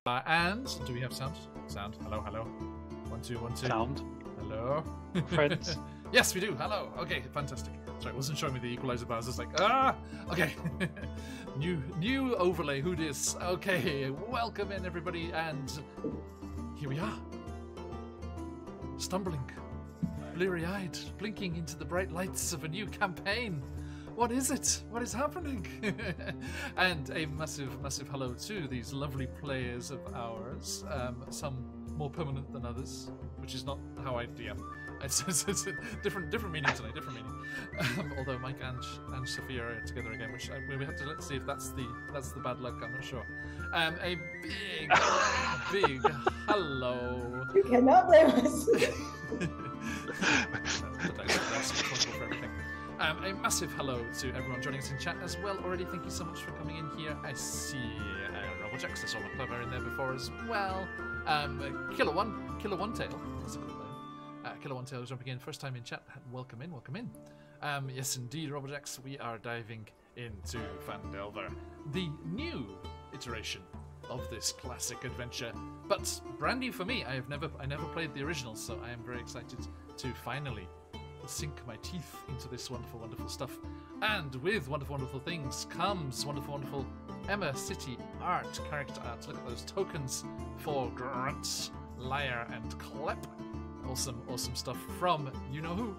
And do we have sound? Sound. Hello, hello. 1 2 1 2. Sound. Hello. Friends. Yes, we do. Hello. Okay, fantastic. Sorry, it wasn't showing me the equalizer bars. It's like, ah. Okay. new overlay. Who dis? Okay. Welcome in, everybody, and here we are. Stumbling, bleary-eyed, blinking into the bright lights of a new campaign. What is it? What is happening? And a massive, massive hello to these lovely players of ours. Some more permanent than others, which is not how I DM. It's a different meaning tonight. Different meaning. Although Mike and Sophia are together again, which we have to let's see if that's the bad luck. I'm not sure. A big hello. You cannot blame us. A massive hello to everyone joining us in chat as well already. Thank you so much for coming in here. I see Robojax, I saw McClever in there before as well. Killer One Tail. That's a cool name. Killer One Tail is jumping in. First time in chat. Welcome in, welcome in. Yes, indeed, Robojax, we are diving into Phandelver, the new iteration of this classic adventure, but brand new for me. I never played the original, so I am very excited to finally sink my teeth into this wonderful, wonderful stuff. And with wonderful, wonderful things comes wonderful, wonderful Emma City art, character art. Look at those tokens for Grunt, Liar, and Klep. Awesome, awesome stuff from you know who,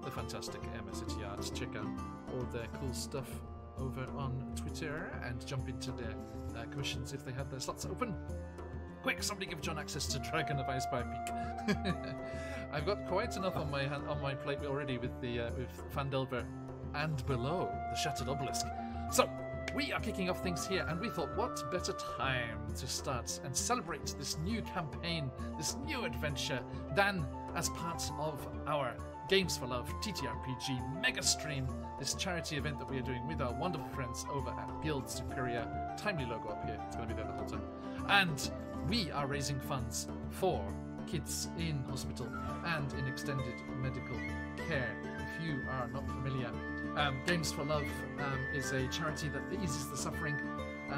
the fantastic Emma City art. Check out all their cool stuff over on Twitter and jump into their commissions if they have their slots open. Quick, somebody give John access to Dragon of Ice by Peak. I've got quite enough on my plate already with with Phandelver and below the Shattered Obelisk. So we are kicking off things here, and we thought, what better time to start and celebrate this new campaign, this new adventure, than as part of our Games for Love TTRPG mega stream, this charity event that we are doing with our wonderful friends over at Guild Superior. Timely logo up here, it's going to be there the whole time. And we are raising funds for kids in hospital and in extended medical care. If you are not familiar, Games for Love is a charity that eases the suffering,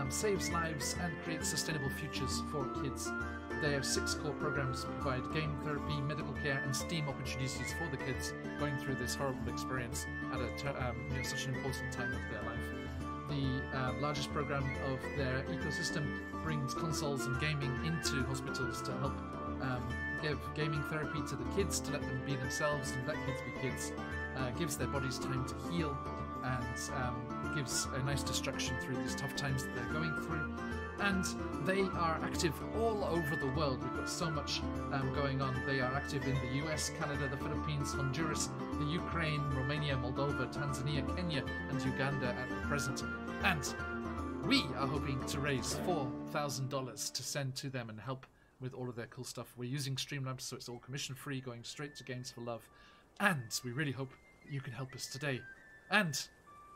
saves lives, and creates sustainable futures for kids. Their 6 core programs provide game therapy, medical care, and STEAM opportunities for the kids going through this horrible experience at such an important time of their life. The largest program of their ecosystem brings consoles and gaming into hospitals to help give gaming therapy to the kids, to let them be themselves and let kids be kids, gives their bodies time to heal, and gives a nice distraction through these tough times that they're going through. And they are active all over the world. We've got so much going on. They are active in the US, Canada, the Philippines, Honduras, the Ukraine, Romania, Moldova, Tanzania, Kenya, and Uganda at the present. And we are hoping to raise $4,000 to send to them and help with all of their cool stuff. We're using Streamlabs, so it's all commission-free, going straight to Games for Love. And we really hope you can help us today and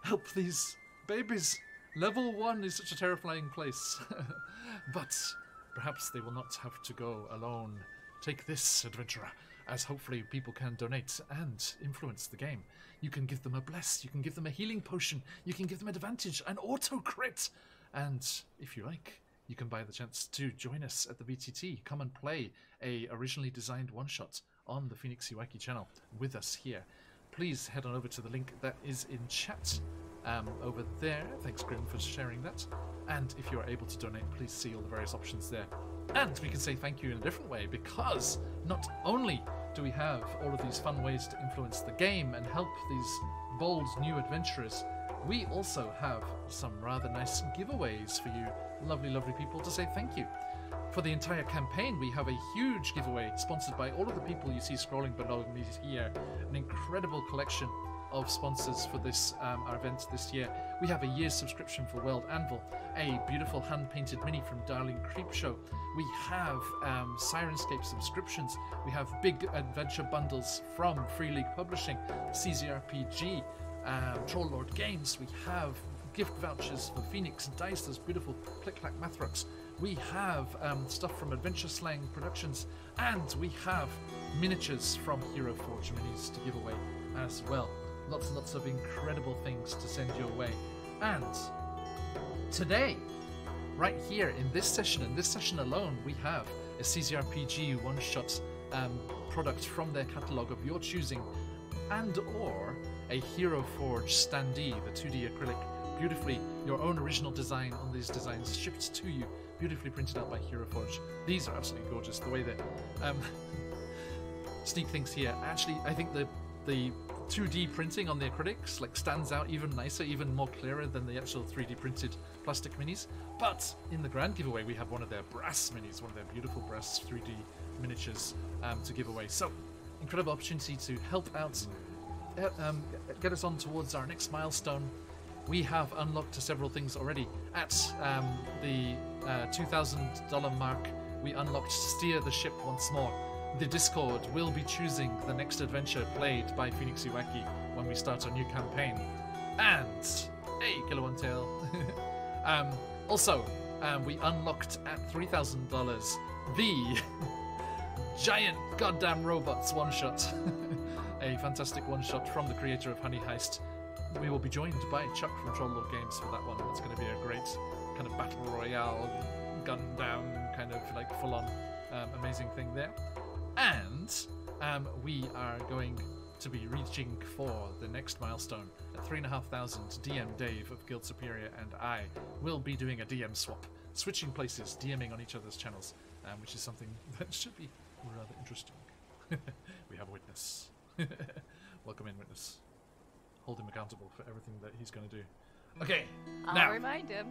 help these babies. Level 1 is such a terrifying place, but perhaps they will not have to go alone. Take this, adventurer, as hopefully people can donate and influence the game. You can give them a bless, you can give them a healing potion, you can give them advantage, an auto-crit, and if you like, you can buy the chance to join us at the VTT. Come and play a originally designed one-shot on the QuestJunkiesUK channel with us here. Please head on over to the link that is in chat over there. Thanks, Grim, for sharing that. And if you are able to donate, please see all the various options there. And we can say thank you in a different way, because not only do we have all of these fun ways to influence the game and help these bold new adventurers, we also have some rather nice giveaways for you lovely, lovely people to say thank you. For the entire campaign, we have a huge giveaway sponsored by all of the people you see scrolling below me here. An incredible collection of sponsors for this our event this year. We have a year's subscription for World Anvil, a beautiful hand-painted mini from Darling Creepshow. We have Sirenscape subscriptions. We have big adventure bundles from Free League Publishing, CZRPG, Troll Lord Games. We have gift vouchers for Phoenix and Dice, those beautiful click-clack math rocks. We have stuff from Adventure Slang Productions, and we have miniatures from Hero Forge minis to give away as well. Lots and lots of incredible things to send your way. And today, right here in this session alone, we have a CZRPG one-shot product from their catalogue of your choosing, and or a Hero Forge standee, the 2D acrylic, beautifully, your own original design on these designs shipped to you, beautifully printed out by Hero Forge. These are absolutely gorgeous. The way that Sneak thinks here, actually, I think the 2D printing on the acrylics like stands out even nicer, even more clearer than the actual 3D printed plastic minis. But in the grand giveaway, we have one of their brass minis, one of their beautiful brass 3D miniatures to give away. So, incredible opportunity to help out, get us on towards our next milestone. We have unlocked several things already. At the $2,000 mark, we unlocked Steer the Ship once more. The Discord will be choosing the next adventure played by QuestJunkiesUK when we start our new campaign. And, hey, Killer One Tail. Also, we unlocked at $3,000 the Giant Goddamn Robots one-shot. A fantastic one-shot from the creator of Honey Heist. We will be joined by Chuck from Trolllord Games for that one. It's going to be a great kind of battle royale, gun-down, kind of like full-on amazing thing there. And we are going to be reaching for the next milestone at 3,500. DM Dave of Guild Superior and I will be doing a DM swap, switching places, DMing on each other's channels, which is something that should be rather interesting. We have a witness. Welcome in, witness. Hold him accountable for everything that he's going to do. Okay, I'll remind him.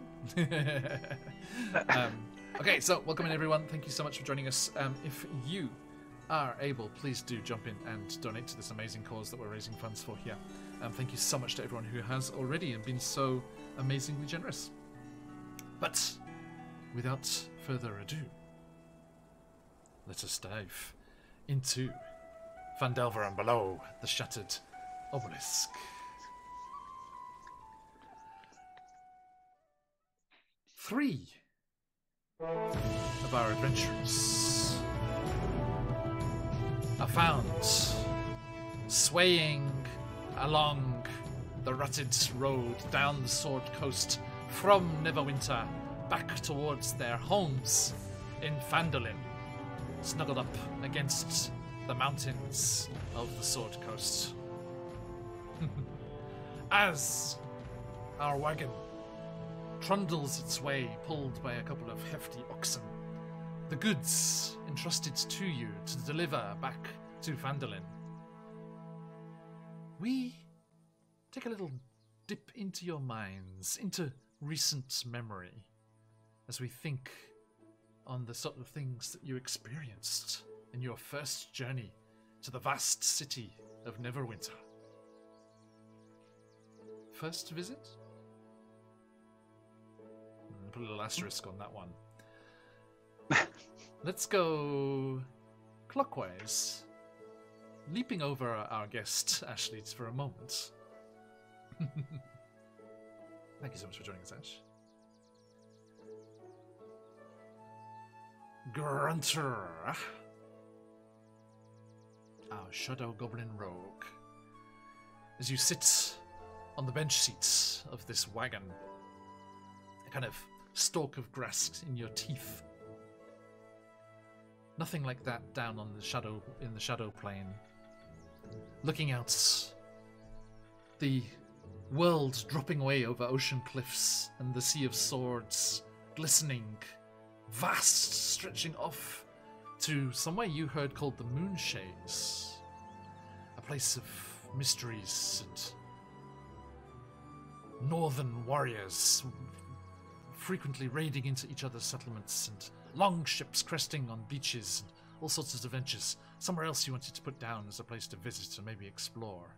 Okay, so welcome in, everyone. Thank you so much for joining us. If you are able, please do jump in and donate to this amazing cause that we're raising funds for here. Thank you so much to everyone who has already and been so amazingly generous. But without further ado, let us dive into Phandelver and below the shattered Obelysk. Three of our adventurers are found swaying along the rutted road down the Sword Coast from Neverwinter back towards their homes in Phandelver, snuggled up against the mountains of the Sword Coast. As our wagon trundles its way, pulled by a couple of hefty oxen, the goods entrusted to you to deliver back to Phandelver, we take a little dip into your minds, into recent memory, as we think on the sort of things that you experienced in your first journey to the vast city of Neverwinter. First visit? Put a little asterisk on that one. Let's go clockwise, leaping over our guest, Ashley, for a moment. Thank you so much for joining us, Ash. Grunter, our shadow goblin rogue. As you sit on the bench seats of this wagon, a kind of stalk of grass in your teeth. Nothing like that down on the shadow, in the shadow plane. Looking out, the world dropping away over ocean cliffs and the sea of swords, glistening, vast, stretching off to somewhere you heard called the Moonshades, a place of mysteries and northern warriors frequently raiding into each other's settlements, and long ships cresting on beaches, and all sorts of adventures. Somewhere else you wanted to put down as a place to visit and maybe explore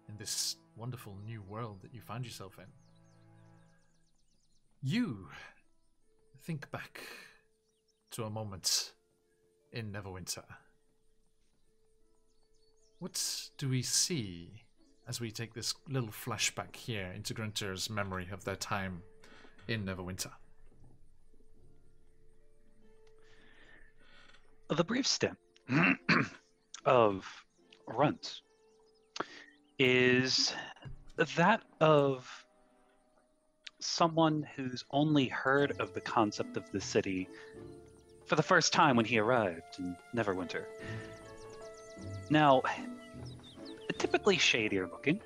in this wonderful new world that you found yourself in. You think back to a moment in Neverwinter. What do we see as we take this little flashback here into Grunter's memory of their time in Neverwinter? The brief stint of Runt is that of someone who's only heard of the concept of the city for the first time when he arrived in Neverwinter. Now, typically shadier looking.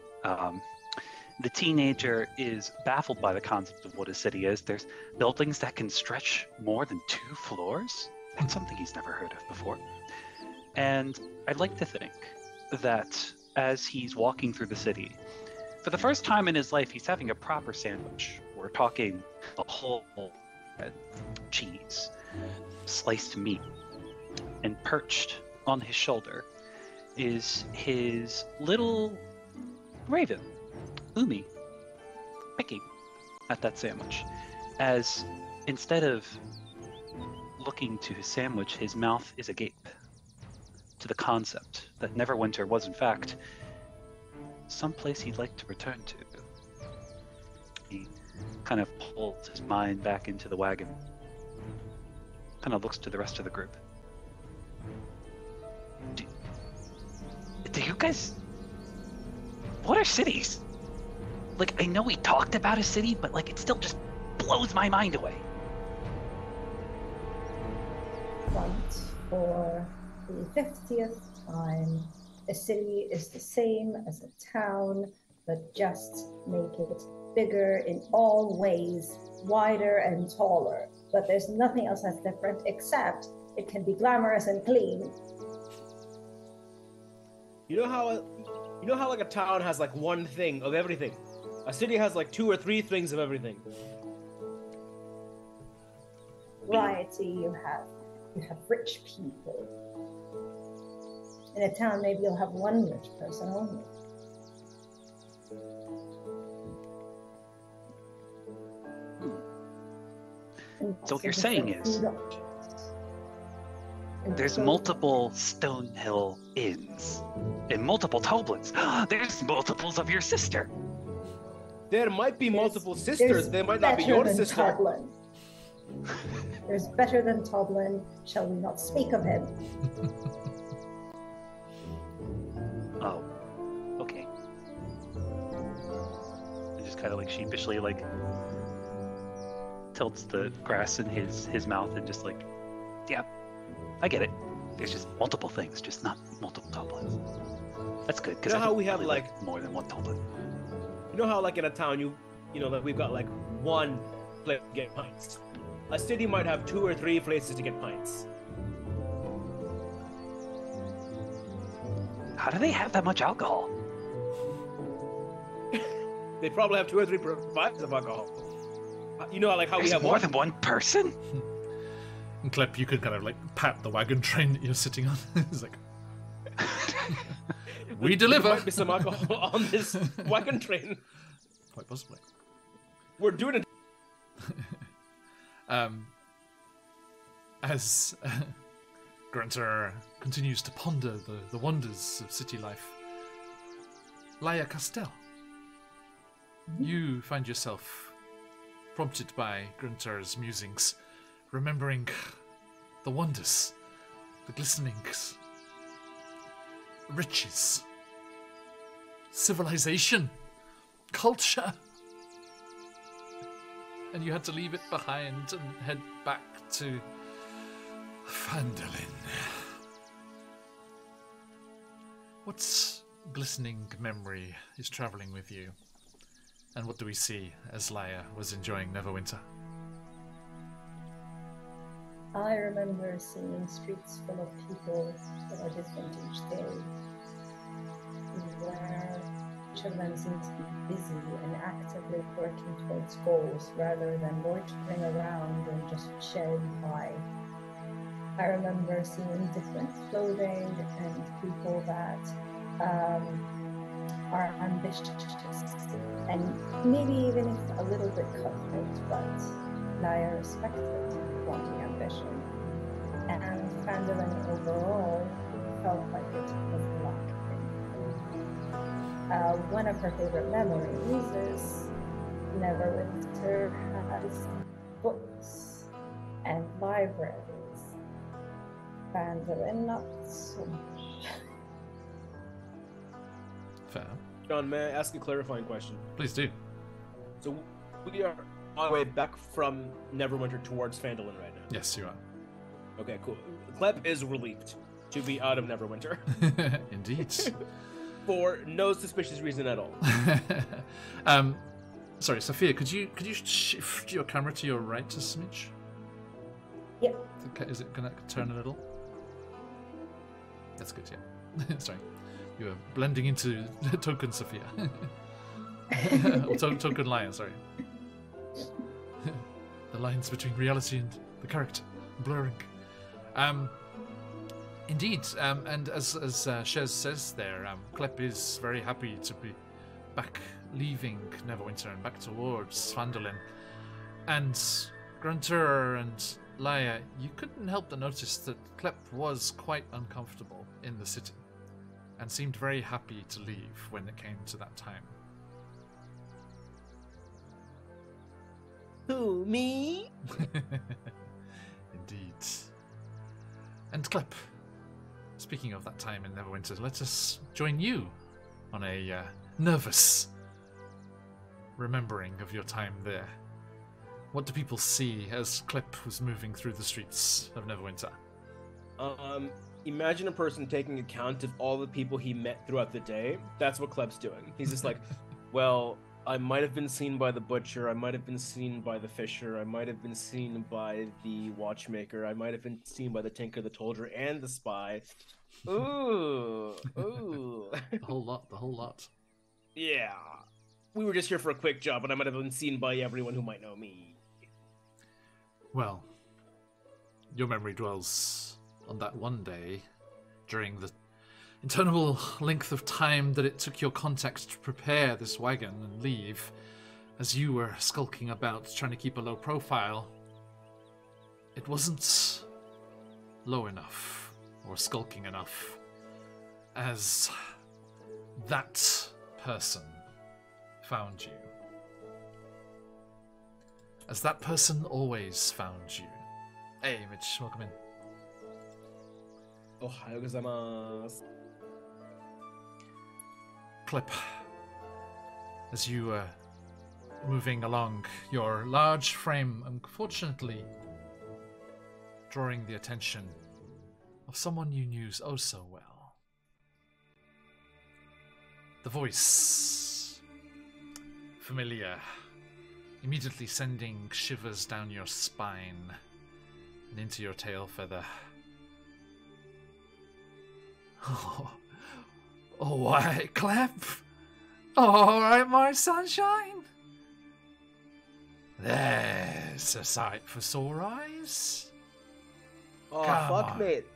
The teenager is baffled by the concept of what a city is. There's buildings that can stretch more than 2 floors. That's something he's never heard of before. And I'd like to think that as he's walking through the city, for the first time in his life, he's having a proper sandwich. We're talking a whole cheese, sliced meat, and perched on his shoulder is his little raven, Umi, picking at that sandwich, as instead of looking to his sandwich, his mouth is agape to the concept that Neverwinter was in fact someplace he'd like to return to. He kind of pulls his mind back into the wagon, kind of looks to the rest of the group. Do you guys... What are cities? Like, I know we talked about a city, but like, it still just blows my mind away. Once for the 50th time, a city is the same as a town, but just make it bigger in all ways, wider and taller. But there's nothing else that's different except it can be glamorous and clean. You know how like a town has like one thing of everything? A city has like 2 or 3 things of everything. Variety, you have rich people. In a town, maybe you'll have one rich person only. So what you're saying is there's multiple Stonehill inns and multiple Toblins. There's multiples of your sister. There might be multiple sisters. There might not be your sister. Toblin. There's better than Toblin. Shall we not speak of him? Oh, okay. And just kind of like sheepishly like tilts the grass in his mouth and just like, yeah, I get it. There's just multiple things, just not multiple Toblins. That's good, because You know how we have really like more than one Toblin. You know how like in a town you know that we've got like one place to get pints. A city might have 2 or 3 places to get pints. How do they have that much alcohol? They probably have 2 or 3 providers of alcohol. You know, like how There's we have more than one person? And Clip, you could kind of like pat the wagon train that you're sitting on. It's like, we deliver. There might be some alcohol on this wagon train. Quite possibly. We're doing it. As Grunter continues to ponder the wonders of city life, Laia Castell, you find yourself prompted by Grunter's musings, remembering the wonders, the glistenings, riches, civilization, culture. And you had to leave it behind and head back to Phandelver. What glistening memory is travelling with you? And what do we see as Laia was enjoying Neverwinter? I remember seeing streets full of people that are different each day, where each of them seemed to be busy and actively working towards goals rather than loitering around and just sharing by. I remember seeing different clothing and people that are ambitious and maybe even if a little bit cutthroat, but Laia respected wanting ambition. And Phandelver overall felt like it was lacking. One of her favorite memories is Neverwinter has books and libraries. Phandelver not so much. Fair. John, may I ask a clarifying question? Please do. So, We are on our way back from Neverwinter towards Phandelver right now. Yes, you are. Okay, cool. Klep is relieved to be out of Neverwinter Indeed. for no suspicious reason at all. Sorry, Sophia, could you shift your camera to your right a smidge? Yep. Okay, is it gonna turn a little? That's good, yeah. Sorry. You are blending into Token Sophia. Or Token Lion, sorry. The lines between reality and the character blurring. Indeed, and as Shez says there, Klep is very happy to be back, leaving Neverwinter and back towards Phandelver. And Grunter and Laia, you couldn't help but notice that Klep was quite uncomfortable in the city, and seemed very happy to leave when it came to that time. Who, me? Indeed. And Klep, speaking of that time in Neverwinter, let us join you on a nervous remembering of your time there. What do people see as Klep was moving through the streets of Neverwinter? Imagine a person taking account of all the people he met throughout the day. That's what Klep's doing. He's just like, well, I might have been seen by the butcher, I might have been seen by the fisher, I might have been seen by the watchmaker, I might have been seen by the tinker, the soldier, and the spy. Ooh, ooh. The whole lot. Yeah. We were just here for a quick job, and I might have been seen by everyone who might know me. Well, your memory dwells on that one day during the interminable length of time that it took your contact to prepare this wagon and leave, as you were skulking about trying to keep a low profile. It wasn't low enough or skulking enough, as that person found you. As that person always found you. Hey, Mitch, welcome in. Ohayou gozaimasu. Klep, as you were moving along, your large frame, unfortunately, drawing the attention of someone you knew oh so well. The voice, familiar, immediately sending shivers down your spine and into your tail feather. Oh, why, Klep? All right, my sunshine. There's a sight for sore eyes. Oh, Come fuck, on. mate.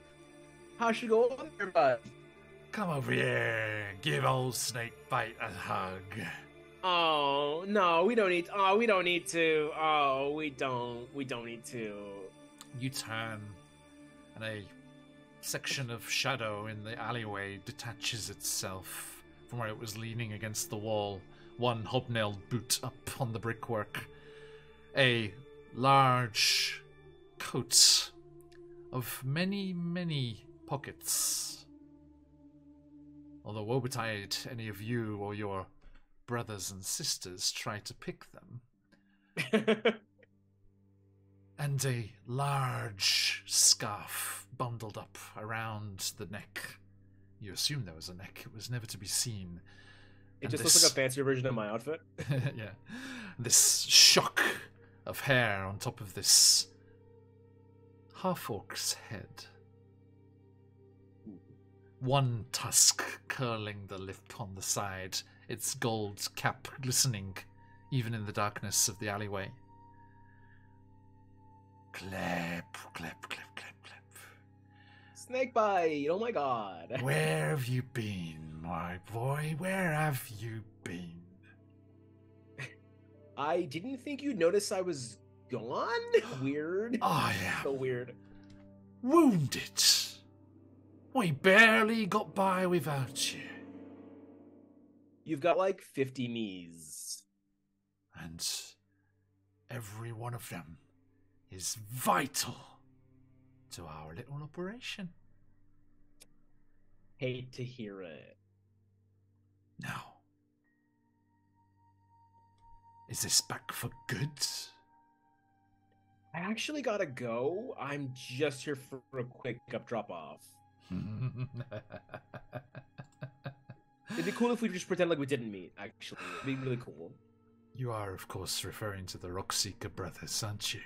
How's she going there, bud? Come over here, give old Snakebite a hug. Oh, no, we don't need to. Oh, we don't need to. Oh, we don't need to. You turn, and a section of shadow in the alleyway detaches itself from where it was leaning against the wall, one hobnailed boot up on the brickwork. A large coat of many, many pockets. Although woe betide any of you or your brothers and sisters try to pick them. And a large scarf bundled up around the neck. You assume there was a neck. It was never to be seen. It And just looks like a fancier version of my outfit. yeah. This shock of hair on top of this half-orc's head. One tusk curling the lip on the side, its gold cap glistening even in the darkness of the alleyway. Klep, klep, klep, klep, klep. Snakebite! Oh my god. Where have you been, my boy? Where have you been? I didn't think you'd notice I was gone? Weird. I am So weird. wounded. We barely got by without you. You've got like 50 me's. And every one of them is vital to our little operation. Hate to hear it. Now, Is this back for good? I actually gotta go. I'm just here for a quick up drop off. It'd be cool if we just pretend like we didn't meet, actually. It'd be really cool. You are, of course, referring to the Rockseeker brothers, aren't you?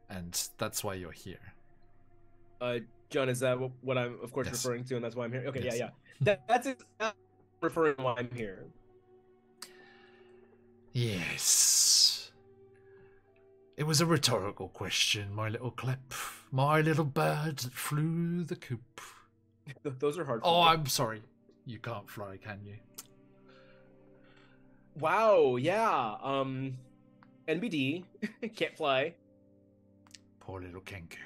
And that's why you're here. John, is that what I'm, of course, Yes. referring to, and that's why I'm here? Okay, Yes. yeah. That's exactly referring to why I'm here. Yes. It was a rhetorical question, my little clip. My little bird that flew the coop. Those are hard. Oh, me. I'm sorry. You can't fly, can you? Wow, yeah. NBD. Can't fly. Poor little Kenku.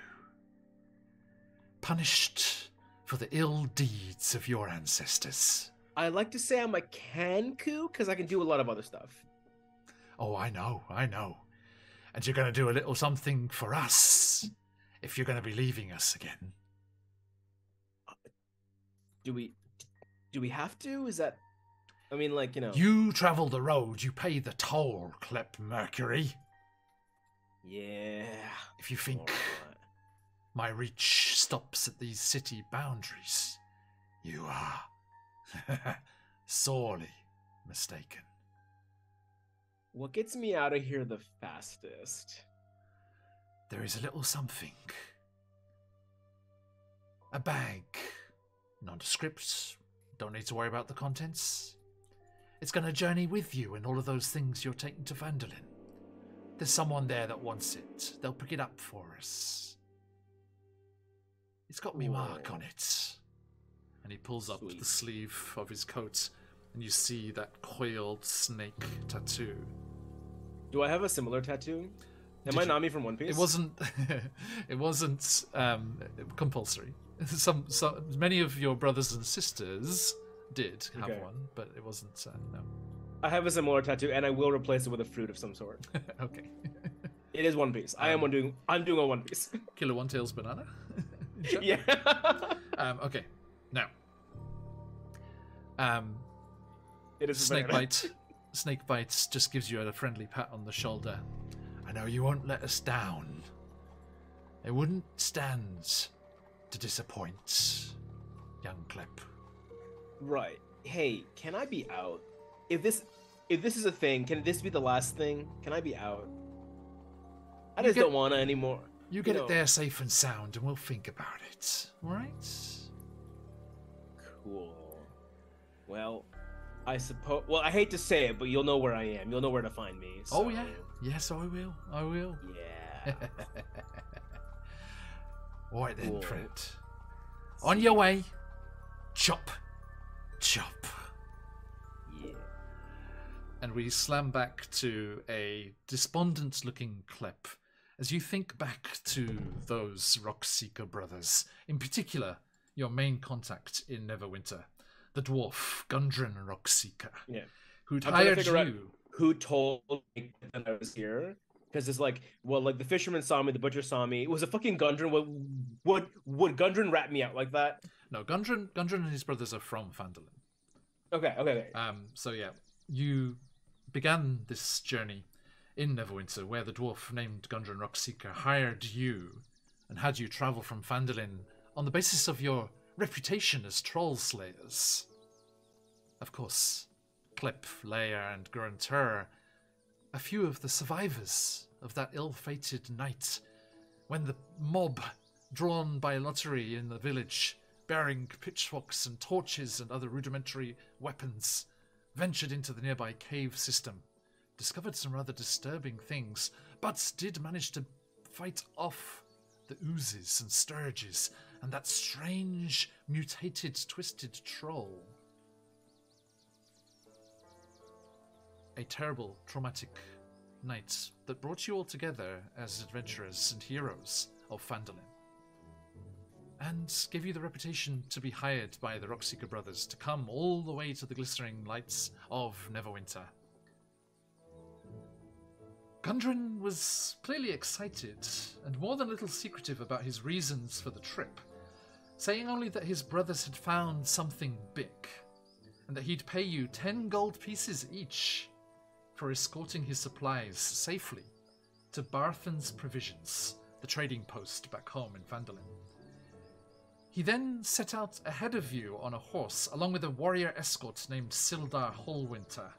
Punished for the ill deeds of your ancestors. I like to say I'm a Kanku because I can do a lot of other stuff. Oh, I know. And you're going to do a little something for us if you're going to be leaving us again. Do we have to? Is that... I mean, like, you know... You travel the road, you pay the toll, Klep Mercury. Yeah. If you think Alright. my reach stops at these city boundaries, you are sorely mistaken. What gets me out of here the fastest? There is a little something. A bag. Nondescript. Don't need to worry about the contents. It's going to journey with you and all of those things you're taking to Phandelver. There's someone there that wants it. They'll pick it up for us. It's got me mark on it. And he pulls up Sweet. the sleeve of his coat, and you see that coiled snake tattoo. Do I have a similar tattoo? Am I Nami from One Piece? It wasn't compulsory. Many of your brothers and sisters did have Okay. one, but it wasn't. No. I have a similar tattoo, and I will replace it with a fruit of some sort. Okay. It is One Piece. I'm doing a One Piece. Killer One Tails banana. Yeah. Okay. Now. It is a Snake banana. bite. Snake bites just gives you a friendly pat on the shoulder. I know you won't let us down. It wouldn't stand to disappoint, young Klep. Right. Hey, can I be out? If this is a thing, can this be the last thing? Can I be out? I just don't wanna anymore. You get know. it there safe and sound, and we'll think about it. All right? Cool. Well, I suppose. Well, I hate to say it, but you'll know where I am. You'll know where to find me. So... Oh yeah. Yes, I will. I will. Yeah. All right then, Cool. friend. On your way. Chop. Chop. Yeah. And we slam back to a despondent-looking Klep as you think back to those Rockseeker brothers, in particular, your main contact in Neverwinter, the dwarf Gundren Rockseeker, Yeah. who'd I'm trying to hired figure out you. who told me that I was here. Because it's like, well, like the fisherman saw me, the butcher saw me. It was a fucking Gundren. Would Gundren rat me out like that? No, Gundren and his brothers are from Phandelver. Okay. So yeah, you began this journey in Neverwinter, where the dwarf named Gundren Rockseeker hired you and had you travel from Phandelver on the basis of your reputation as troll slayers. Of course, Klip, Leia, and Grunter, a few of the survivors of that ill-fated night when the mob, drawn by lottery in the village, bearing pitchforks and torches and other rudimentary weapons, ventured into the nearby cave system, discovered some rather disturbing things, but did manage to fight off the oozes and sturges and that strange, mutated, twisted troll. A terrible, traumatic night that brought you all together as adventurers and heroes of Phandelver, and gave you the reputation to be hired by the Rockseeker brothers to come all the way to the glistening lights of Neverwinter. Gundren was clearly excited, and more than a little secretive about his reasons for the trip, saying only that his brothers had found something big, and that he'd pay you 10 gold pieces each for escorting his supplies safely to Barthen's Provisions, the trading post back home in Phandelver. He then set out ahead of you on a horse, along with a warrior escort named Sildar Hallwinter,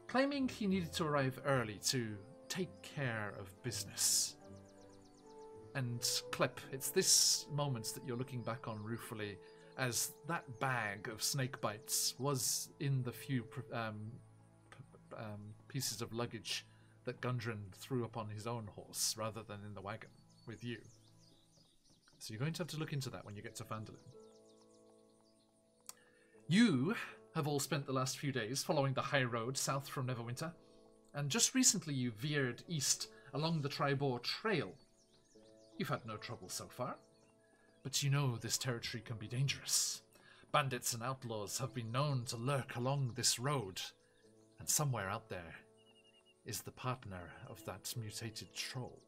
claiming he needed to arrive early to take care of business. And Klep, it's this moment that you're looking back on ruefully, as that bag of snake bites was in the few pieces of luggage that Gundren threw upon his own horse, rather than in the wagon with you. So you're going to have to look into that when you get to Phandelver. You have all spent the last few days following the high road south from Neverwinter, and just recently you veered east along the Tribor Trail. You've had no trouble so far, but you know this territory can be dangerous. Bandits and outlaws have been known to lurk along this road, and somewhere out there is the partner of that mutated troll,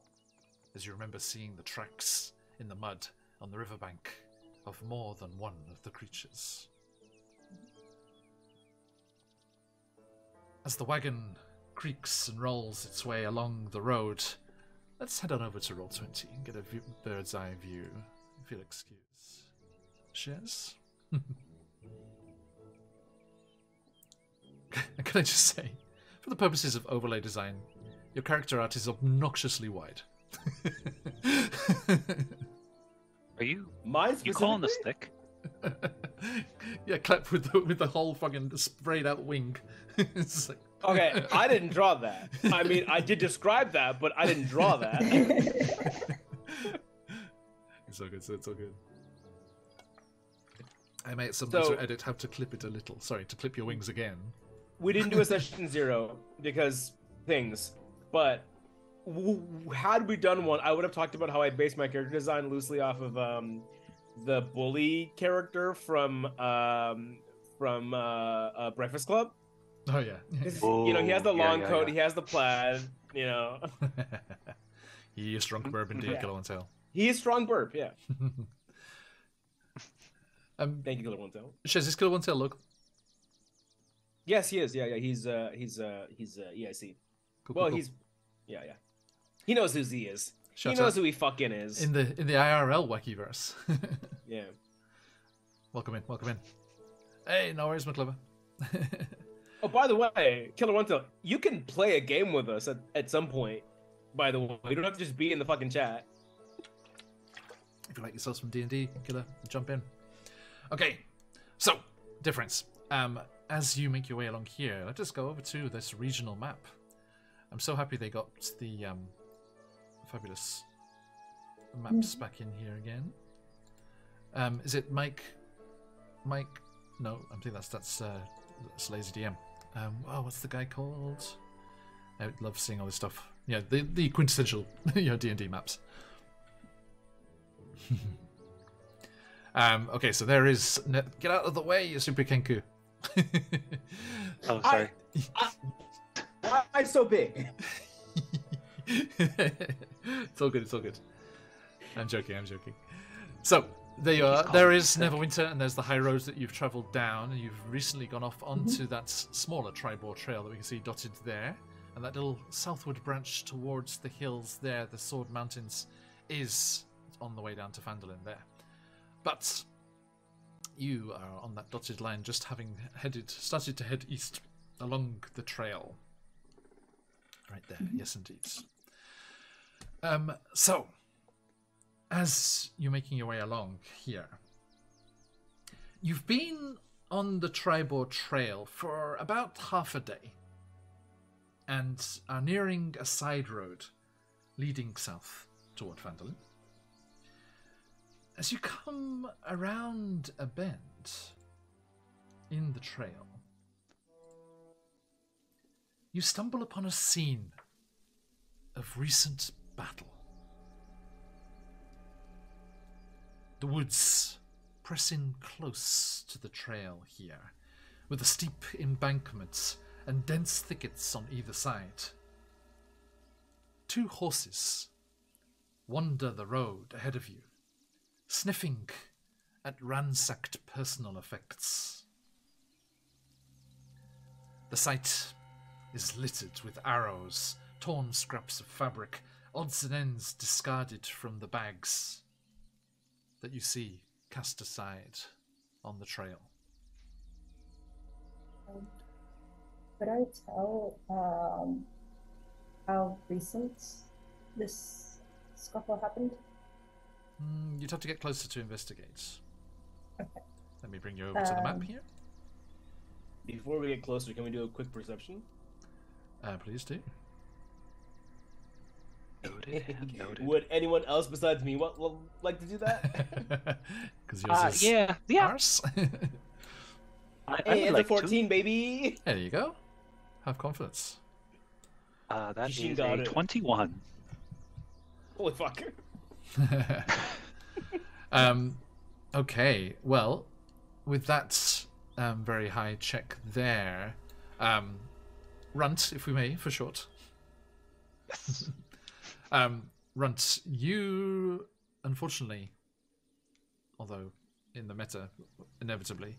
as you remember seeing the tracks in the mud on the riverbank of more than one of the creatures. As the wagon creaks and rolls its way along the road, let's head on over to Roll20 and get a bird's eye view, if you'll excuse. Shares? Can I just say, for the purposes of overlay design, your character art is obnoxiously wide. Are you? Mine You calling this thick? Yeah, clap with the whole fucking sprayed out wing. It's like... Okay, I didn't draw that. I mean, I did describe that, but I didn't draw that. It's all good, so it's all good. I may at some later edit have to clip it a little. Sorry, to clip your wings again. We didn't do a session 0 because things, but had we done one, I would have talked about how I based my character design loosely off of the bully character from Breakfast Club. Oh yeah. You know, he has the long coat, he has the plaid, you know. He is strong burp indeed, Killer One Tail. He is strong burp, yeah. Thank you, Killer One Tail. Shez, is Killer One Tail look? Yes, he is. Yeah, yeah. He's EIC. Cool, Well, cool. he's yeah. He knows who Z is. Shut he knows up. who he fucking is. In the IRL Wackyverse. Yeah. Welcome in, welcome in. Hey, no worries, McClever. Oh, by the way, Killer One Tail, you can play a game with us at some point. By the way, you don't have to just be in the fucking chat. If you like yourselves from D&D, Killer, jump in. Okay, so difference. As you make your way along here, let's just go over to this regional map. I'm so happy they got the fabulous maps back in here again. Is it Mike? No, I think that's Lazy DM. Oh, what's the guy called? I love seeing all this stuff. Yeah, the quintessential D&D maps. Okay, so there is... Get out of the way, you Super Kenku. Oh, sorry. Why am I so big? It's all good, it's all good. I'm joking. So, there you are. There is Neverwinter, and there's the high roads that you've travelled down, and you've recently gone off onto that smaller Tribor trail that we can see dotted there. And that little southward branch towards the hills there, the Sword Mountains, is on the way down to Phandelver there. But you are on that dotted line, just having started to head east along the trail. Right there, yes indeed. So, as you're making your way along here, you've been on the Tribor Trail for about half a day, and are nearing a side road leading south toward Phandelver. As you come around a bend in the trail, you stumble upon a scene of recent battle. The woods press in close to the trail here, with the steep embankments and dense thickets on either side. Two horses wander the road ahead of you, sniffing at ransacked personal effects. The sight is littered with arrows, torn scraps of fabric, odds and ends discarded from the bags that you see cast aside on the trail. Could I tell how recent this scuffle happened? You'd have to get closer to investigate. Okay. Let me bring you over to the map here. Before we get closer, can we do a quick perception? Please do. Noted. Would anyone else besides me like to do that? Because yours is yeah. ours. I Hey, would it's like a 14, baby! There you go. Have confidence. That She is got a it. 21. Holy fuck. Okay, well, with that very high check there, Runt, if we may, for short. Yes. Runt, you, unfortunately, although in the meta, inevitably,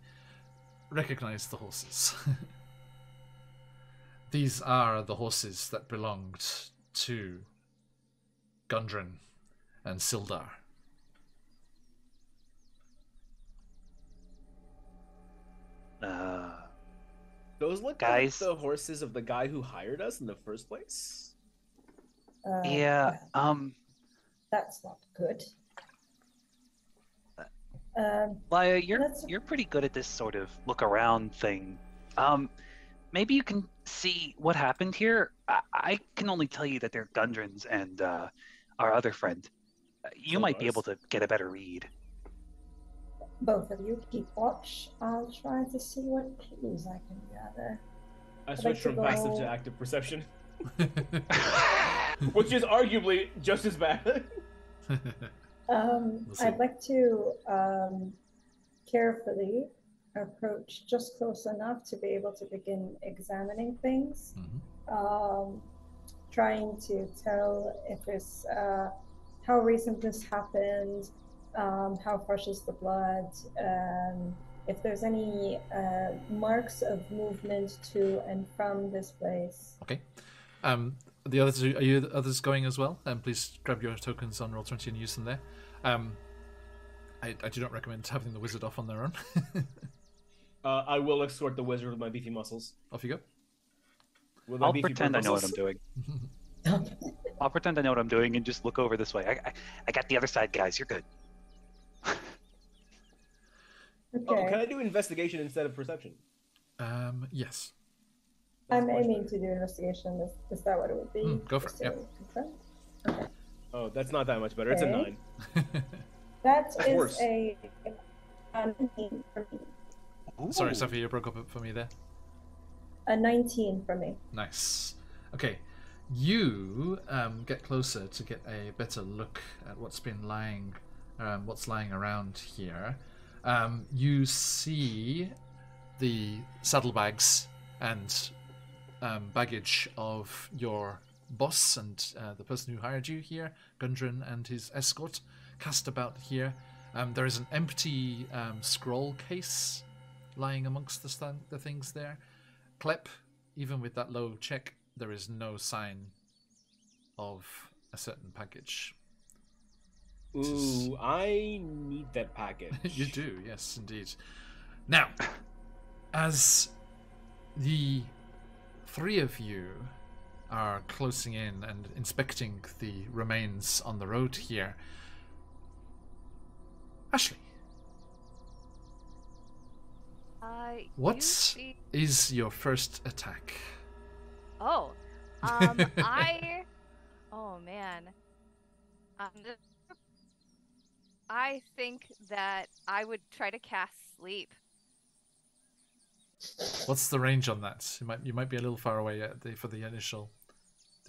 recognize the horses. These are the horses that belonged to Gundren and Sildar. Those look Guys. like the horses of the guy who hired us in the first place. Yeah, That's not good. Laya, Let's- you're pretty good at this sort of look around thing. Maybe you can see what happened here. I can only tell you that they're Gundrens and our other friend. You might be able to get a better read. Both of you keep watch. I'll try to see what clues I can gather. I I'd switched like from to passive go- to active perception, which is arguably just as bad. see. I'd like to carefully approach just close enough to be able to begin examining things, trying to tell if there's how recent this happened, how fresh is the blood, if there's any marks of movement to and from this place. Okay. The others, are you the others going as well? Please grab your tokens on Roll20 and use them there. I do not recommend having the wizard off on their own. I will escort the wizard with my beefy muscles. Off you go. With my I'll beefy pretend I know what I'm muscles. doing. I'll pretend I know what I'm doing and just look over this way. I got the other side, guys. You're good. Okay. Oh, can I do investigation instead of perception? Yes. I'm aiming to do investigation. Is that what it would be? Go for Just it, to confirm? Okay. Oh, that's not that much better. It's a Okay. 9. That That's is worse. a 19 for me. Sorry, Ooh. Sophie, you broke up for me there. A 19 for me. Nice. Okay, you get closer to get a better look at what's lying around here. You see the saddlebags and baggage of your boss and the person who hired you here, Gundren and his escort, cast about here. There is an empty scroll case lying amongst the things there. Klep, even with that low check, there is no sign of a certain package. Ooh, I need that package. You do, yes, indeed. Now, as the three of you are closing in and inspecting the remains on the road here, Ashley, what is your first attack? Oh, oh man. I think that I would try to cast sleep. What's the range on that? You might be a little far away for the initial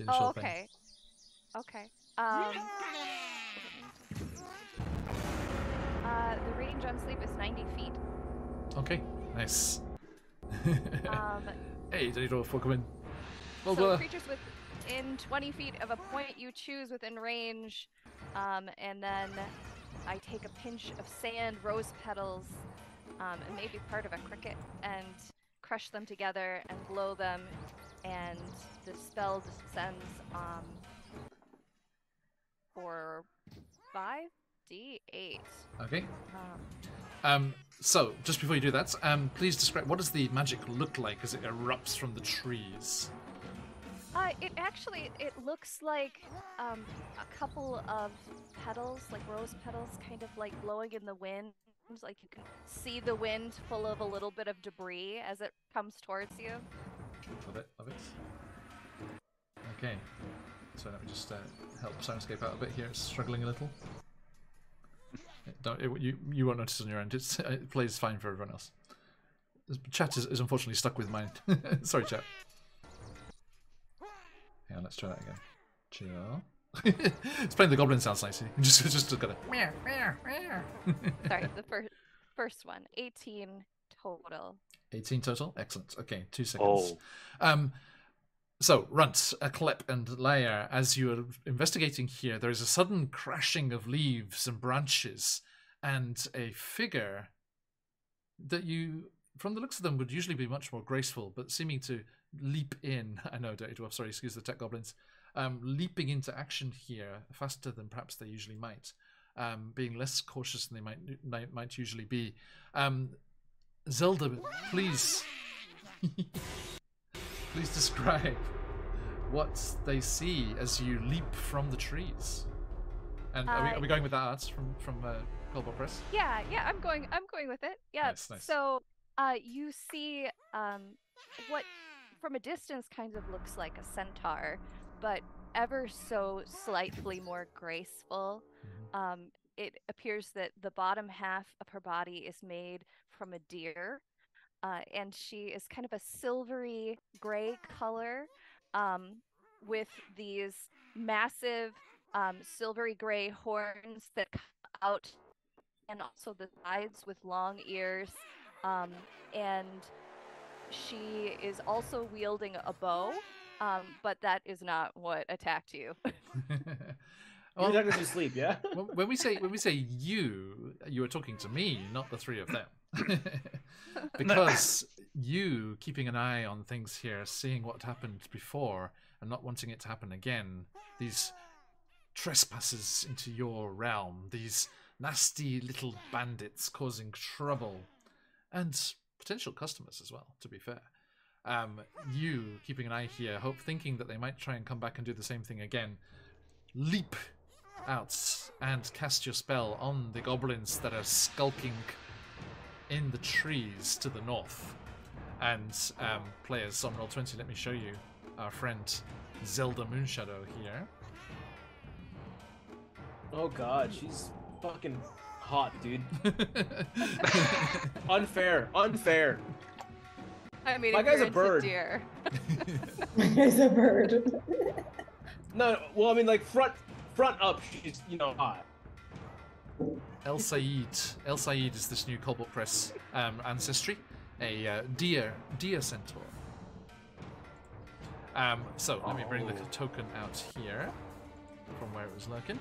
Oh, thing. okay. Okay. The range on sleep is 90 feet. Okay, nice. Um, Hey, did you come in? Well, so creatures within 20 feet of a point you choose within range, and then I take a pinch of sand, rose petals, and maybe part of a cricket, and crush them together and blow them and the spell descends for 5d8. Okay. So, just before you do that, please describe, what does the magic look like as it erupts from the trees? It looks like a couple of petals, like rose petals, kind of like blowing in the wind. Like you can see the wind full of a little bit of debris as it comes towards you. Love it, love it. Okay. So let me just help Soundscape out a bit here. It's struggling a little. You won't notice on your end. It plays fine for everyone else. Chat is unfortunately stuck with mine. Sorry, chat. Yeah, let's try that again. Chill. It's playing the goblin sounds nicely. Just gotta. Sorry, the first one. 18 total. 18 total? Excellent. Okay, 2 seconds. So, Runt, Klep, and Lair, as you are investigating here, there is a sudden crashing of leaves and branches, and a figure that you, from the looks of them, would usually be much more graceful, but seeming to leap in. I know, Dirty Dwarf, sorry, excuse the tech goblins. Leaping into action here faster than perhaps they usually might, being less cautious than they might usually be. Zelda, please. Please describe what they see as you leap from the trees. And are we going with that art from Colbot Press? Yeah, I'm going with it. Yeah. Nice. So you see what from a distance kind of looks like a centaur, but ever so slightly more graceful. It appears that the bottom half of her body is made from a deer. And she is kind of a silvery gray color with these massive silvery gray horns that come out, and also the sides with long ears. And she is also wielding a bow, but that is not what attacked you. You're not going to sleep, yeah? When we say you are talking to me, not the three of them. Because you, keeping an eye on things here, seeing what happened before and not wanting it to happen again, these trespassers into your realm, these nasty little bandits causing trouble, and potential customers as well, to be fair. You, keeping an eye here, thinking that they might try and come back and do the same thing again, leap out and cast your spell on the goblins that are skulking in the trees to the north. And players on Roll20, let me show you our friend Zelda Moonshadow here. Oh god, she's fucking hot, dude. Unfair. I mean, my guy's a bird. Deer. My guy's a bird. No, well, I mean, like front up, she's hot. El Said is this new Cobalt Press ancestry, a deer centaur. So let me bring the token out here from where it was lurking.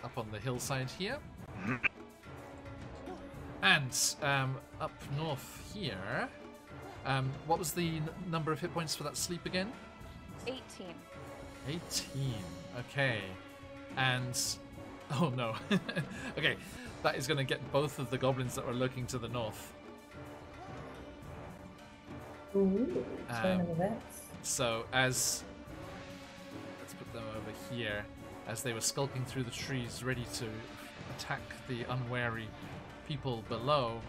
Up on the hillside here. And up north here. What was the number of hit points for that sleep again? 18. 18. Okay. And oh no. Okay, that is going to get both of the goblins that were lurking to the north. Ooh, turn of events. So let's put them over here, as they were skulking through the trees, ready to attack the unwary people below.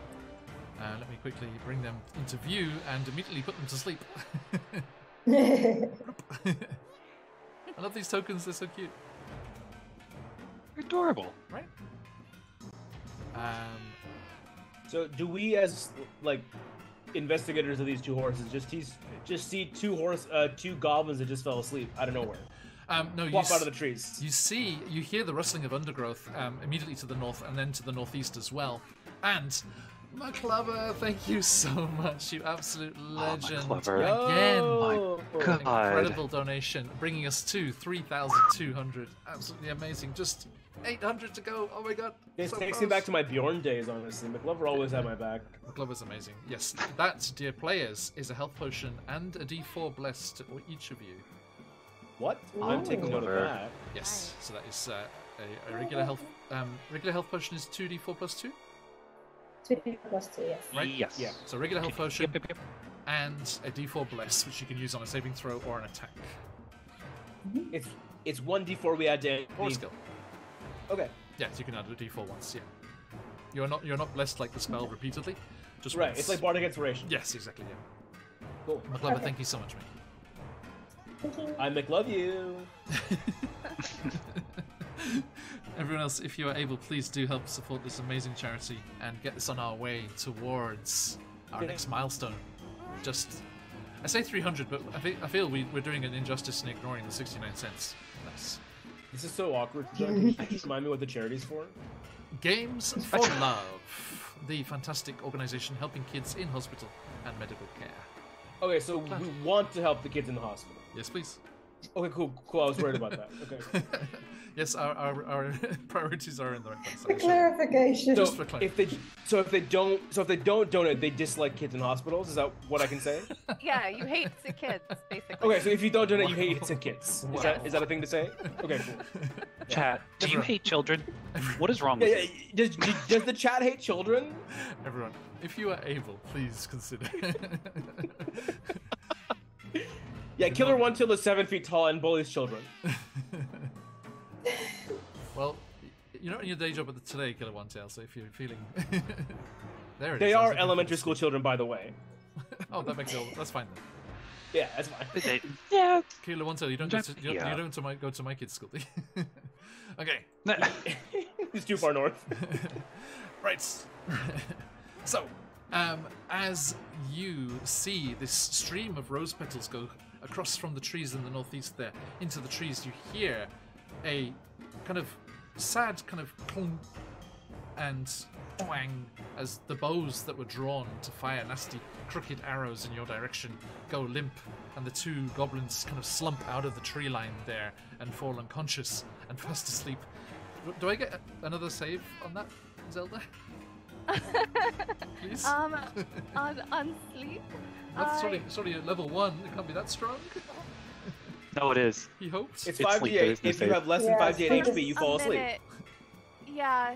Let me quickly bring them into view and immediately put them to sleep. I love these tokens, they're so cute. They're adorable. Right? So do we, as like investigators of these two horses, just see two goblins that just fell asleep out of nowhere? No, Walk out of the trees. You hear the rustling of undergrowth immediately to the north and then to the northeast as well. And McClover, thank you so much, you absolute legend. McClover. Again, Oh my God. Incredible donation, bringing us to 3,200. Absolutely amazing. Just 800 to go. Oh my god. This so takes close. me back to my Bjorn days, honestly. McLover always had my back. McLover's amazing. Yes, that, dear players, is a health potion and a D4 blessed to each of you. What? I'm taking note of Ooh. that. Yes, so that is a regular health potion is 2d4 plus 2, 2 plus 2, yes. right? Yes. Yeah. So regular health potion Yep. and a d4 bless, which you can use on a saving throw or an attack It's 1d4 we add to or a any- skill. Okay. Yes, you can add a d4 once. Yeah, you're not blessed like the spell repeatedly, just Right. once. It's like Bardic Inspiration. Yes, exactly. Yeah. Cool. McLover, Okay. thank you so much, mate. Thank you. I McLove you. Everyone else, if you are able, please do help support this amazing charity and get this on our way towards our Yeah. next milestone. Just, I say 300, but I feel we're doing an injustice in ignoring the 69 cents. Nice. This is so awkward. Can you remind me what the charity's for? Games for Love, the fantastic organization helping kids in hospital and medical care. Okay, so we want to help the kids in the hospital. Yes, please. Okay, cool. I was worried about that. Okay. Yes, our priorities are in the right place. For clarification. So Just for clarity. if they don't donate, they dislike kids in hospitals. Is that what I can say? Yeah, you hate the kids, basically. Okay, so if you don't donate, you hate sick kids. Wow. Is that a thing to say? Okay, cool. Chat, do you Everyone. hate children? What is wrong Yeah, with yeah. you? Does the chat hate children? Everyone, if you are able, please consider. Yeah, Killer One Till is 7 feet tall and bullies children. Well, you're not in your day job today, Killer One Tail, so if you're feeling... there it They is. I was are looking elementary for school children, by the way. Oh, that makes it all... That's fine then. Yeah, that's fine. Yeah. Killer One Tail, you don't, Yeah. you don't go to my kid's school, do you? Okay. It's too far north. Right. So, as you see this stream of rose petals go across from the trees in the northeast there into the trees, you hear a kind of sad kind of clunk and twang as the bows that were drawn to fire nasty crooked arrows in your direction go limp, and the two goblins kind of slump out of the tree line there and fall unconscious and fast asleep. Do I get another save on that, Zelda? Please? On sleep. That's sorry, level 1. It can't be that strong. No, it is. He hopes. It's It's 5d8. sleep, there is no If you save. have less than Yeah, 5d8 it's HP, you fall asleep. minute. Yeah.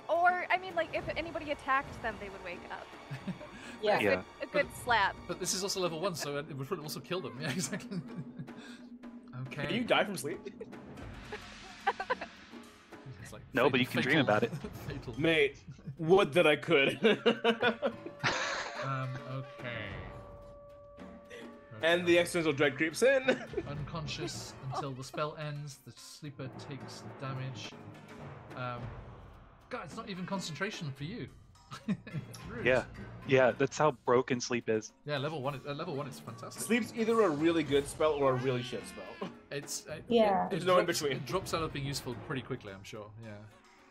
Or, I mean, like, if anybody attacked them, they would wake up. Yeah. Yeah. A good slap. But this is also level 1, so it would also kill them. Yeah, exactly. Okay. Can you die from sleep? It's like No, but you can dream about it. Fatal. Mate, would that I could. Okay. And the existential dread creeps in. Unconscious until the spell ends. The sleeper takes damage. God, it's not even concentration for you. Rude. Yeah, that's how broken sleep is. Yeah, level 1. Level 1 is fantastic. Sleep's either a really good spell or a really shit spell. It's Yeah. There's no in drops- between. It drops out of being useful pretty quickly, I'm sure. Yeah,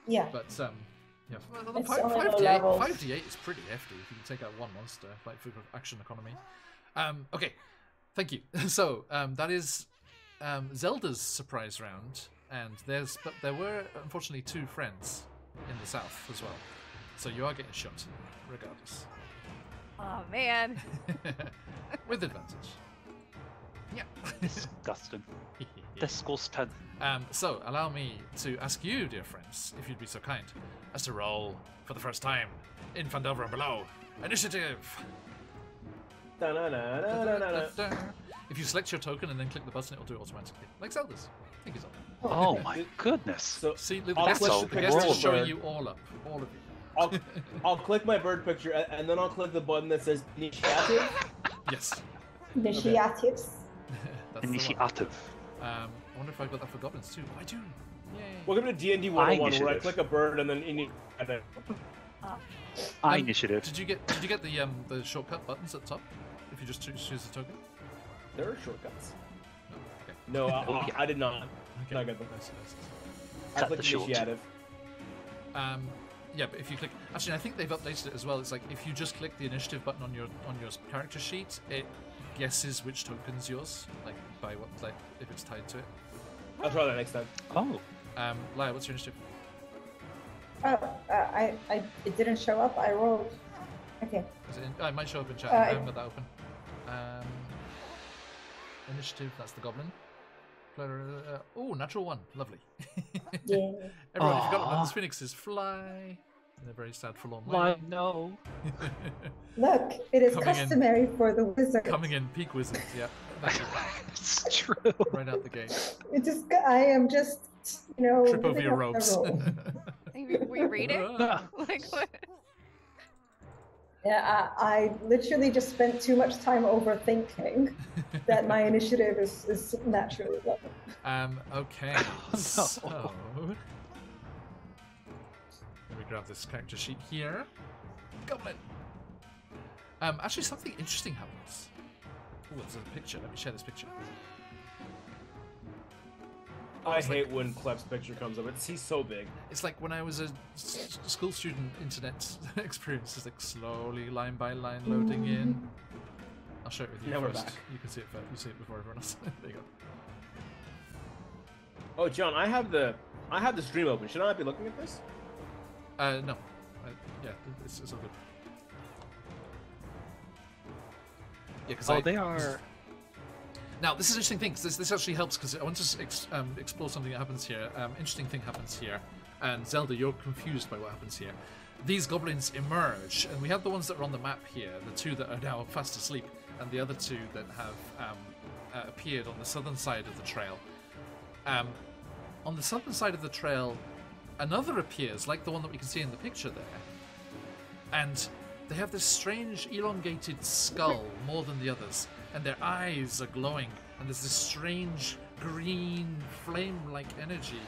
Yeah. but yeah, well, It's 5, only low 5d8, levels. 5d8 is pretty hefty if you can take out one monster, like for action economy. Okay, thank you. So that is Zelda's surprise round, and but there were unfortunately 2 friends in the south as well, so you are getting shot regardless. Oh, man. With advantage. Yeah. Disgusting. Disgusting. So, allow me to ask you, dear friends, if you'd be so kind, as to roll for the first time in Phandelver and below. Initiative! Da-na-na-na-na-na. If you select your token and then click the button, it'll do it automatically. Like Zelda's. Thank you, Zelda. Oh my goodness. So See, the I'll guest, click the the guest roll is showing bird. you all up. All of you. I'll click my bird picture and then I'll click the button that says initiative. Yes. Initiatives. That's the one. Initiative. I wonder if I've got that for goblins too. I do. Yay. Welcome to D&D 101 where I Initiative. click a bird and then initiative. Initiative. Did you get the shortcut buttons at the top? If you just choose the token? There are shortcuts. No. Okay. No, Oh, yeah. I did not. Okay. Not good. Nice. I Cut clicked the short. initiative. Yeah, but if you click, actually, I think they've updated it as well. It's like if you just click the initiative button on your character sheet, it guesses which token's yours, like by what, like if it's tied to it. I'll try that next time. Oh, Laya, what's your initiative? It didn't show up. I rolled. Okay. It might show up in chat. I haven't got that open. Initiative, that's the goblin. Oh, natural 1. Lovely. Yeah. Everyone, if you've got those phoenixes, fly in a very sad, forlorn way. Why, no. Look, it is Coming customary for the wizard. Coming in, peak wizards, yeah. It's true. Right out the gate. I am just, Trip over living your up ropes. my role. Were you reading? Like what? Yeah, I literally just spent too much time overthinking that my initiative is naturally low. Okay. no. So let me grab this character sheet here. Goblin. Actually, something interesting happens. Oh, there's a picture. Let me share this picture. I hate when Kleb's picture comes up. He's so big. It's like when I was a school student, internet experience is like slowly, line by line, loading in. I'll show it with you Now we're first. back. You can see it first. You see it before everyone else. There you go. Oh, John, I have the stream open. Should I not be looking at this? No. Yeah, it's all good. Yeah, because they are. Now, this is an interesting thing, because this actually helps, because I want to explore something that happens here. Interesting thing happens here. And Zelda, you're confused by what happens here. These goblins emerge, and we have the ones that are on the map here, the 2 that are now fast asleep, and the other 2 that have appeared on the southern side of the trail. On the southern side of the trail, another appears, like the one that we can see in the picture there. And they have this strange elongated skull more than the others. And their eyes are glowing, and there's this strange green flame-like energy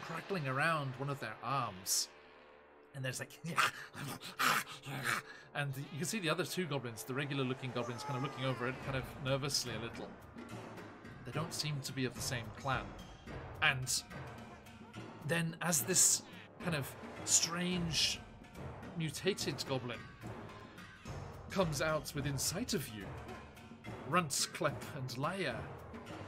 crackling around one of their arms. And there's like, and you can see the other 2 goblins, the regular-looking goblins, kind of looking over it, kind of nervously a little. They don't seem to be of the same clan. And then, as this kind of strange, mutated goblin comes out within sight of you, Runt, Klep, and Laya,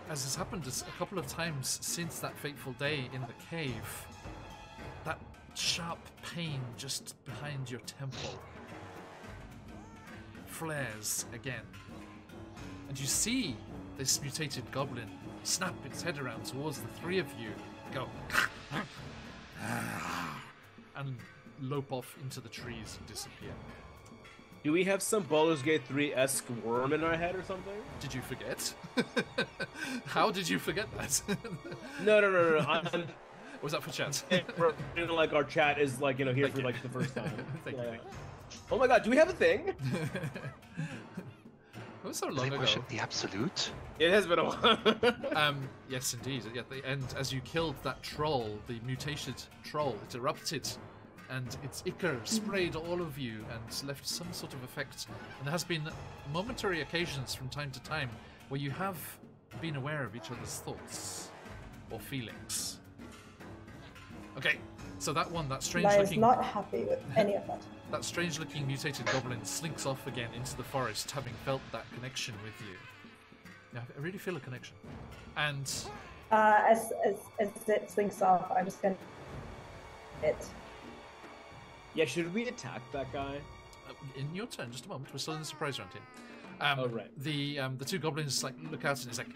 as has happened a couple of times since that fateful day in the cave, that sharp pain just behind your temple flares again. And you see this mutated goblin snap its head around towards the 3 of you, go, and lope off into the trees and disappear. Do we have some Baldur's Gate 3-esque worm in our head or something? Did you forget? How did you forget that? No. Was that for chat? Like our chat is like here Thank for you. like the first time. Thank you. Oh my god, do we have a thing? It was so long ago. Worship the absolute. It has been a while. Yes, indeed. At the end, as you killed that troll, the mutated troll, it erupted, and its ichor sprayed all of you and left some sort of effect. And there has been momentary occasions from time to time where you have been aware of each other's thoughts or feelings. Okay, so that one, that strange I was looking... not happy with any of that. That strange-looking mutated goblin slinks off again into the forest, having felt that connection with you. Yeah, I really feel a connection. And As it slinks off, I'm just gonna it. Yeah, should we attack that guy? in your turn, just a moment. We're still in the surprise round here. Oh, right. The 2 goblins like look out and it's like,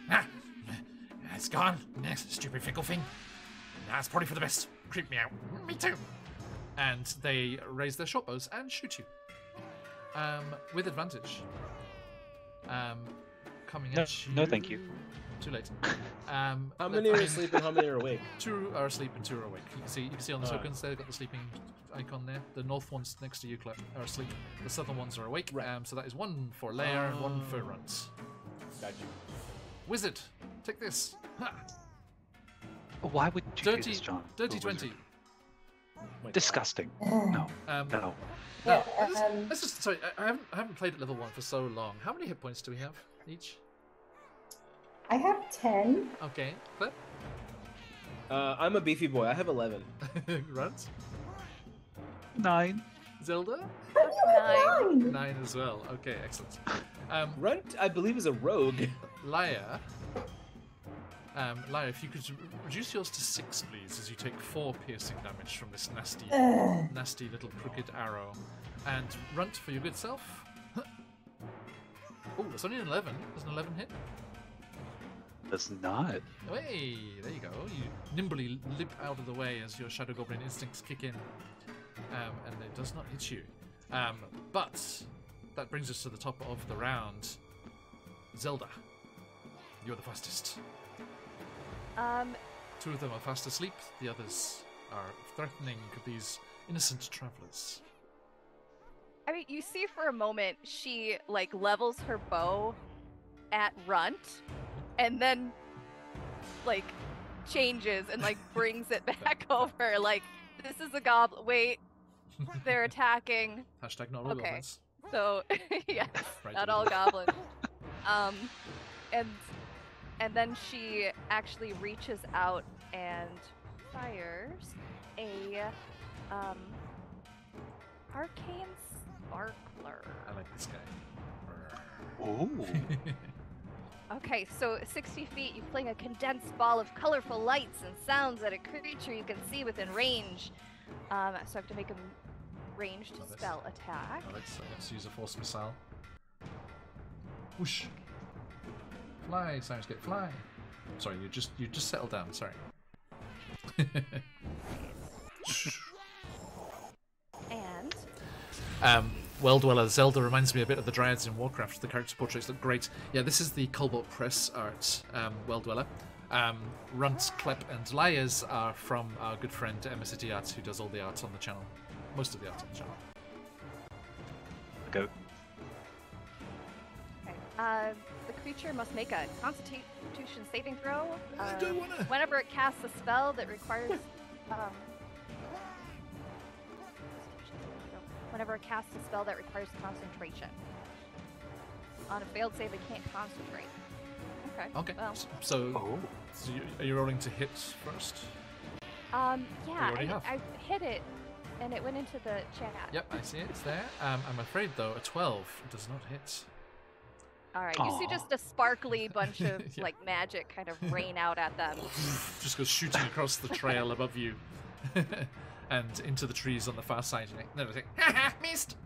it's gone. Stupid fickle thing. Nah, it's probably for the best. Creep me out. Me too. And they raise their short bows and shoot you. With advantage. Coming at you. No, thank you. Too late. How many are asleep and how many are awake? 2 are asleep and 2 are awake. You can see on the Alright. tokens there, they've got the sleeping icon there. The north ones next to you, Clep, are asleep. The southern ones are awake. Right. So that is 1 for Lair and 1 for Runt. Gotcha. Wizard, take this. Ha! Why would you do Dirty, this, John? dirty The wizard. 20. My Disgusting. No. Um, No. Now, Yeah, let's just sorry. I haven't played at level 1 for so long. How many hit points do we have each? I have 10. Okay, Clep, I'm a beefy boy. I have 11. Runt, 9. Zelda, How do you have 9? 9 as well. Okay, excellent. Runt, I believe, is a rogue. Laia, Lyra, if you could reduce yours to 6, please, as you take 4 piercing damage from this nasty, nasty little crooked arrow. And Runt, for your good self. Oh, it's only an 11. Does an 11 hit? Does not. Hey, there you go. You nimbly leap out of the way as your Shadow Goblin instincts kick in. And it does not hit you. But that brings us to the top of the round. Zelda, you're the fastest. 2 of them are fast asleep. The others are threatening these innocent travelers. I mean, you see for a moment she like levels her bow at Runt, and then like changes and like brings it back over. Like, this is a goblin. Wait, they're attacking. Hashtag not all goblins. So yes, Right, not all goblins. And then she actually reaches out and fires a arcane sparkler. I like this guy. Ooh. Okay, so 60 feet, you fling a condensed ball of colorful lights and sounds at a creature you can see within range. So I have to make a ranged Love this. spell attack. Let's use a force missile. Whoosh. Fly, Sounds get fly. Sorry, you just settle down. Sorry. And Well Dweller Zelda reminds me a bit of the Dryads in Warcraft. The character portraits look great. Yeah, this is the Cobalt Press art. Well Dweller. Runt, Klep, and Liars are from our good friend Emma City Arts, who does all the art on the channel. Most of the art on the channel. Go. okay. The creature must make a Constitution saving throw. I don't wanna. Whenever it casts a spell that requires whenever it casts a spell that requires concentration. On a failed save, it can't concentrate. Okay. Okay. Well, So are you rolling to hit first? yeah, already have. I hit it, and it went into the chat. Yep, I see it. It's there. I'm afraid though, a 12 does not hit. All right. You see just a sparkly bunch of Yeah. like magic kind of rain out at them. Just goes shooting across the trail above you, and into the trees on the far side. And then I think, ha ha, missed.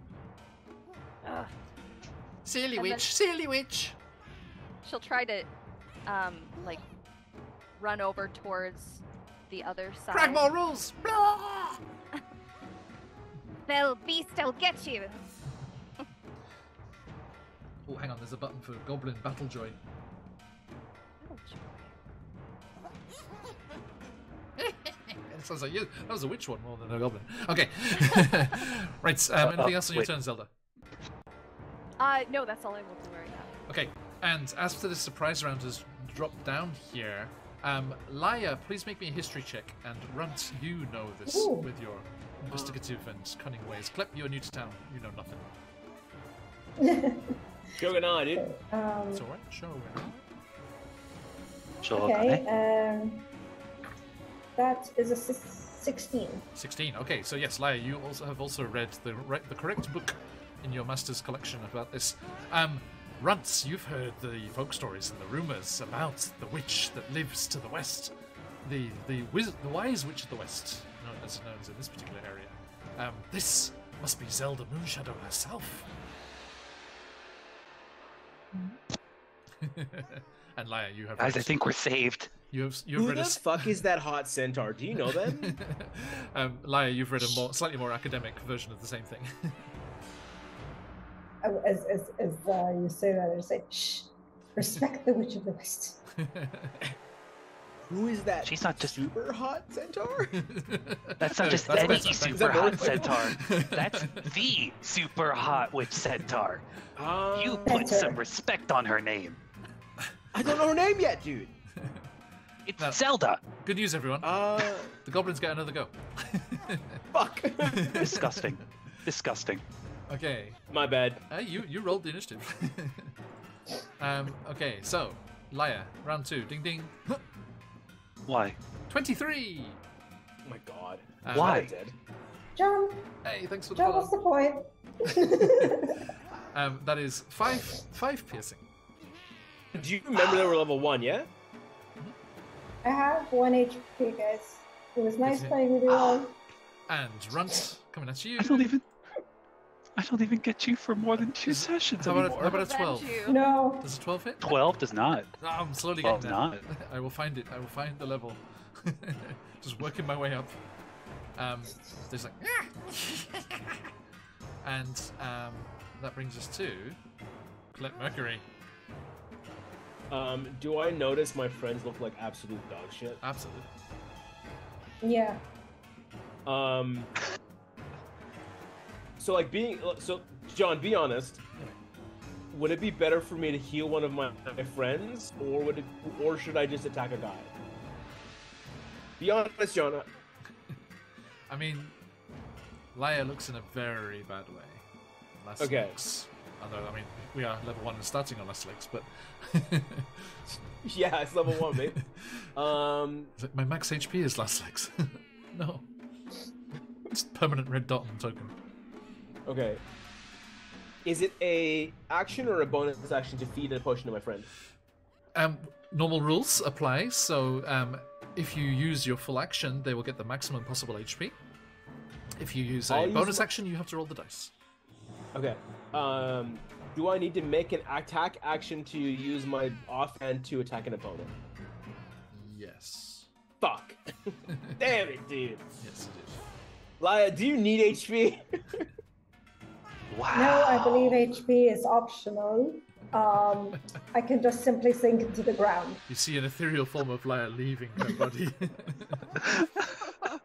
Ugh. Silly And witch, then- silly witch. She'll try to, like, run over towards the other side. Cragmore rules. Blah! Fell beast, I'll get you. Oh, hang on. There's a button for Goblin Battle Joy. It sounds like you. That was a witch one more than a goblin. Okay. Right. Anything else on your wait. turn, Zelda? No, that's all I will do right now. Okay. And as for the surprise round has dropped down here, Laya, please make me a history check. And Runt, you know this Ooh. with your investigative and cunning ways. Klep, you're new to town. You know nothing. Going on, dude. It's all right. Show. Sure. Okay, that is a 16. 16. Okay, so yes, Laya, you have also read the correct book in your master's collection about this. Runts, you've heard the folk stories and the rumors about the witch that lives to the west, the wise witch of the west, known as in this particular area. This must be Zelda Moonshadow herself. And Laya, you have. Guys, I think we're saved. You've Who read the fuck is that hot centaur? Do you know them? Laya, you've read a slightly more academic version of the same thing. As you say that, I just say, shh, respect the Witch of the West. Who is that? She's not just- super hot centaur. That's not just That's any better. super hot centaur. That's the super hot witch centaur. You put Better. some respect on her name. I don't know her name yet, dude. It's No. Zelda. Good news, everyone. The goblins get another go. Fuck. Disgusting. Disgusting. Okay. My bad. You rolled the initiative. Okay, so Laya, round 2. Ding ding. Why? 23. Oh my god. Why? I'm dead. John, Hey, thanks for the John, what's follow. the point? That is 5 piercing. Do you remember they were level 1, yeah? I have 1 HP, guys. It was nice Okay. playing with you all. And Runt coming at you. I don't even get you for more than 2 sessions How anymore. about a 12? Revenge you. No. Does a 12 hit? 12 does not. Oh, I'm slowly 12 getting there. not. I will find it. I will find the level. Just working my way up. There's like, and that brings us to Clip Mercury. Do I notice my friends look like absolute dog shit? Absolutely. Yeah. So John, be honest. Would it be better for me to heal one of my friends, or should I just attack a guy? Be honest, John. I mean, Laia looks in a very bad way. Less Okay. legs. Although, I mean, we are level 1 and starting on less legs, but... Yeah, it's level 1, mate. It's like, my max HP is last legs. No. It's permanent red dot on token. Okay. Is it a action or a bonus action to feed a potion to my friend? Normal rules apply, so if you use your full action, they will get the maximum possible HP. If you use a bonus action, you have to roll the dice. Okay. Do I need to make an attack action to use my offhand to attack an opponent? Yes. Fuck. Damn it, dude. Yes, it is. Laia, do you need HP? Wow. No, I believe HP is optional. I can just simply sink into the ground. You see an ethereal form of Laia leaving her body.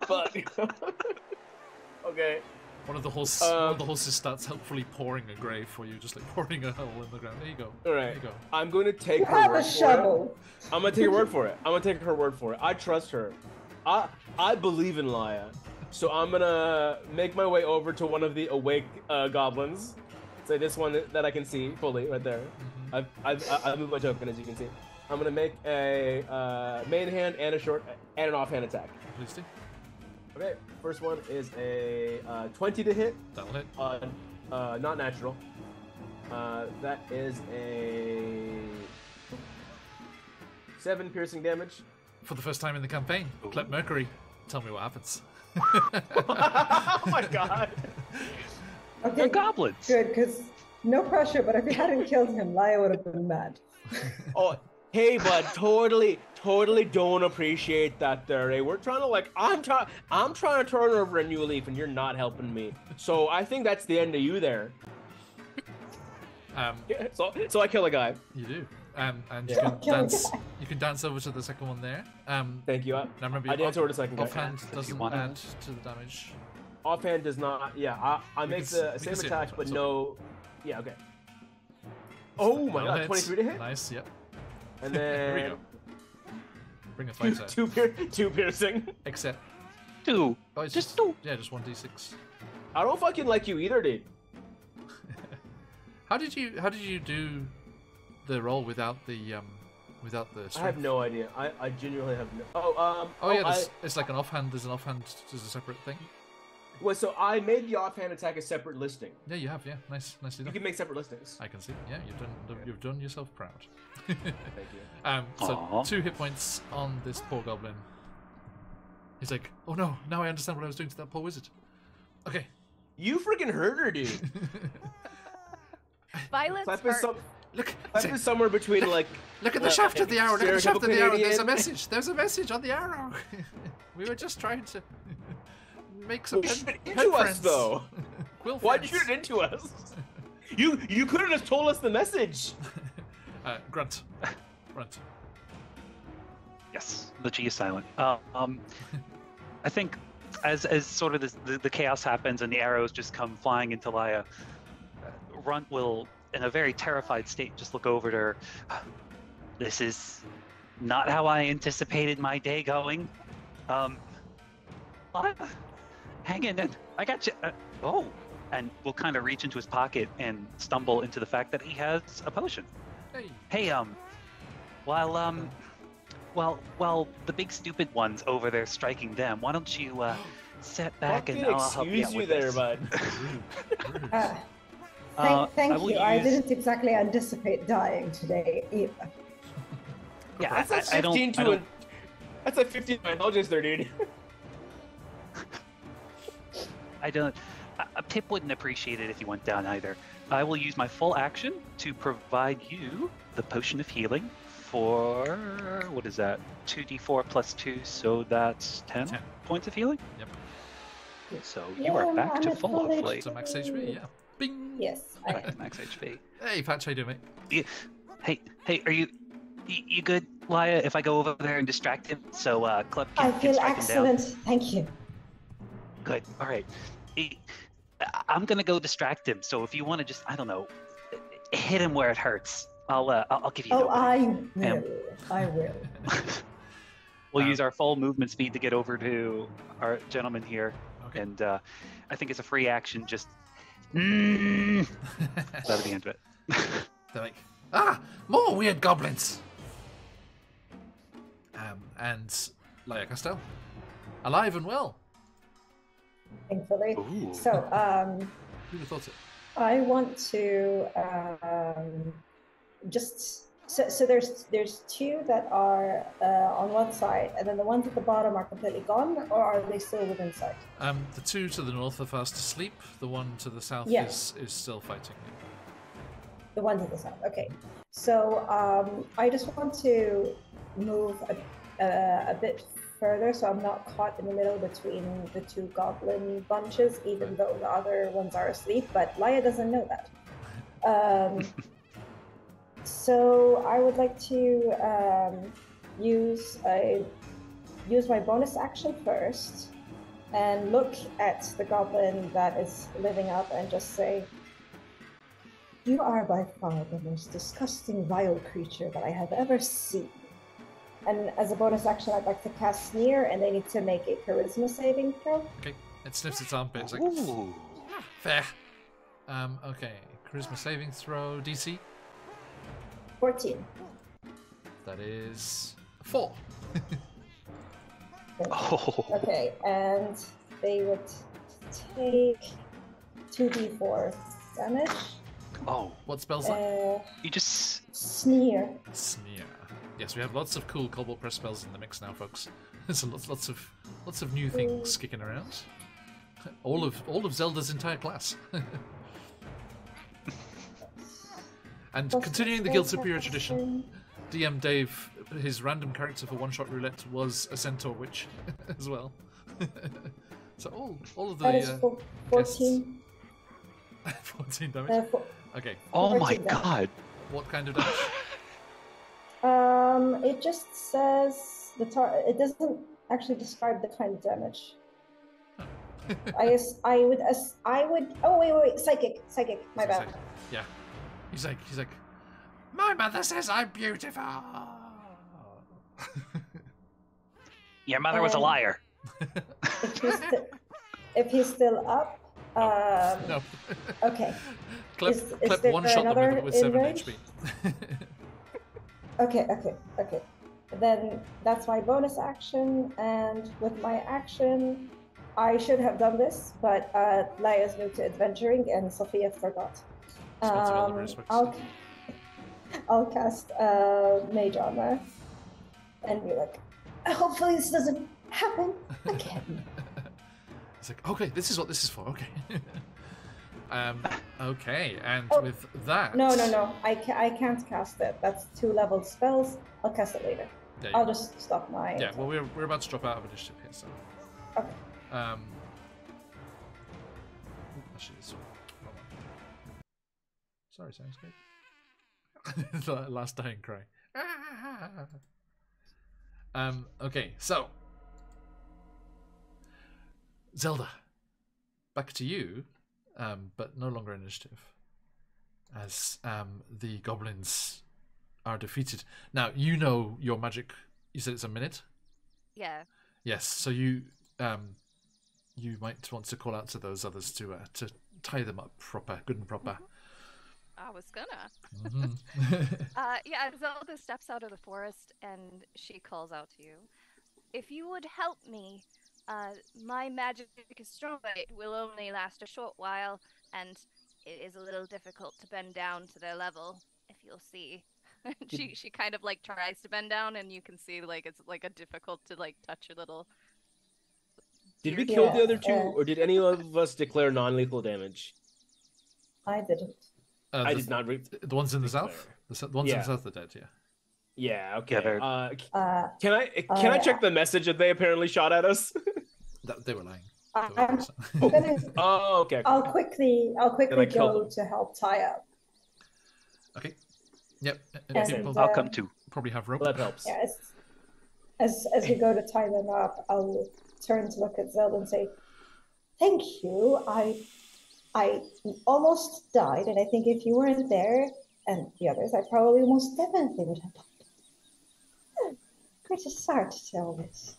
Fuck. Okay. One of the horses starts helpfully pouring a grave for you, just like pouring a hole in the ground. There you go. All right. There you go. I'm going to take You her have word a for it. shovel. I'm gonna take her word for it. I trust her. I believe in Laia. So I'm gonna make my way over to one of the awake goblins. Say this one that I can see fully right there. I've moved my token, as you can see. I'm gonna make a main hand and an offhand attack. Please do. Okay, first one is a 20 to hit. That'll hit. Not natural. That is a 7 piercing damage. For the first time in the campaign, Clip Mercury. Tell me what happens. Oh my god. Okay, They're goblins. good, because no pressure, but if you hadn't killed him, Laia would have been mad. Oh, hey, bud, totally don't appreciate that there. Eh? We're trying to I'm trying to turn over a new leaf, and you're not helping me. So I think that's the end of you there. So I kill a guy. You do. And you Yeah. can dance. You can dance over to the second one there. Thank you. Now remember, I dance over to the second guy. offhand doesn't want add to the damage. Offhand does not. Yeah, I make the we same can see it, attack, but it's no. Yeah, okay. Oh my That'll god, hit. 23 to hit, Nice. Yep. and Here we then go. Bring a fighter. two piercing. Except. Two. Oh, it's Just two. Yeah, just 1d6. I don't fucking like you either, dude. How did you do the roll without the strength? I have no idea. I genuinely have no. Oh yeah, it's like an offhand. There's an offhand. There's a separate thing. Well, so I made the offhand attack a separate listing. Yeah, you have. Yeah, nicely You done. can make separate listings. I can see. Yeah, you've done yourself proud. Thank you. So Aw. 2 hit points on this poor goblin. He's like, oh no, now I understand what I was doing to that poor wizard. Okay. You freaking hurt her, dude. Violence Clap hurt. is some. Look, Clap is somewhere between like. look at the shaft of the arrow. Look at the shaft of the arrow. There's a Stereotypical message. There's a message on the arrow. We were just trying to make some Shoot pen it into us friends. though. Quill Why'd you friends. shoot it into us? You could have just told us the message. Grunt. Yes, the G is silent. I think as sort of the chaos happens and the arrows just come flying into Laia, Runt will, in a very terrified state, just look over to her. This is not how I anticipated my day going. Laia, hang in. I got you. And we'll kind of reach into his pocket and stumble into the fact that he has a potion. Hey. Hey, while the big stupid one's over there striking them, why don't you sit back and Fucking I'll help you excuse out you with there, this. bud. Thank I will you. I use- didn't exactly anticipate dying today either. Yeah, That's a I don't. 16 I to don't That's like 59 dodges there, dude. I don't. Pip wouldn't appreciate it if you went down either. I will use my full action to provide you the potion of healing for what is that? 2d4 plus 2, so that's 10 points of healing. Yep. So you are back to full, hopefully. So max HP, yeah. Bing. Yes. Right, max HP. Hey, Patch, how you doing, mate? Hey, are you good, Laya? If I go over there and distract him, so Club I can feel strike excellent. him down. Thank you. Good. All right. I'm gonna go distract him. So if you want to just, I don't know, hit him where it hurts, I'll give you. Oh, the I will. We'll use our full movement speed to get over to our gentleman here, and I think it's a free action. Just that'll be the end of it. They're like, more weird goblins. And Laya Castell, alive and well. Thankfully. Ooh. So, Who'd have thought it? I want to just so there's two that are on one side, and then the ones at the bottom are completely gone, or are they still within sight? The two to the north are fast asleep. The one to the south is still fighting. The one to the south. Okay. So I just want to move a bit further, so I'm not caught in the middle between the two goblin bunches, even though the other ones are asleep. But Laya doesn't know that. So I would like to use my bonus action first and look at the goblin that is living up and just say, "You are by far the most disgusting, vile creature that I have ever seen." And as a bonus action, I'd like to cast Sneer, and they need to make a charisma saving throw. Okay, it sniffs its armpit. It's like, Ooh. fair. Okay, charisma saving throw, DC. 14. That is 4. Oh. Okay, and they would take 2d4 damage. Oh. What spell's that? You just. Sneer. Sneer. Yes, we have lots of cool Cobalt Press spells in the mix now, folks. There's lots of new things kicking around. All of Zelda's entire class. And continuing the Guild Superior tradition, DM Dave, his random character for one-shot roulette was a centaur witch as well. So all of the That is 14. 14 damage. Okay. Oh my 14 god. damage. What kind of damage? It just says it doesn't actually describe the kind of damage. I would. Oh wait, psychic. My bad. Yeah. He's like, my mother says I'm beautiful. Your mother was a liar. If he's still up, no. Okay. Klep there one-shot them with 7 range? HP. Okay. Then that's my bonus action, and with my action, I should have done this, but Laya's new to adventuring, and Sophia forgot. I'll cast Mage Armor, and be like, hopefully this doesn't happen again. It's like, okay, this is what this is for. Okay. Okay, and with that... No. I can't cast it. That's 2-level spells. I'll cast it later. I'll just stop my... Yeah, well, we're about to drop out of initiative here, so... Okay. Actually, this one. Sorry, Soundscape. The last dying cry. Okay, so... Zelda, back to you. But no longer initiative, as the goblins are defeated. Now, you know your magic. You said it's a minute? Yeah. Yes, so you might want to call out to those others to tie them up good and proper. I was gonna. Mm-hmm. Yeah, Zelda steps out of the forest and she calls out to you. If you would help me, my magic is strong, but it will only last a short while, and it is a little difficult to bend down to their level, if you'll see. She kind of like tries to bend down, and you can see like it's like a difficult to like touch your little. Did we ear. kill the other two, Yeah. or did any of us declare non-lethal damage? I didn't. I did not. The ones in the south? declare. The ones in Yeah. the south are dead, yeah. Yeah. Okay. Yeah, they're- Can I check the message that they apparently shot at us? They were lying. I'm gonna, Oh, okay. I'll quickly I killed go them. to help tie up. Okay. Yep. And, People I'll come too. probably have rope. Well, that helps. Yeah, as we go to tie them up, I'll turn to look at Zelda and say, "Thank you. I almost died, and I think if you weren't there and the others, I probably most definitely would have died. Pretty sorry to tell this.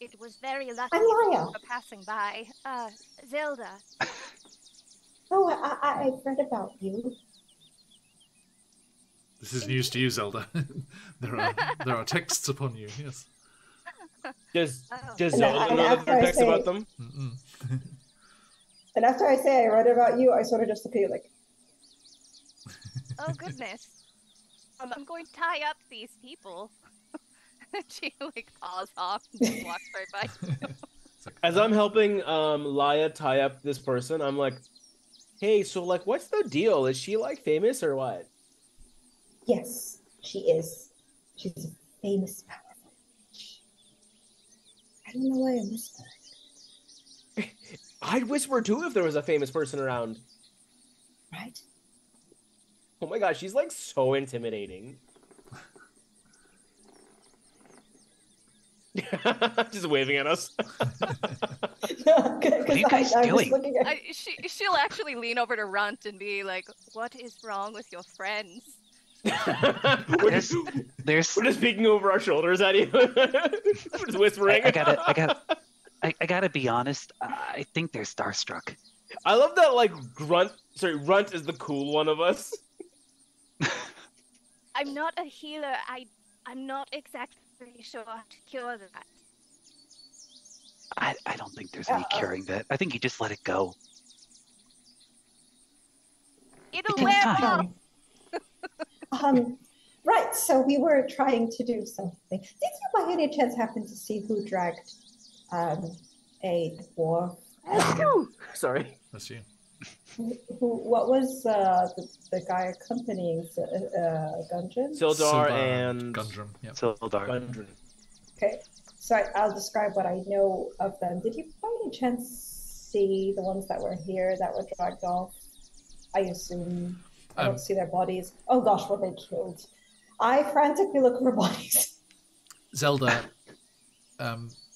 It was very lucky I'm that you Laya. were passing by. Zelda. Oh, I've read about you. This is news to you, Zelda. there are texts upon you, yes. Does Oh. Zelda And know that after there are I texts say- about them? Mm-mm. And after I say I read about you, I sort of just look at you like, Oh goodness. I'm going to tie up these people. She like paws off and just walks right by. It's like, As I'm helping Laya tie up this person, I'm like, hey, so like, what's the deal? Is she like famous or what? yes, she is. She's a famous, powerful witch. I don't know why I missed that. I'd whisper too if there was a famous person around. Right? Oh my gosh, she's like so intimidating. Just waving at us. What are you guys doing? looking at She'll actually lean over to Runt and be like, "What is wrong with your friends?" we're, just, There's we're just peeking over our shoulders at you. We're just whispering. I gotta be honest. I think they're starstruck. I love that like Runt is the cool one of us. I'm not a healer. I'm not exactly sure how to cure that. I don't think there's any curing that. I think you just let it go. It'll takes wear time. off. right, so we were trying to do something. Did you by any chance happen to see who dragged a dwarf? Sorry. that's you. What was the guy accompanying Gungeon? Sildar and Gundrum. Yep. Sildar. Gundren. Okay, so I'll describe what I know of them. Did you by any chance see the ones that were here that were dragged off? I assume. I don't see their bodies. Oh gosh, were they killed? I frantically look for bodies. Zelda,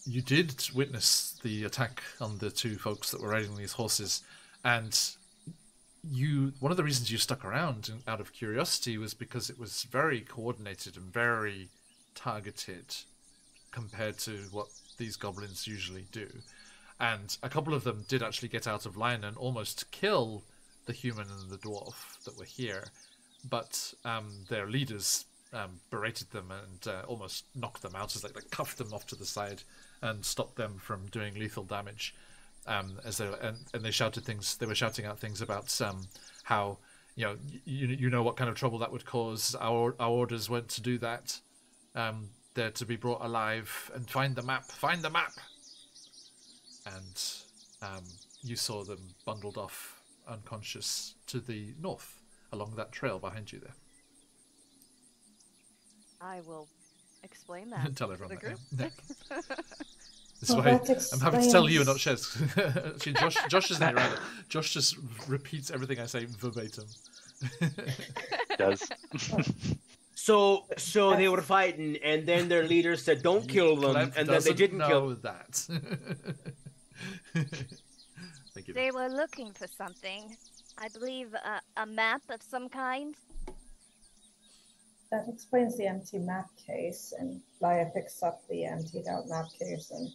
you did witness the attack on the two folks that were riding these horses, and one of the reasons you stuck around out of curiosity was because it was very coordinated and very targeted compared to what these goblins usually do. And a couple of them did actually get out of line and almost kill the human and the dwarf that were here, but their leaders berated them and almost knocked them out, as they like cuffed them off to the side and stopped them from doing lethal damage. As they and they shouted things. They were shouting out things about how you know what kind of trouble that would cause. Our orders weren't to do that. They're to be brought alive and find the map. Find the map. And you saw them bundled off unconscious to the north along that trail behind you there. I will explain that Tell to everyone the that. group. Yeah. This Well, way, that I'm happy to tell you and not explains- Shez. Actually, Josh isn't here either. Josh just repeats everything I say verbatim. Does. So they were fighting, and then their leader said, "Don't kill them," Clem and then they doesn't didn't know kill. that. Thank you. They were looking for something. I believe a map of some kind. That explains the empty map case, and Laya picks up the emptied out map case and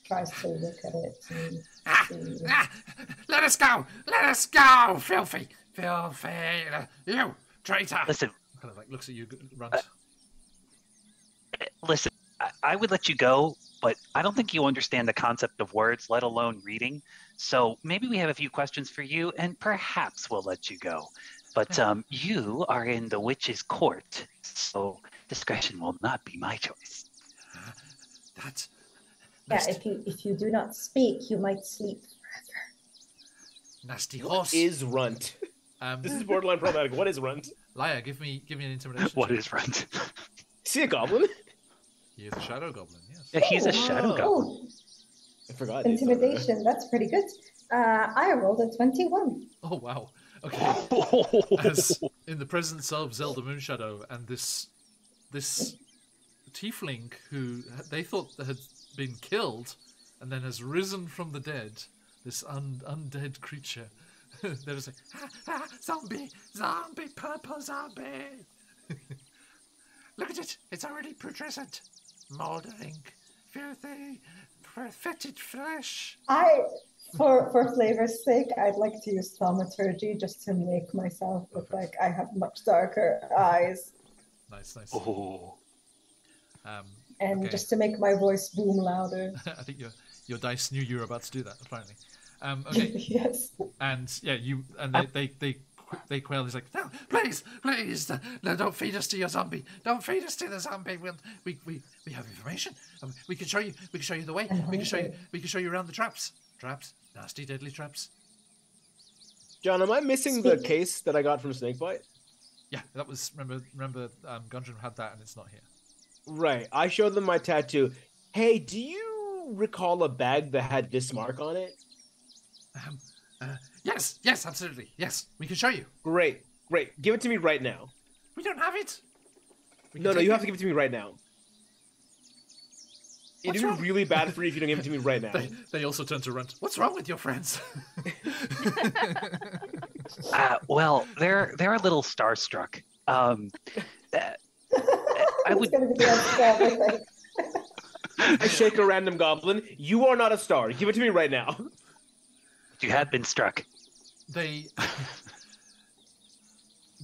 tries to look at it and see. Let us go! Let us go! Filthy! You traitor! Listen, Kind of like looks at you, Runt. listen. I would let you go, but I don't think you understand the concept of words, let alone reading. So maybe we have a few questions for you, and perhaps we'll let you go. But you are in the witch's court, so discretion will not be my choice. That. Yeah, if you do not speak, you might sleep forever. Nasty What horse. is runt? This is borderline problematic. What is runt? Liar, give me an intimidation. What check. is runt? Is he a goblin? He is a shadow goblin. Yes. Yeah, he's a shadow goblin. Oh, I forgot. intimidation. That's pretty good. I rolled a 21. Oh wow. Okay. As in the presence of Zelda Moonshadow and this tiefling who they thought had been killed and then has risen from the dead, this undead creature. They're just like, zombie, purple zombie. Look at it, it's already putrescent, mouldering, filthy, fetid flesh. For flavor's sake, I'd like to use thaumaturgy just to make myself look like I have much darker eyes. Nice. Oh. And okay. just to make my voice boom louder. I think your dice knew you were about to do that. Apparently, okay. Yes. And yeah, they quail. He's like, no, please, no, don't feed us to your zombie. Don't feed us to the zombie. We have information. We can show you the way. We can show you around the traps. Nasty, deadly traps. John, am I missing the case that I got from Snakebite? Yeah, that was remember. Gundren had that, and it's not here. Right. I showed them my tattoo. Hey, do you recall a bag that had this mark on it? Yes, absolutely. Yes, we can show you. Great. Give it to me right now. We don't have it. No, you have to give it to me right now. It'd be wrong? really bad for you if you don't give it to me right now. They also turn to Runt. What's wrong with your friends? Well, they're a little starstruck. I would. It's going to be a stab, I think. I shake a random goblin. You are not a star. Give it to me right now. You have been struck.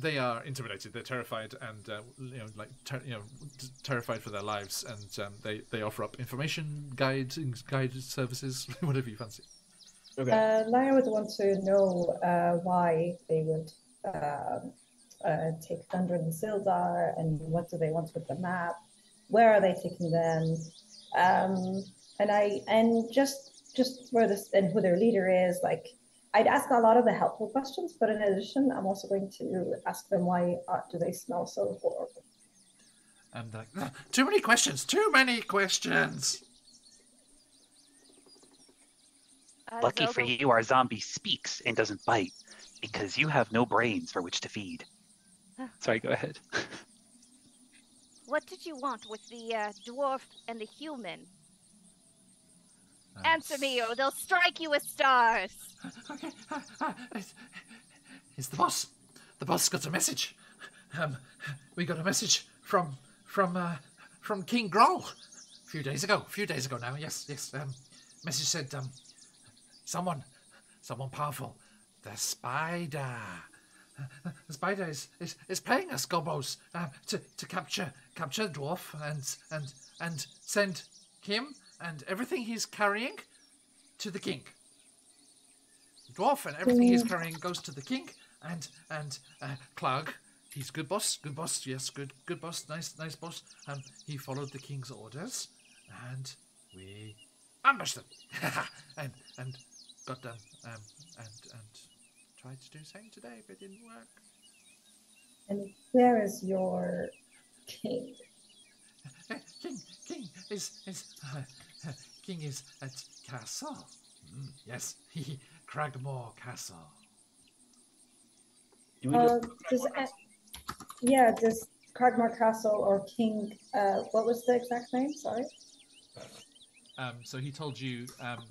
They are intimidated. They're terrified, and terrified for their lives. And they offer up information, guide services, whatever you fancy. Okay. Lyra would want to know why they would take Thunder and Sildar, and what do they want with the map? Where are they taking them? And just where this and who their leader is. Like, I'd ask a lot of the helpful questions, but in addition, I'm also going to ask them why do they smell so horrible. And like, too many questions. Lucky Zelda, for you, our zombie speaks and doesn't bite, because you have no brains for which to feed. Sorry, go ahead. what did you want with the dwarf and the human? Answer me, or they'll strike you with stars. Okay. It's the boss. The boss got a message. We got a message from King Groll a few days ago now. Yes. Message said someone powerful, the spider. The spider is playing us gobos to capture the dwarf and send him and everything he's carrying to the king. The dwarf and everything he's carrying goes to the king, and Clark, he's good boss, yes, good boss, nice boss. He followed the king's orders, and we ambushed them, and got them, and tried to do the same today, but it didn't work. And where is your king? King is at castle. Yes, Cragmore Castle. Does Cragmore Castle or King? What was the exact name? Sorry. So he told you. About.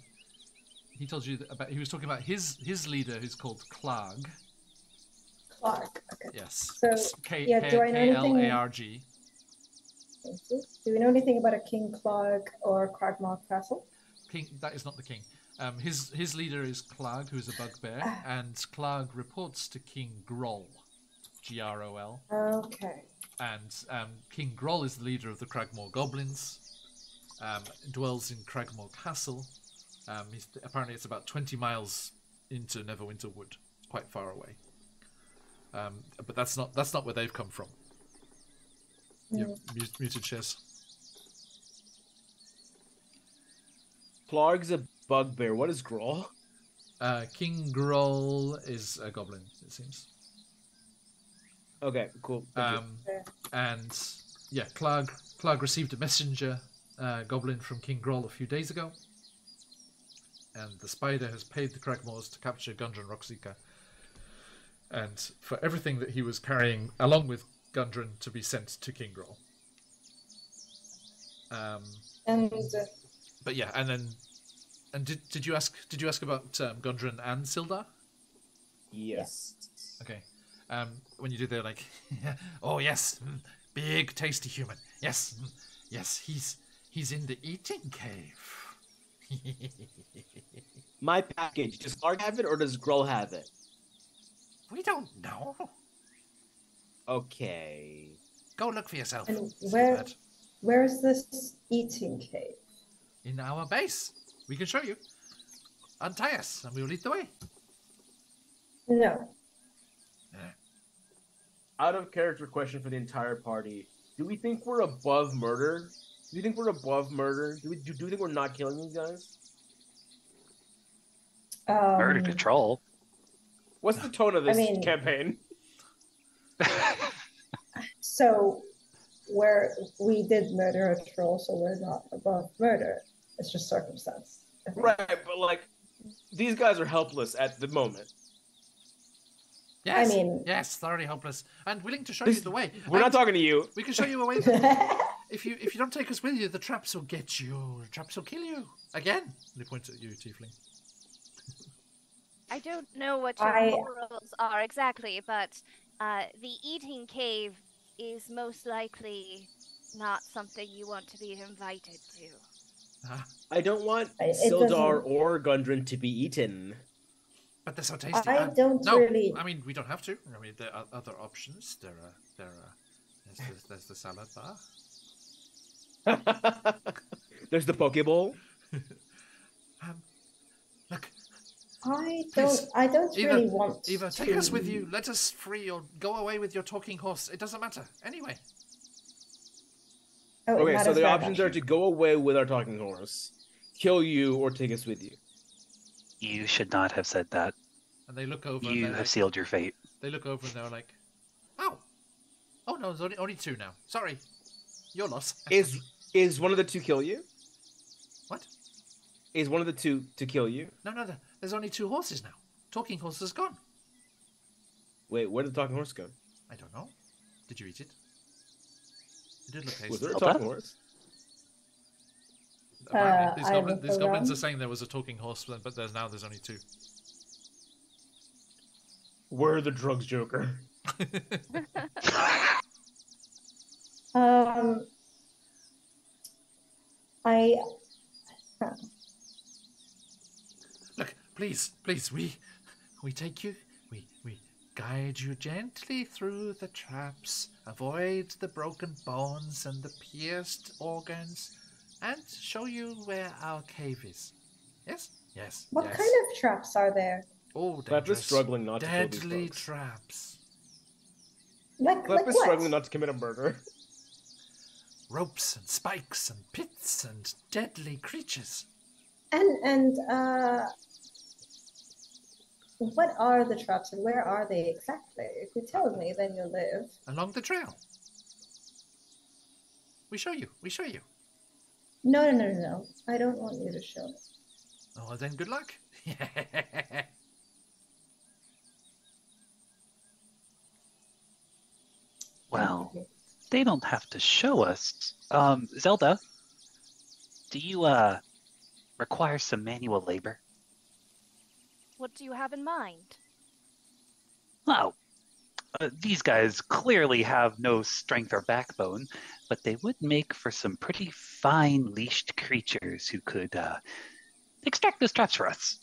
He was talking about his leader, who's called Clark. Clark. Okay. Yes. So do I know anything? Klarg. Do we know anything about a King Clark or Cragmore Castle? King. That is not the king. His leader is Clark, who is a bugbear, and Clark reports to King Groll, Grol. Okay. And King Groll is the leader of the Cragmore Goblins. Dwells in Cragmore Castle. Apparently, it's about 20 miles into Neverwinter Wood, quite far away. But that's not where they've come from. You're muted, Shiz. Plarg's a bugbear. What is Groll? King Groll is a goblin, it seems. Okay, cool. Thank you. And yeah, Clark received a messenger goblin from King Groll a few days ago. And the spider has paid the Cragmores to capture Gundren Rockseeker. And for everything that he was carrying, along with Gundren, to be sent to King Groll. But yeah, and did you ask about Gundren and Sildar? Yes. Okay. When you do, they're like, oh yes, big tasty human. Yes, yes, he's in the eating cave. My package. Does Clark have it or does Groll have it? We don't know. Okay. Go look for yourself. And Silbert. where is this eating cave? In our base. We can show you. Untie us, and we will lead the way. No. Out of character question for the entire party. Do we think we're above murder? Do you think we're above murder? Do you think we're not killing these guys? Murder to troll. What's the tone of this campaign? So, we did murder a troll, so we're not above murder. It's just circumstance. Right, but like, these guys are helpless at the moment. Yes, yes, thoroughly helpless, and willing to show you the way. We're not talking to you. We can show you a way. If you don't take us with you, the traps will get you. The traps will kill you again. They point at you, Tiefling. I don't know what your morals are exactly, but the eating cave is most likely not something you want to be invited to. I don't want Sildar or Gundren to be eaten. But they're so tasty. I don't really. I mean, we don't have to. I mean, there are other options. There's the salad bar. There's the Pokeball. Look. I don't really want to. Eva, take us with you. Let us free or go away with your talking horse. It doesn't matter. Anyway. Okay, so the options are to go away with our talking horse, kill you, or take us with you. You should not have said that. And they look over. You have sealed your fate. They look over and they're like, "Oh no, there's only two now. Sorry, your loss." Is one of the two kill you? What? Is one of the two to kill you? No. There's only two horses now. Talking horse is gone. Wait, where did the talking horse go? I don't know. Did you eat it? It did look tasty. Was there a talking horse? Apparently, these goblins are saying there was a talking horse, but there's only two. Where are the drugs, Joker? Look, please, we take you, we guide you gently through the traps, avoid the broken bones and the pierced organs, and show you where our cave is. Yes? Yes. What kind of traps are there? Oh, Clep is struggling not to kill these deadly folks. traps. Clep is struggling not to commit a murder. Ropes and spikes and pits and deadly creatures. And what are the traps and where are they exactly? If you tell me, then you'll live. Along the trail. We show you. No. I don't want you to show me. Oh, then good luck. Well, they don't have to show us. Zelda, do you require some manual labor? What do you have in mind? Well, these guys clearly have no strength or backbone, but they would make for some pretty fine leashed creatures who could extract those traps for us.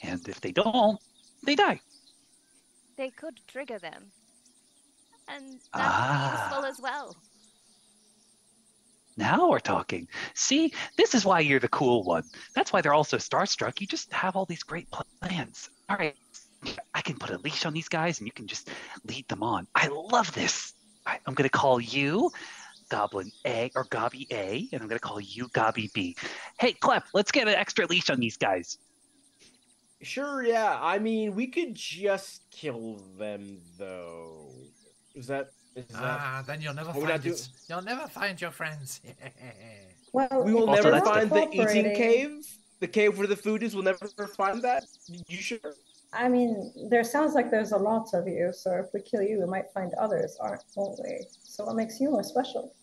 And if they don't, they die. They could trigger them. And that's useful as well. Now we're talking. See, this is why you're the cool one. That's why they're all so starstruck. You just have all these great plans. All right, I can put a leash on these guys, and you can just lead them on. I love this. I'm going to call you Goblin A or Gobby A, and I'm going to call you Gobby B. Hey, Clep, let's get an extra leash on these guys. Sure, yeah. I mean, we could just kill them, though. Is that? Then you'll never What would find I do? it. You'll never find your friends. Well, We will Also, never that's find the eating cooperating. cave. The cave where the food is. We'll never find that. You sure? I mean, there sounds like there's a lot of you, so if we kill you, we might find others, won't we? So what makes you more special?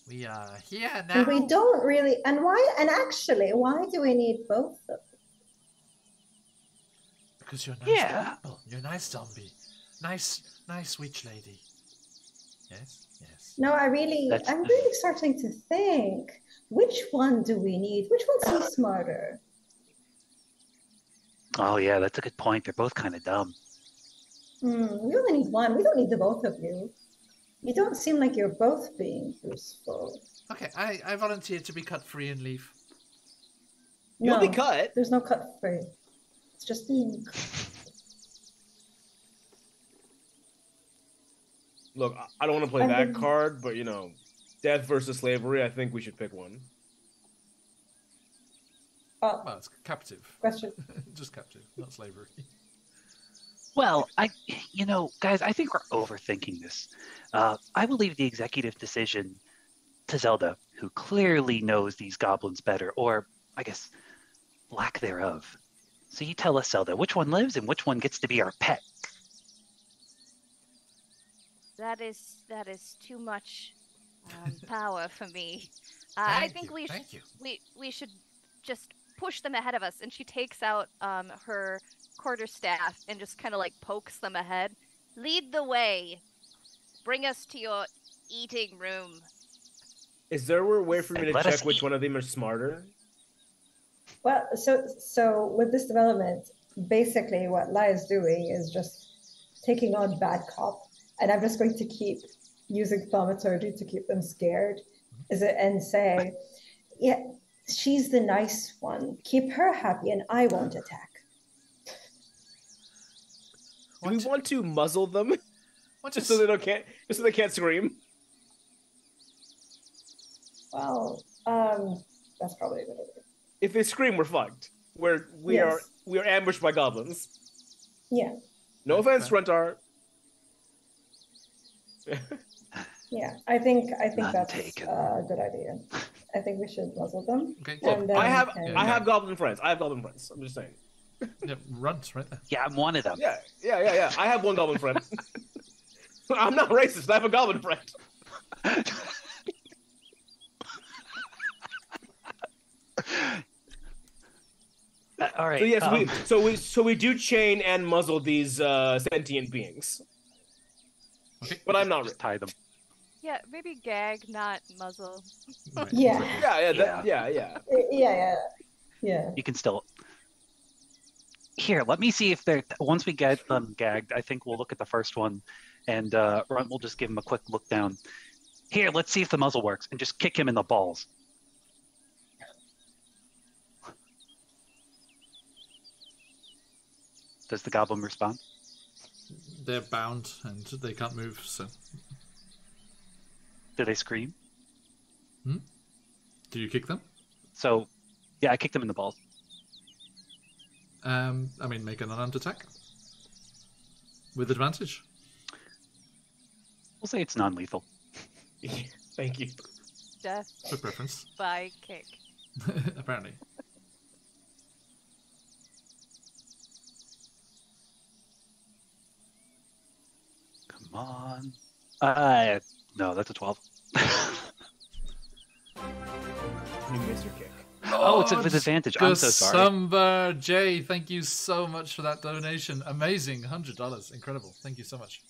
We are here now. And we don't really, and actually, why do we need both of them? Because you're nice Yeah. people. You're a nice zombie. Nice witch lady. Yes. No, I'm really starting to think, which one do we need? Which one's he smarter? Oh, yeah, that's a good point. They're both kind of dumb. We only need one. We don't need the both of you. You don't seem like you're both being useful. Okay, I volunteer to be cut free and leave. No, You'll be cut. there's no cut free. It's just being. Look, I don't want to play that card, but you know, death versus slavery. I think we should pick one. Oh, Well, it's captive. question. Just captive, not slavery. Well, guys, I think we're overthinking this. I will leave the executive decision to Zelda, who clearly knows these goblins better, or I guess lack thereof. So you tell us, Zelda, which one lives and which one gets to be our pet. That is too much power for me. I think Thank you. we should just push them ahead of us. And she takes out her quarterstaff and just kind of like pokes them ahead. Lead the way. Bring us to your eating room. Is there a way for me to Let us check which eat. one of them are smarter? Well, so with this development, basically what Lai is doing is just taking on bad cop, and I'm just going to keep using thaumaturgy to keep them scared, and say, yeah, she's the nice one. Keep her happy, and I won't attack. Do we want to muzzle them What just is- so they can't scream? Well, that's probably a good idea. If they scream, we're fucked. We Yes. are ambushed by goblins. Yeah, No offense, Okay. Runtar. yeah. I think None that's taken. a good idea. I think we should muzzle them. Okay, Look, And then I can- have goblin friends. I'm just saying. yeah, runs right there. Yeah, I'm one of them. Yeah. I have one goblin friend. I'm not racist. I have a goblin friend. All right. So yes, we do chain and muzzle these sentient beings. Okay. But I'm not. Just tie them. Yeah, maybe gag, not muzzle. Right. Yeah. Yeah. Yeah. You can still. Here, let me see if they're. Once we get them gagged, I think we'll look at the first one, and Runt will just give him a quick look down. Here, let's see if the muzzle works, and just kick him in the balls. Does the goblin respond? They're bound and they can't move, so. Do they scream? Do you kick them? So, yeah, I kicked him in the balls. I mean, make an unarmed attack. With advantage. We'll say it's non-lethal. Thank you. Death For preference. by kick. Apparently. Come on. No, that's a 12. You missed your kick. Oh, it's with advantage. I'm so sorry. December Jay, thank you so much for that donation. Amazing, $100, incredible. Thank you so much.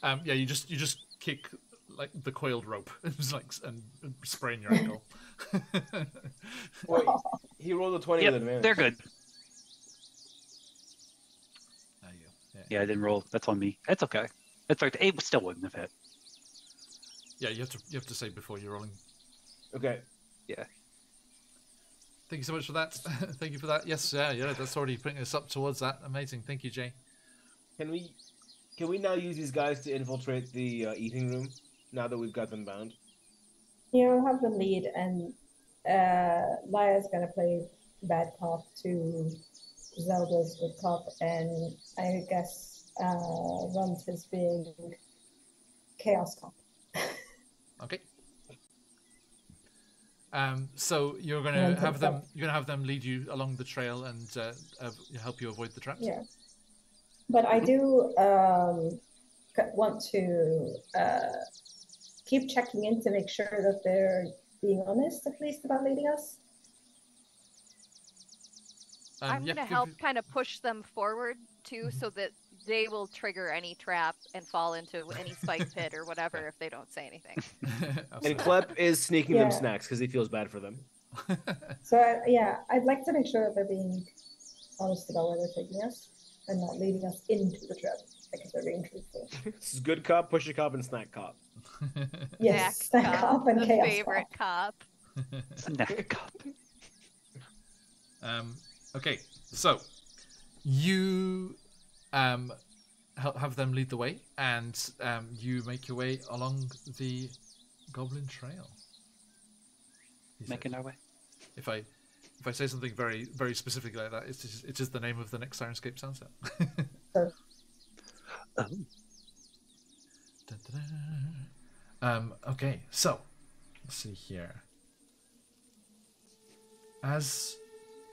Yeah, you just kick like the coiled rope, it's like and sprain your ankle. Wait, he rolled a 20 Yep, with advantage. they're good. There you go. Yeah, I didn't roll. That's on me. It's okay. It's right. It still wouldn't have hit. Yeah, you have to say before you're rolling. Okay. Yeah. Thank you so much for that. Thank you for that. Yes, yeah, that's already putting us up towards that. Amazing. Thank you, Jay. Can we now use these guys to infiltrate the eating room now that we've got them bound? You have the lead, and Laya's gonna play bad cop to Zelda's good cop, and I guess Runt is being chaos cop. Okay. So you're gonna have them lead you along the trail and help you avoid the traps. Yeah, but I do want to keep checking in to make sure that they're being honest, at least, about leading us. I'm gonna help kind of push them forward too, so that they will trigger any trap and fall into any spike pit or whatever if they don't say anything. And Klep is sneaking them snacks because he feels bad for them. So I'd like to make sure that they're being honest about where they're taking us and not leading us into the trap, because they're being truthful. This is good cop, pusher cop, and snack cop. Yes, snack cop and the chaos favorite cop. Snack cop. Okay, so you have them lead the way, and you make your way along the Goblin Trail. Making our way. If I say something very very specific like that, it's just the name of the next Sirenscape soundset. Oh. Okay, so let's see here. As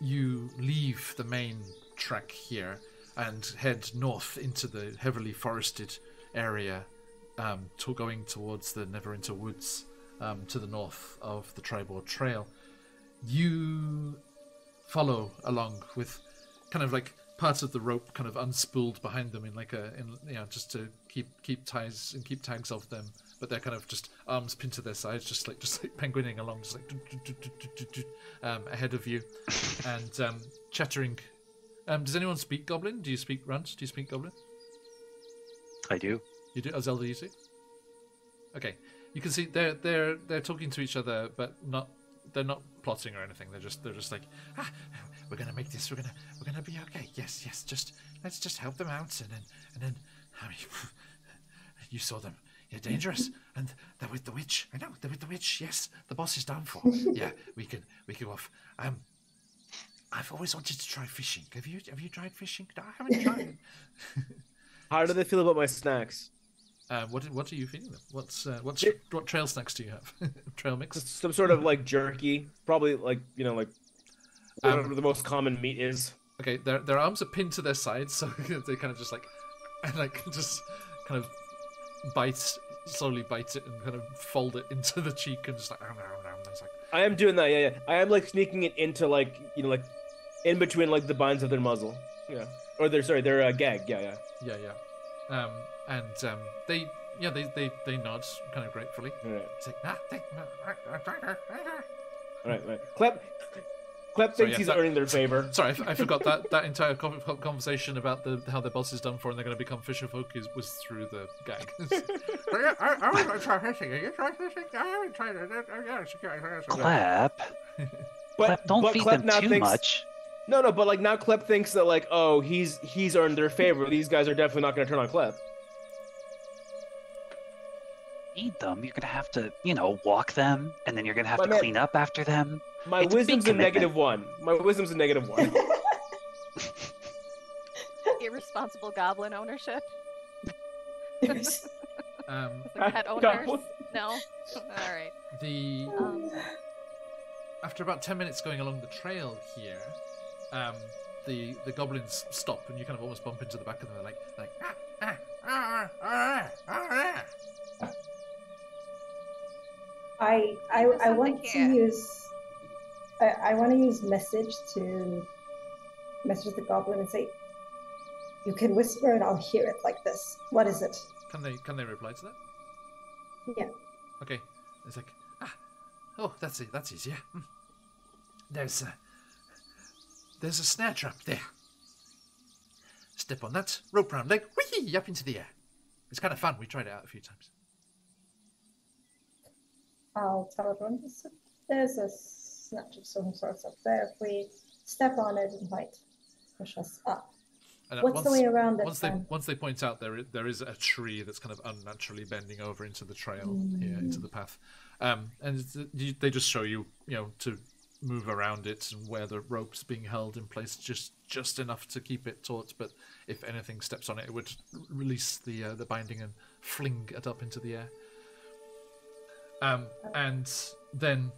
you leave the main track here and head north into the heavily forested area, going towards the Neverwinter Woods, to the north of the Tribord Trail, you follow along with kind of like parts of the rope kind of unspooled behind them just to keep ties and keep tags of them, but they're kind of just arms pinned to their sides, just like penguining along, just like ahead of you, and chattering. Does anyone speak Goblin? Do you speak Runt? Do you speak Goblin? I do. You do? Zelda, you see? Okay, you can see they're talking to each other, but they're not plotting or anything. They're just like, we're gonna make this. We're gonna be okay. Yes. Let's just help them out, and then I mean, you saw them. You're dangerous, and they're with the witch. I know they're with the witch. Yes, the boss is down for. Yeah, we can go off. I've always wanted to try fishing. Have you tried fishing? No, I haven't tried. How do they feel about my snacks? What are you feeding them? What trail snacks do you have? Trail mix? Some sort of like jerky, probably like whatever the most common meat is. Okay, their arms are pinned to their sides, so they kind of just just kind of slowly bite it and kind of fold it into the cheek and just like. It's like... I am doing that. Yeah. I am like sneaking it into like in between like the binds of their muzzle. Yeah. Or their gag. Yeah. They nod kind of gratefully. All right. It's like, All right. Klep thinks he's earning their favor. Sorry, I forgot that entire conversation about how their boss is done for and they're going to become fisher folk was through the gag. I want to try fishing. You try fishing? I haven't tried it. Klep. Klep, don't feed them too much. No, but like now Klep thinks that like, oh, he's earned their favor. These guys are definitely not going to turn on Klep. Feed them. You're gonna have to, walk them, and then you're gonna have to clean up after them. My wisdom's a -1. My wisdom's a -1. Irresponsible goblin ownership. Pet owners? No. All right. After about 10 minutes going along the trail here, the goblins stop, and you kind of almost bump into the back of them. They're like. I want to use I want to use message the goblin and say, you can whisper and I'll hear it like this. What is it? Can they reply to that? Yeah. Okay. It's like, oh, that's it. That's easier. There's a snare trap there. Step on that, rope round leg, whee, up into the air. It's kind of fun. We tried it out a few times. I'll tell everyone there's a snatch of some sorts up there. If we step on it, it might push us up. And What's the way around it? Once they point out there is a tree that's kind of unnaturally bending over into the trail here, into the path, and they just show you, to move around it and where the rope's being held in place just enough to keep it taut. But if anything steps on it, it would release the binding and fling it up into the air. And then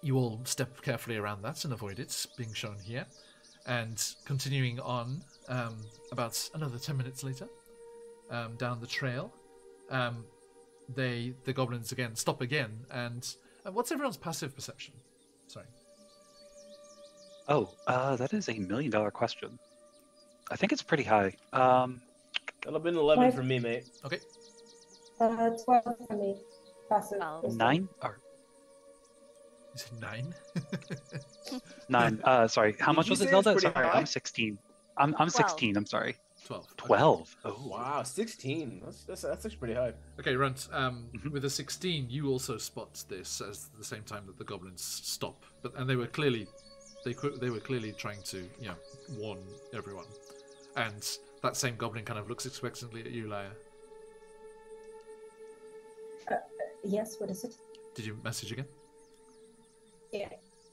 you all step carefully around that and avoid it being shown here. And continuing on, about another 10 minutes later, down the trail, the goblins again stop again. And what's everyone's passive perception? Sorry. Oh, that is $1 million question. I think it's pretty high. That'll have been 11 for me, mate. Okay. 12 for me. Passive. 9? Or Is it 9? 9. Sorry. How much you was it, say Zelda? it's pretty Sorry, high? I'm 16. I'm 16. I'm sorry. 12. 12. Oh, Wow, 16. That's actually pretty high. Okay, Runt. With a 16, you also spot this as the same time that the goblins stop. And they were clearly trying to warn everyone. And that same goblin kind of looks expectantly at you, Laia. Yes, what is it? Did you message again? Yeah.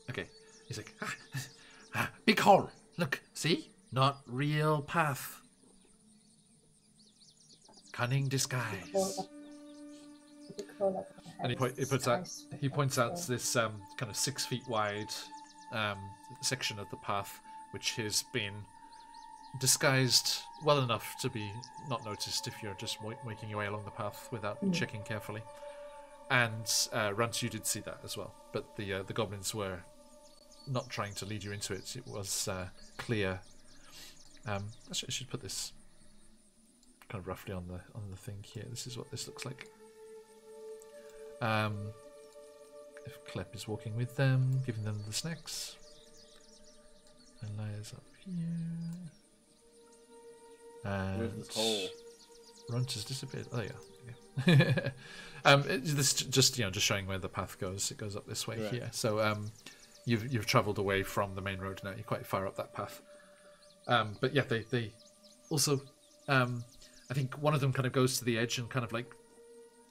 Okay. He's like, big hole. Look, see? Not real path. Cunning disguise. And he points out this kind of 6 feet wide section of the path, which has been disguised well enough to be not noticed if you're just making your way along the path without checking carefully. And Runt, you did see that as well, but the goblins were not trying to lead you into it. It was clear. Actually, I should put this kind of roughly on the thing here. This is what this looks like. If Klep is walking with them, giving them the snacks, and Laia's up here, and Where's the hole? Runt has disappeared. Oh, there you go. This just showing where the path goes. It goes up this way here. So you've travelled away from the main road now. You're quite far up that path. But yeah, they also I think one of them kind of goes to the edge and kind of like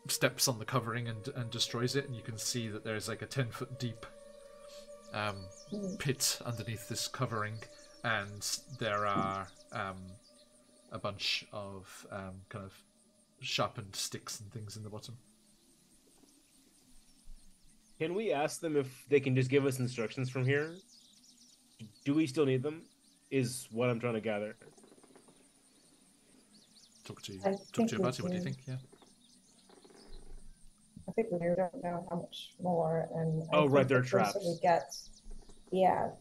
steps on the covering and destroys it, and you can see that there's like a 10-foot deep pit underneath this covering, and there are a bunch of kind of sharpened sticks and things in the bottom. Can we ask them if they can just give us instructions from here? Do we still need them? Is what I'm trying to gather. Talk to you about it. What do you think? Yeah. I think we don't know how much more. And Oh, right, there are the closer traps. we get,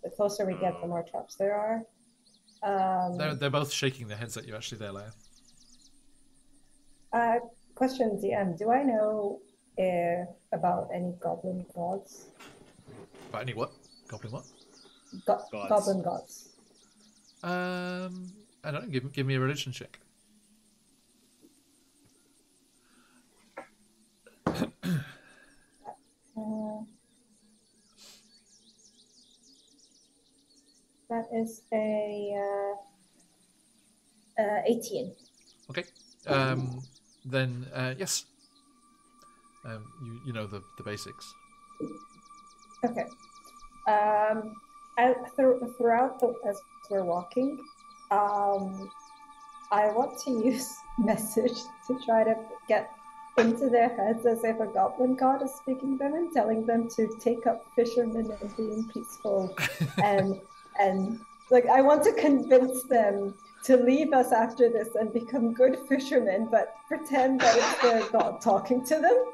the closer we get, the more traps there are. They're both shaking their heads at you. Actually, there, Leia. Question, DM. Do I know about any goblin gods? About any what? Goblin what? Gods. Goblin gods. I don't know. Give me a religion check. That is a 18. Okay. Then yes. You know the basics. Okay. Throughout as we're walking, I want to use message to try to get into their heads as if a goblin god is speaking to them and telling them to take up fishermen and being peaceful, and like I want to convince them to leave us after this and become good fishermen, but pretend that it's their god talking to them.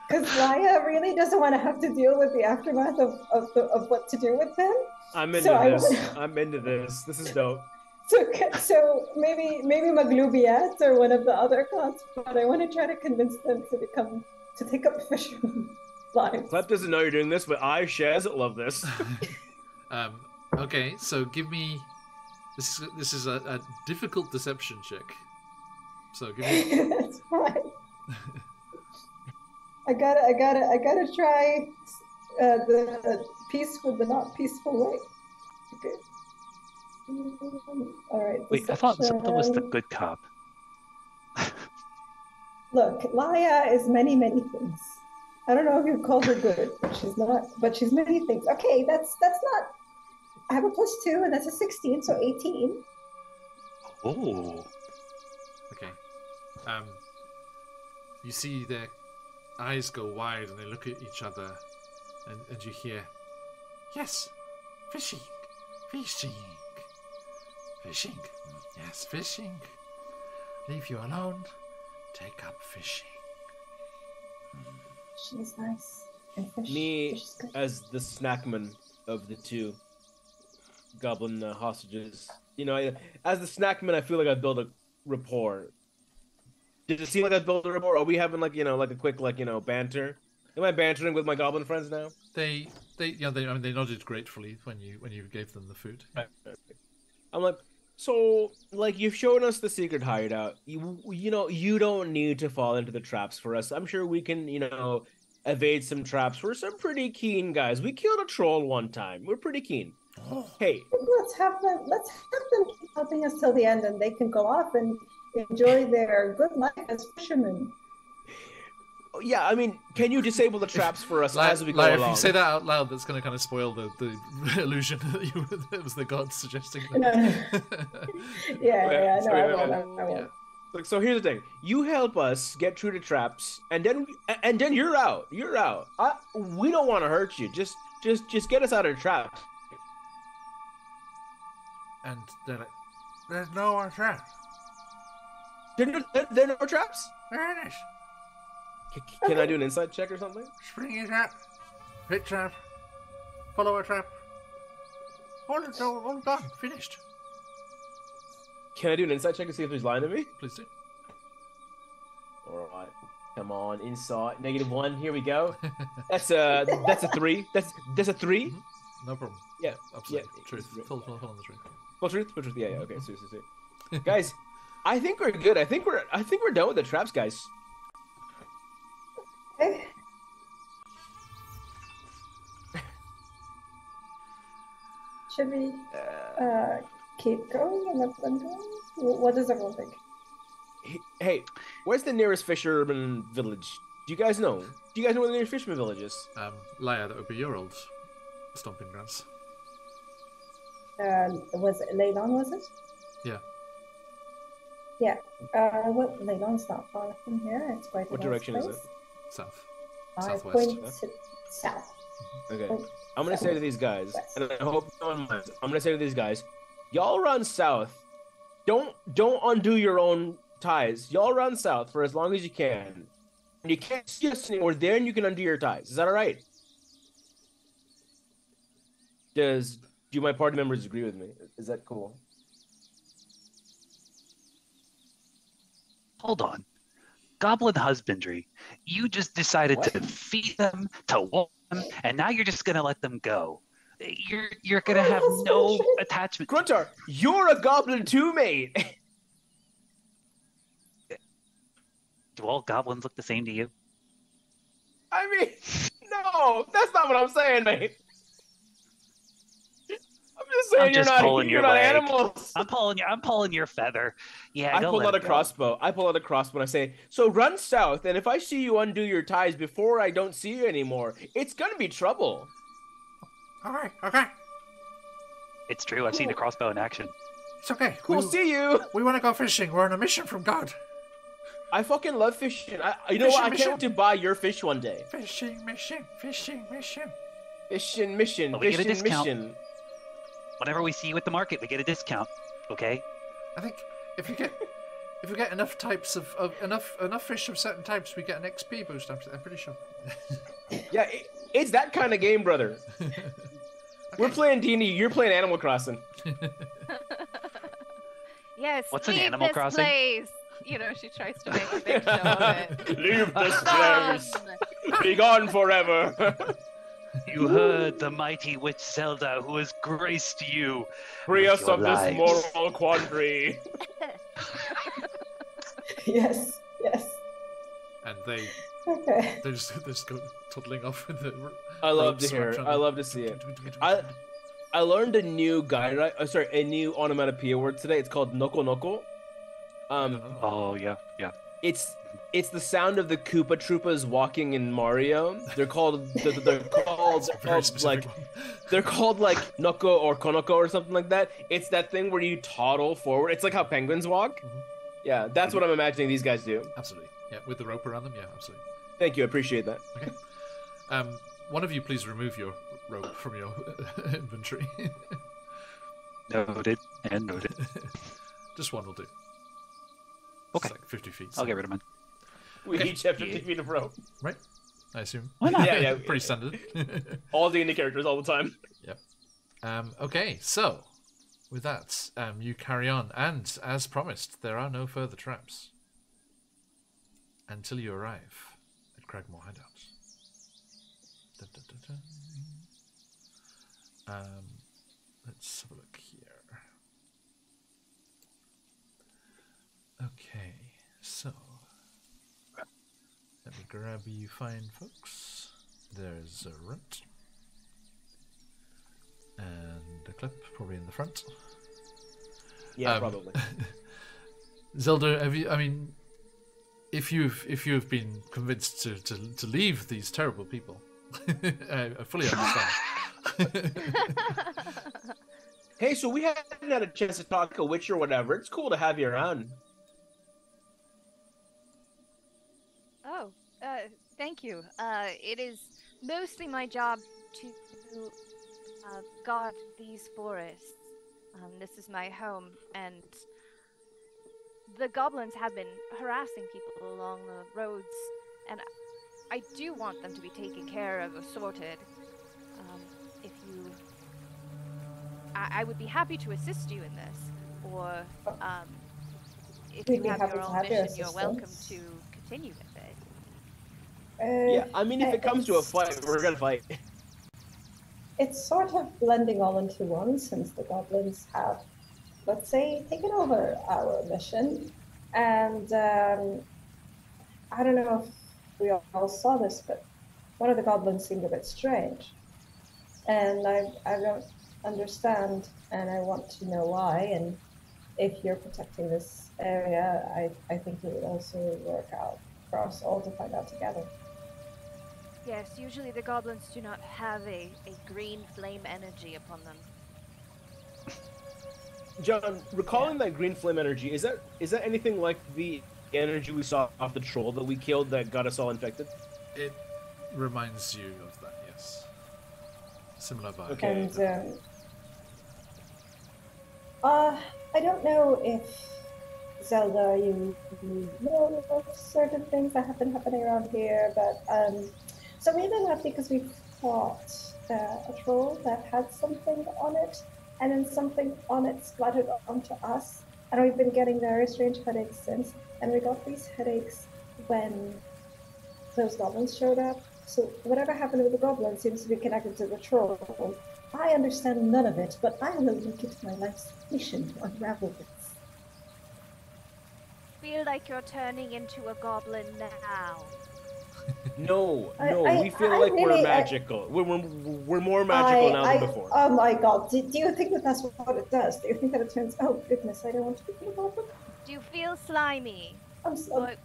Because Laia really doesn't want to have to deal with the aftermath of what to do with them. I'm into this. I'm into this. This is dope. So maybe Maglubiat or one of the other gods, but I want to try to convince them to take up fisherman lives. Klep doesn't know you're doing this, but I, Shaz, love this. Okay, so give me. This is a difficult deception check. So give me. That's fine. I gotta try the peaceful, the not peaceful way. Okay. All right. Wait, I thought Zelda was the deception. good cop. Look, Laya is many, many things. I don't know if you call her good, but she's not. But she's many things. Okay, that's not. I have a +2, and that's a 16, so 18. Oh. Okay. You see their eyes go wide and they look at each other, and you hear, yes, fishing, fishing, fishing, yes, fishing. Leave you alone. Take up fishing. She's nice. And fish. Me, Fish is good. as the snackman of the two goblin hostages, as the snackman, I feel like I built a rapport. Did it seem like I built a rapport? Are we having like a quick banter? Am I bantering with my goblin friends now? They nodded gratefully when you gave them the food. I'm like, so like you've shown us the secret hideout. You don't need to fall into the traps for us. I'm sure we can evade some traps. We're some pretty keen guys. We killed a troll one time. We're pretty keen. Hey, Let's have them keep helping us till the end, and they can go off and enjoy their good life as fishermen. yeah, I mean, can you disable the traps for us as we go Like, along? if you say that out loud, that's going to kind of spoil the illusion that it was the gods suggesting that. Yeah, no, Sorry, I won't. Look, so here's the thing: you help us get through the traps, and then you're out. You're out. We don't want to hurt you. Just get us out of the traps. And they're like, there's no more traps. There are no traps. There it is. Can I do an insight check or something? Springy trap, pit trap, follower trap. All done, finished. Can I do an insight check to see if he's lying to me? Please do. All right. Come on, insight. -1. Here we go. That's a 3. That's a 3. No problem. Yeah. Absolutely. Yeah. Truth. Full on the truth. Full truth. Yeah. Okay. See. Guys, I think we're good. I think we're done with the traps, guys. Okay. Should we keep going and let them go? What does everyone think? Hey, where's the nearest fisherman village? Do you guys know? Do you guys know where the nearest fisherman village is? Laia, that would be your old stomping grounds. Was it Leylon, was it? Yeah. Yeah. Leylon's not far from here. It's quite a What nice direction is place. it? South. I Southwest. point to south. Okay. Oh, I'm gonna say to these guys, West. and I hope no one minds. I'm gonna say to these guys, y'all run south. Don't undo your own ties. Y'all run south for as long as you can. And you can't see us anymore. Then you can undo your ties. Is that all right? Do my party members agree with me? Is that cool? Hold on. Goblin husbandry. You just decided What? to feed them, to walk them, and now you're just gonna let them go. You're gonna have no attachment. Gruntar, you're a goblin too, mate. Do all goblins look the same to you? I mean, no, that's not what I'm saying, mate. I'm just saying I'm just pulling you're your not leg. animals. I'm pulling your feather. Yeah, I go pull let out a him go. crossbow. And I say, so run south, and if I see you undo your ties before I don't see you anymore, it's gonna be trouble. Alright, okay. It's true. I've seen a crossbow in action. It's okay. We'll see you. We want to go fishing. We're on a mission from God. I fucking love fishing. You know what? I can't wait to buy your fish one day. Fishing mission. Fishing mission. Well, we get a Fishing discount. mission. Whenever we see you at the market, we get a discount. Okay? I think if we get enough types of enough fish of certain types, we get an XP boost. I'm pretty sure. Yeah, it's that kind of game, brother. We're playing D&D. You're playing Animal Crossing. Yes. What's an leave Animal this Crossing? Place. She tries to make a big show of it. Leave this place. Be gone forever. You heard the mighty witch Zelda, who has graced you. Free with us your of this lives. moral quandary. Yes. And they Okay. They just go toddling off with the. I love ropes to hear it. wrapped I around love to see it. I learned a new a new onomatopoeia word today. It's called noko noko. Oh yeah. It's the sound of the Koopa Troopas walking in Mario. They're called they're called like noko or konoko or something like that. It's that thing where you toddle forward. It's like how penguins walk. Mhm. Yeah, that's what I'm imagining these guys do. Absolutely. Yeah, with the rope around them. Yeah, absolutely. Thank you, I appreciate that. Okay. One of you, please remove your rope from your inventory. Noted and noted. Just one will do. Okay. It's like 50 feet. I'll get rid of mine. We each have 50 feet of rope. Right? I assume. Why not? Yeah. Pretty standard. All D&D characters all the time. Yep. Okay, so with that, you carry on, and as promised, there are no further traps until you arrive at Cragmore Hideout. Dun, dun, dun, dun. Let's have a look here. Okay, so let me grab you fine folks. There's a runt. And a clip, probably in the front. Yeah, probably. Zelda, have you? I mean, if you've been convinced to leave these terrible people, I fully understand. Hey, so we haven't had a chance to talk a witch or whatever. It's cool to have you around. Oh, thank you. It is mostly my job to guard these forests. This is my home, and the goblins have been harassing people along the roads, and I do want them to be taken care of or sorted. If you... I would be happy to assist you in this, or if We'd you be have happy your to own have your mission, you're welcome assistance. to continue with it. Yeah, I mean, if it comes to a fight, we're gonna fight. It's sort of blending all into one since the goblins have, let's say, taken over our mission. And I don't know if we all saw this, but one of the goblins seemed a bit strange. And I don't understand, and I want to know why. And if you're protecting this area, I think it would also work out for us all to find out together. Yes, usually the goblins do not have a green flame energy upon them. John, recalling that green flame energy, is that anything like the energy we saw off the troll that we killed that got us all infected? It reminds you of that, yes. Similar vibe. Okay. And I don't know if Zelda, you know of certain things that have been happening around here, but so we've been happy because we fought a troll that had something on it, and then something on it splattered onto us, and we've been getting very strange headaches since, and we got these headaches when those goblins showed up. So whatever happened with the goblins seems to be connected to the troll. I understand none of it, but I will make it my life's mission to unravel this. Feel like you're turning into a goblin now. No, we feel I like we're really- magical. We're more magical now than before. Oh my god, do you think that that's what it does? Do you think that it turns... Oh goodness, I don't want to be a goblin. Do you feel slimy? I'm so... Or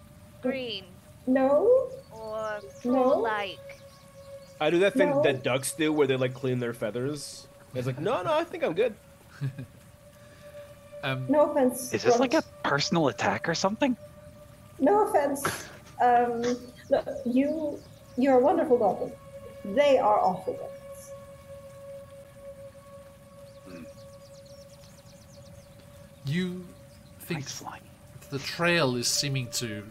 green? No? Or No. troll-like? I do that thing No. that ducks do where they like clean their feathers. It's like, no, I think I'm good. No offense. Is this like a Grunt. personal attack or something? No offense. Look, you're a wonderful goblin. They are awful goblins. You think Thanks, slimy. the trail is seeming to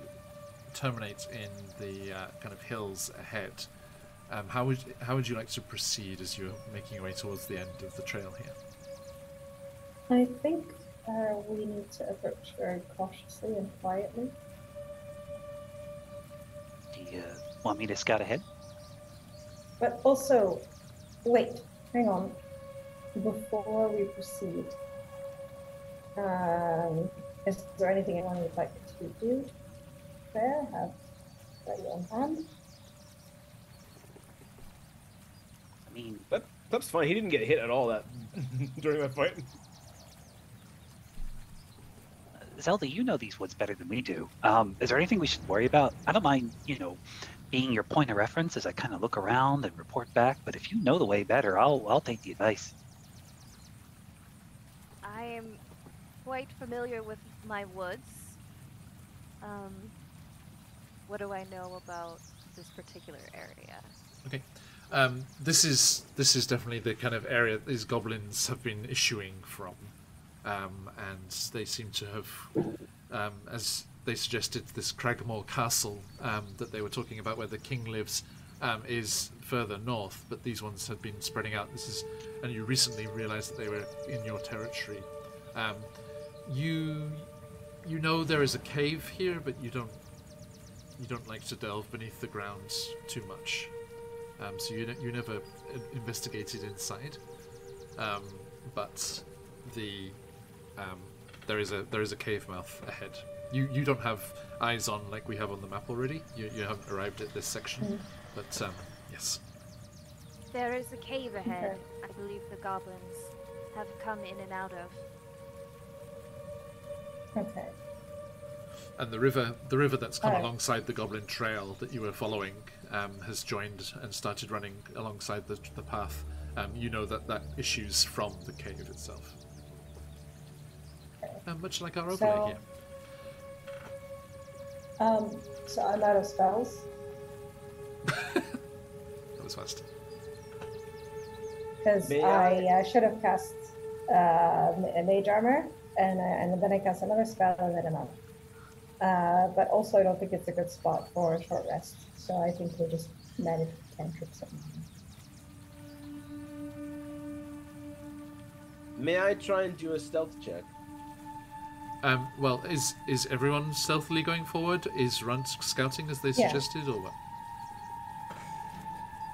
terminate in the kind of hills ahead. How would you like to proceed as you're making your way towards the end of the trail here? I think we need to approach very cautiously and quietly. Do you want me to scout ahead? But also, wait, hang on. Before we proceed, is there anything anyone would like to do? There, have ready on hand. I mean, That's fine. He didn't get hit at all that during that fight. Zelda, you know these woods better than we do. Is there anything we should worry about? I don't mind, being your point of reference as I kind of look around and report back. But if you know the way better, I'll take the advice. I am quite familiar with my woods. What do I know about this particular area? Okay. This is definitely the kind of area these goblins have been issuing from, and they seem to have, as they suggested, this Cragmore Castle that they were talking about, where the king lives, is further north. But these ones had been spreading out. And you recently realised that they were in your territory. You know there is a cave here, but you don't like to delve beneath the ground too much. So you never investigated inside, but there is a cave mouth ahead. You don't have eyes on like we have on the map already. You haven't arrived at this section, but yes. There is a cave ahead. Okay. I believe the goblins have come in and out of. Okay. And the river that's come alongside the goblin trail that you were following has joined and started running alongside the path. You know that issues from the cave itself. Much like our overlay here. So I'm out of spells. That was fast. Because I should have cast a mage armor, and then I cast another spell, and then another. But also, I don't think it's a good spot for a short rest. So I think we'll just manage cantrips. May I try and do a stealth check? Well, is everyone stealthily going forward? Is Runt scouting as they suggested, or what?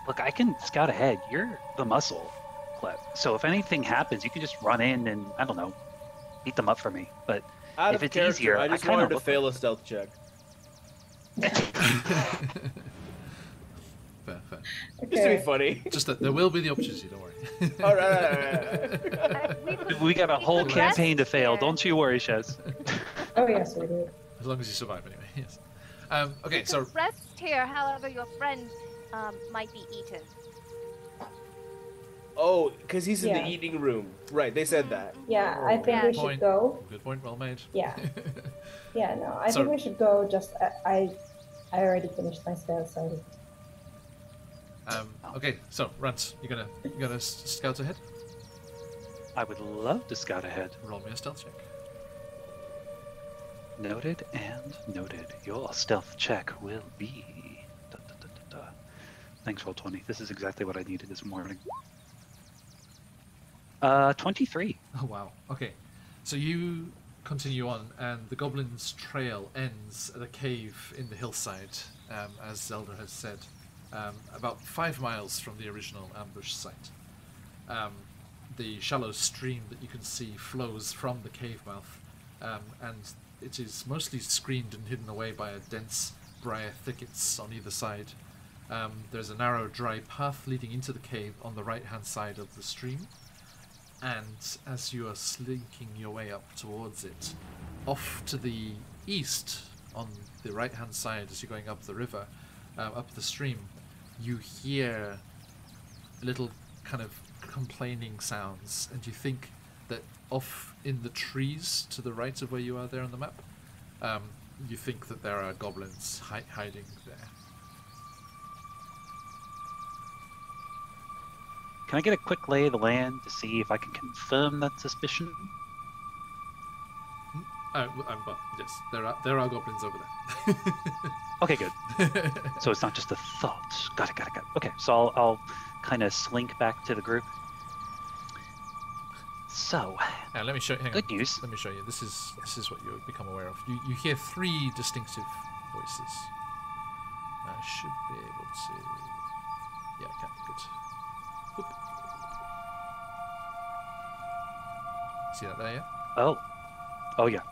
Look, I can scout ahead. You're the muscle, Clep. So if anything happens, you can just run in and, I don't know, beat them up for me. But Out if of it's character, easier, I just kinda wanted to look fail a stealth check. Fair. Just to be funny. Just that there will be the opportunity. Don't worry. All right. We got a whole campaign to fail. Don't you worry, Shez. Oh yes, we do. As long as you survive, anyway. Yes. Okay, so Rest here, however, your friend might be eaten. Oh, because he's in Yeah. the eating room. Right, they said that. Yeah, I think Yeah. we should go. Good point. Well made. Yeah. Yeah, no, I So- think we should go. Just I already finished my spell, so Okay, so Runt, you gonna scout ahead? I would love to scout ahead. Roll me a stealth check. Noted and noted. Your stealth check will be... Thanks, Roll20. This is exactly what I needed this morning. 23. Oh wow. Okay, so you continue on, and the goblin's trail ends at a cave in the hillside, as Zelda has said, about 5 miles from the original ambush site. The shallow stream that you can see flows from the cave mouth, and it is mostly screened and hidden away by a dense briar thickets on either side. There's a narrow, dry path leading into the cave on the right-hand side of the stream. And as you are slinking your way up towards it, off to the east, on the right-hand side as you're going up the river, up the stream, you hear little kind of complaining sounds, and you think that off in the trees to the right of where you are there on the map, you think that there are goblins hiding there. Can I get a quick lay of the land to see if I can confirm that suspicion? Well, yes, there are goblins over there. Okay, good. So it's not just a thought. Got it. Okay, so I'll kind of slink back to the group. So, Let me show you. Hang good on. news. Let me show you. This is what you become aware of. You hear 3 distinctive voices. I should be able to. Yeah, I can. Good. Oop. See that there? Yeah. Oh yeah.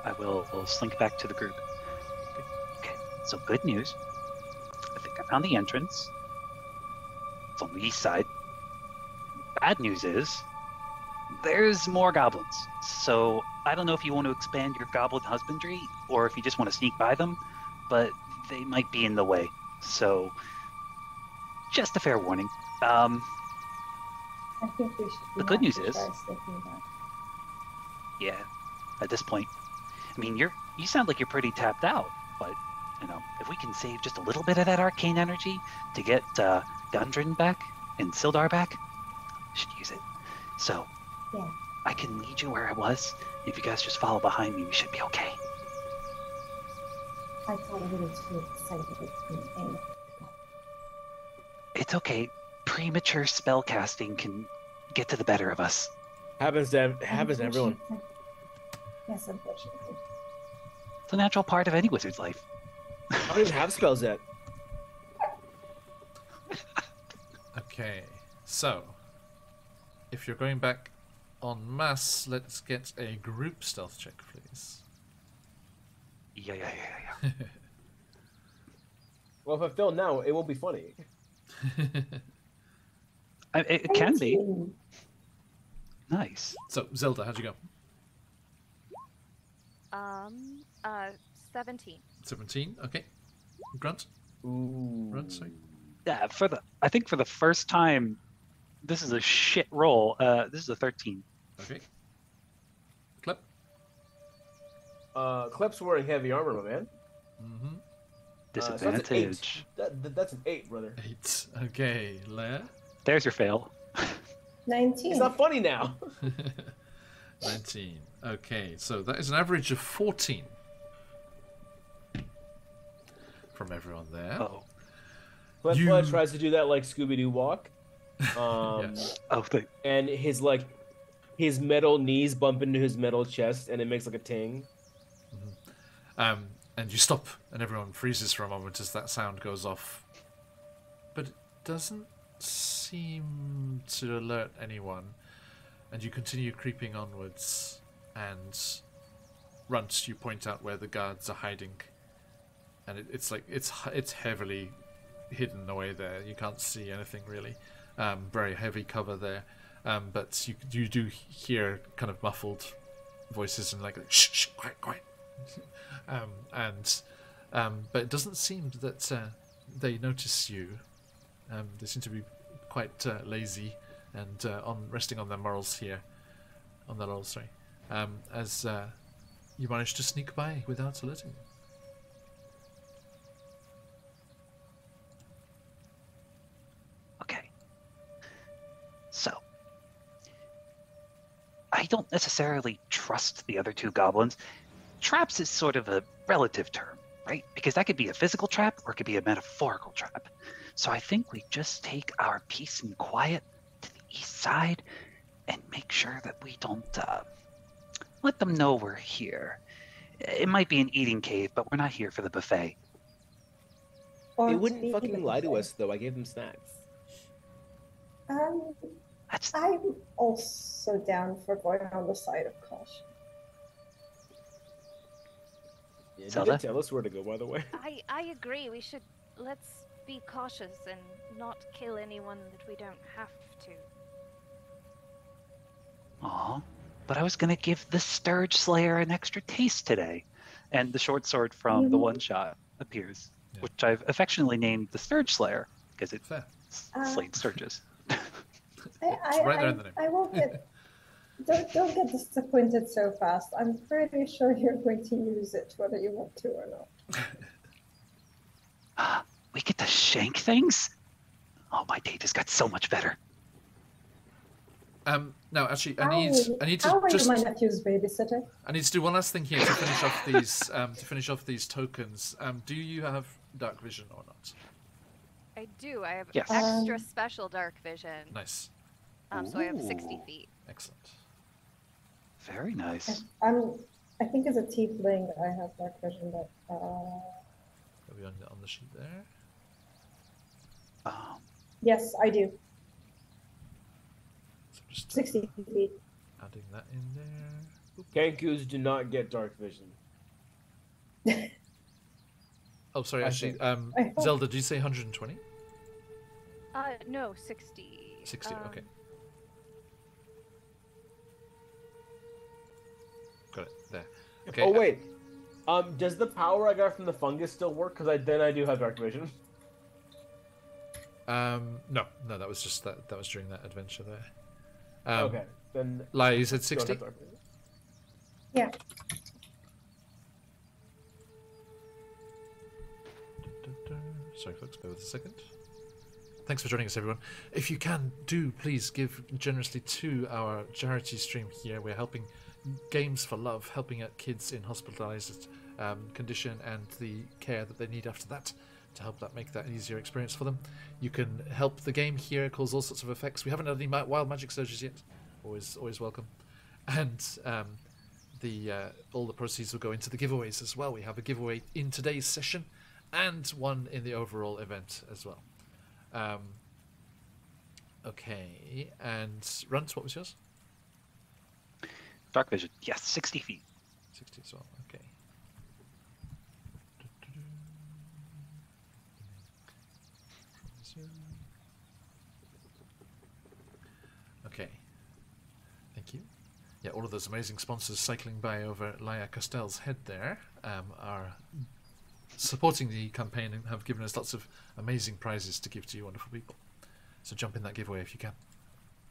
I will slink back to the group. Okay. So good news. I think I found the entrance. It's on the east side. Bad news is there's more goblins. So I don't know if you want to expand your goblin husbandry or if you just want to sneak by them, but they might be in the way. So just a fair warning. I think we should. The good news is, try sneaking back. yeah, at this point, I mean, you sound like you're pretty tapped out, but if we can save just a little bit of that arcane energy to get Gundren back and Sildar back, we should use it. So Yeah. I can lead you where I was. If you guys just follow behind me, we should be okay. I got a little too excited with me. It's okay. Premature spell casting can get to the better of us. Happens to everyone. Yes, unfortunately. It's a natural part of any wizard's life. I don't even have spells yet. Okay, so if you're going back en masse, let's get a group stealth check, please. Yeah. Well, if I fail now, it won't be funny. It can be. Nice. So, Zelda, how'd you go? 17. 17, okay. Grunt? Ooh. Grunt, sorry. Yeah, I think for the first time, this is a shit roll. This is a 13. Okay. Clip? Klep's wearing heavy armor, my man. Mm-hmm. Disadvantage. So that's an 8, brother. 8. Okay, Leia? There's your fail. 19. It's not funny now. 19. Okay, so that is an average of 14 from everyone there. Oh. Klep tries to do that like Scooby-Doo walk. Yes. Oh, And his metal knees bump into his metal chest, and it makes like a ting. And you stop, and everyone freezes for a moment as that sound goes off. But it doesn't seem to alert anyone. And you continue creeping onwards, and Runt, you point out where the guards are hiding. And it's heavily hidden away there. You can't see anything really. Very heavy cover there. But you do hear kind of muffled voices and like shh, shh, quiet. But it doesn't seem that they notice you. They seem to be quite lazy and resting on their laurels here. On their laurels, sorry. As you manage to sneak by without alerting them. okay. So, I don't necessarily trust the other two goblins. Traps is sort of a relative term, right? Because that could be a physical trap or it could be a metaphorical trap. So I think we just take our peace and quiet to the east side and make sure that we don't let them know we're here. It might be an eating cave, but we're not here for the buffet. Or They wouldn't speaking fucking of lie to buffet, us, though. I gave them snacks. That's I'm also down for going on the side of caution. Yeah, Zelda? They did tell us where to go, by the way. I agree. Let's be cautious and not kill anyone that we don't have to. Aw, but I was gonna give the Sturge Slayer an extra taste today. And the short sword from the one shot appears, Yeah. which I've affectionately named the Sturge Slayer because it Fair. slayed Sturges. It's right there in the name. I won't get. Don't get disappointed so fast. I'm pretty sure you're going to use it, whether you want to or not. We get to shank things? Oh, my date has got so much better. No, actually, How I need to are just you my nephew's babysitter? I need to do one last thing here to finish off these tokens. Do you have dark vision or not? I do. I have Yes. extra special dark vision. Nice, So I have 60 Ooh. feet. excellent. Very nice. I think as a tiefling, I have dark vision, but Maybe on the sheet there. yes, I do. So just 60 feet. adding that in there. Oop. Kankus do not get dark vision. Oh, sorry. I Actually, I hope- Zelda, did you say 120? No, 60. 60. Okay. Got it. There. Okay. Oh wait. Does the power I got from the fungus still work? Because then I do have dark vision. No, that was just that was during that adventure there. Okay, then. Lai, you said don't 60? have dark vision. Yeah. Sorry, folks, bear with a second. Thanks for joining us, everyone. If you can, do please give generously to our charity stream here. We're helping Games for Love, helping out kids in hospitalized condition and the care that they need after that, to help that make that an easier experience for them. You can help the game here, cause all sorts of effects. We haven't had any wild magic surges yet. Always welcome. And all the proceeds will go into the giveaways as well. We have a giveaway in today's session and one in the overall event as well. Okay, and Runt, what was yours? Dark vision. Yes, 60 feet. 60 as well, okay. Okay, thank you. Yeah, all of those amazing sponsors cycling by over Laia Costell's head there are supporting the campaign and have given us lots of amazing prizes to give to you wonderful people. So jump in that giveaway if you can.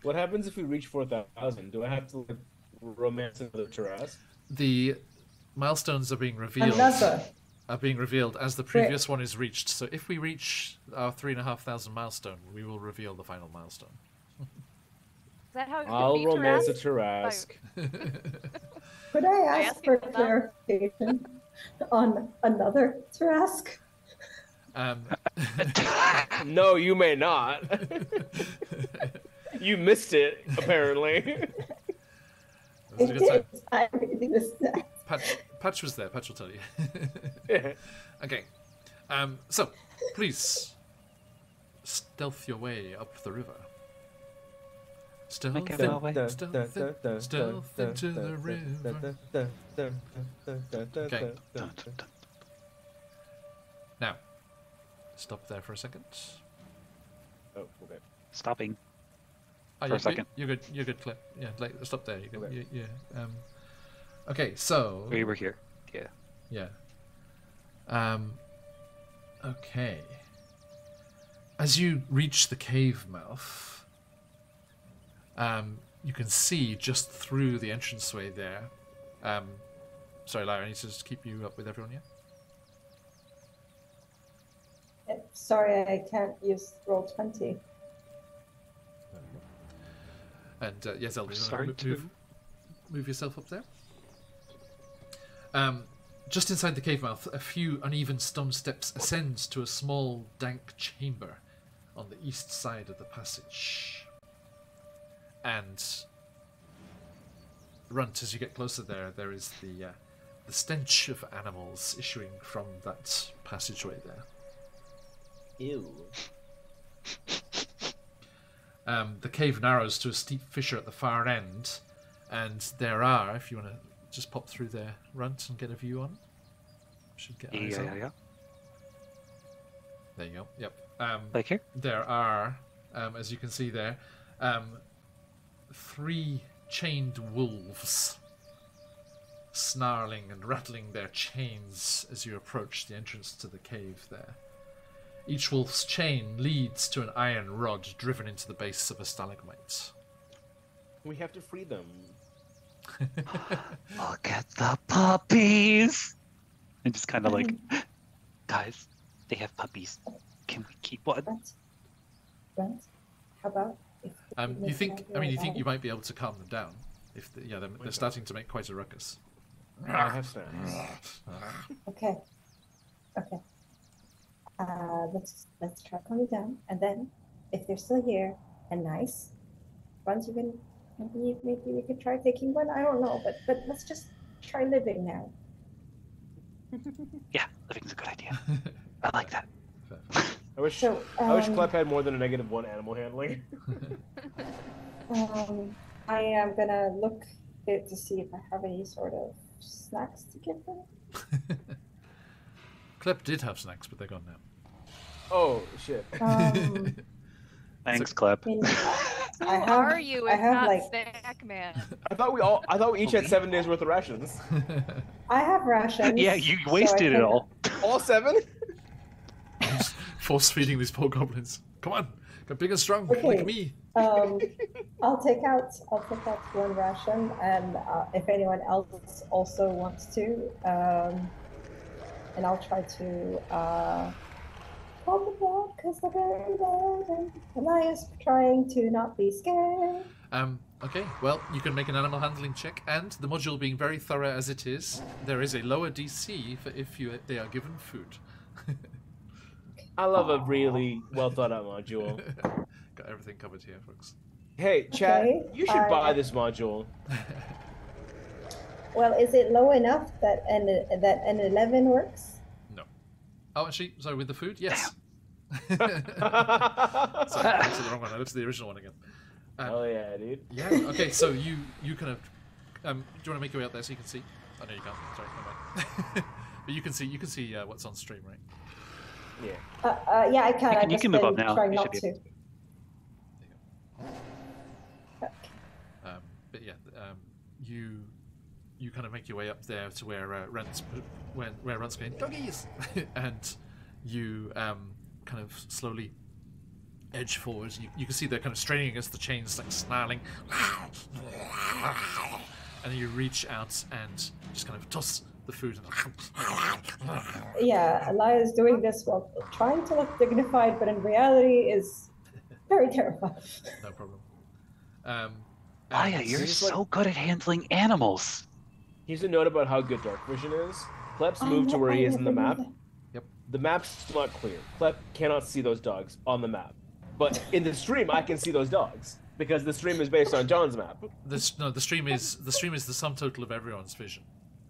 What happens if we reach 4,000? Do I have to like, romance another Tarrasque? The milestones are being revealed. Another. Are being revealed as the previous one is reached. So if we reach our 3,500 milestone, we will reveal the final milestone. Is that how I'll you romance a Tarrasque? Tarrasque. Could I ask ask for about that? clarification on another Tarrasque? No, you may not. You missed it, apparently. That was a I good time. did. I really missed that. Patch was there. Patch will tell you. Yeah. Okay. So, please stealth your way up the river. Stealth, Make our way. stealth into the river. Okay. Now, stop there for a second. Oh, okay. Stopping. Oh, For a you're second. good. You're good, Clip. Yeah, like stop there. You're good. Okay. Yeah. Okay, so We were here. Yeah. yeah. Okay. As you reach the cave mouth, you can see just through the entranceway there. Sorry, Lyra, I need to just keep you up with everyone, yeah? Sorry, I can't use roll 20. And yes, Zelda, you Sorry want to- move yourself up there. Just inside the cave mouth, a few uneven stone steps ascend to a small, dank chamber on the east side of the passage. And Runt, as you get closer there is the stench of animals issuing from that passageway there. Ew. The cave narrows to a steep fissure at the far end, and there are, if you want to just pop through there, Runt, and get a view on. Should get eyes on. Yeah. There you go. Yep. Like here? There are, as you can see there, 3 chained wolves snarling and rattling their chains as you approach the entrance to the cave there. Each wolf's chain leads to an iron rod driven into the base of a stalagmite. We have to free them. Look at the puppies! And just kind of like, guys, they have puppies. Can we keep one? Brent, how about if we You think? make I mean, you an think idea you might be able to calm them down? If they're starting to make quite a ruckus. I have snacks. Okay. Okay. Let's try calming down, and then if they're still here and nice, once you can maybe we could try taking one. I don't know, but let's just try living now. Yeah, living's a good idea. I like that. I wish So Clep had more than a -1 animal handling. I am gonna look to see if I have any sort of snacks to give them. Klep did have snacks, but they're gone now. Oh shit. Thanks, Klep. Who are you if not Snack Man? I thought we each had 7 days worth of rations. I have rations. Yeah, you wasted it all. All 7? Force feeding these poor goblins. Come on, get big and strong like me. I'll take out 1 ration, and if anyone else also wants to, and I'll try to calm them down because they're very bad, and Elias trying to not be scared. Okay, well, you can make an animal handling check, and the module being very thorough as it is, there is a lower DC for if they are given food. I love a really well thought out module. Got everything covered here, folks. Hey, chat, you should buy this module. Well, is it low enough that an 11 works? No. Oh, actually, sorry, with the food, yes. Sorry, I looked at the wrong one. I looked at the original one again. Oh yeah, dude. Yeah. Okay, so you kind of do you want to make your way out there so you can see? Oh no, you can't. Sorry, never mind. But you can see what's on stream, right? Yeah. Yeah, I can. You can move up now. Trying You not should to. But yeah, you kind of make your way up there to where Runt's going doggies, and you kind of slowly edge forward. You can see they're kind of straining against the chains, like snarling, and then you reach out and just kind of toss the food. Yeah, Elias doing this while trying to look dignified, but in reality is very terrified. No problem. Aya, you're so good at handling animals. Here's a note about how good dark vision is. Klep's moved to where he is in the map. Yep. The map's not clear. Klep cannot see those dogs on the map. But in the stream, I can see those dogs because the stream is based on John's map. The stream is the sum total of everyone's vision.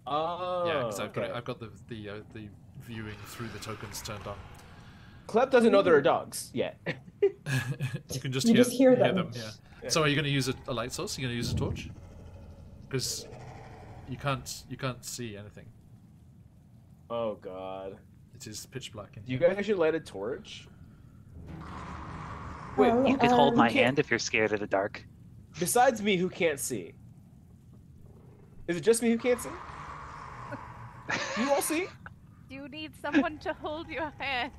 Oh. Yeah, because I've got the viewing through the tokens turned on. Klep doesn't know there are dogs yet. You can just hear them. Yeah. So are you going to use a light source? Are you going to use a torch? Because you can't see anything. Oh god. It is pitch black in You here. guys actually light a torch? Wait, Well, You could hold my can't- hand if you're scared of the dark. besides me, who can't see? Is it just me who can't see? You all see? You need someone to hold your hand.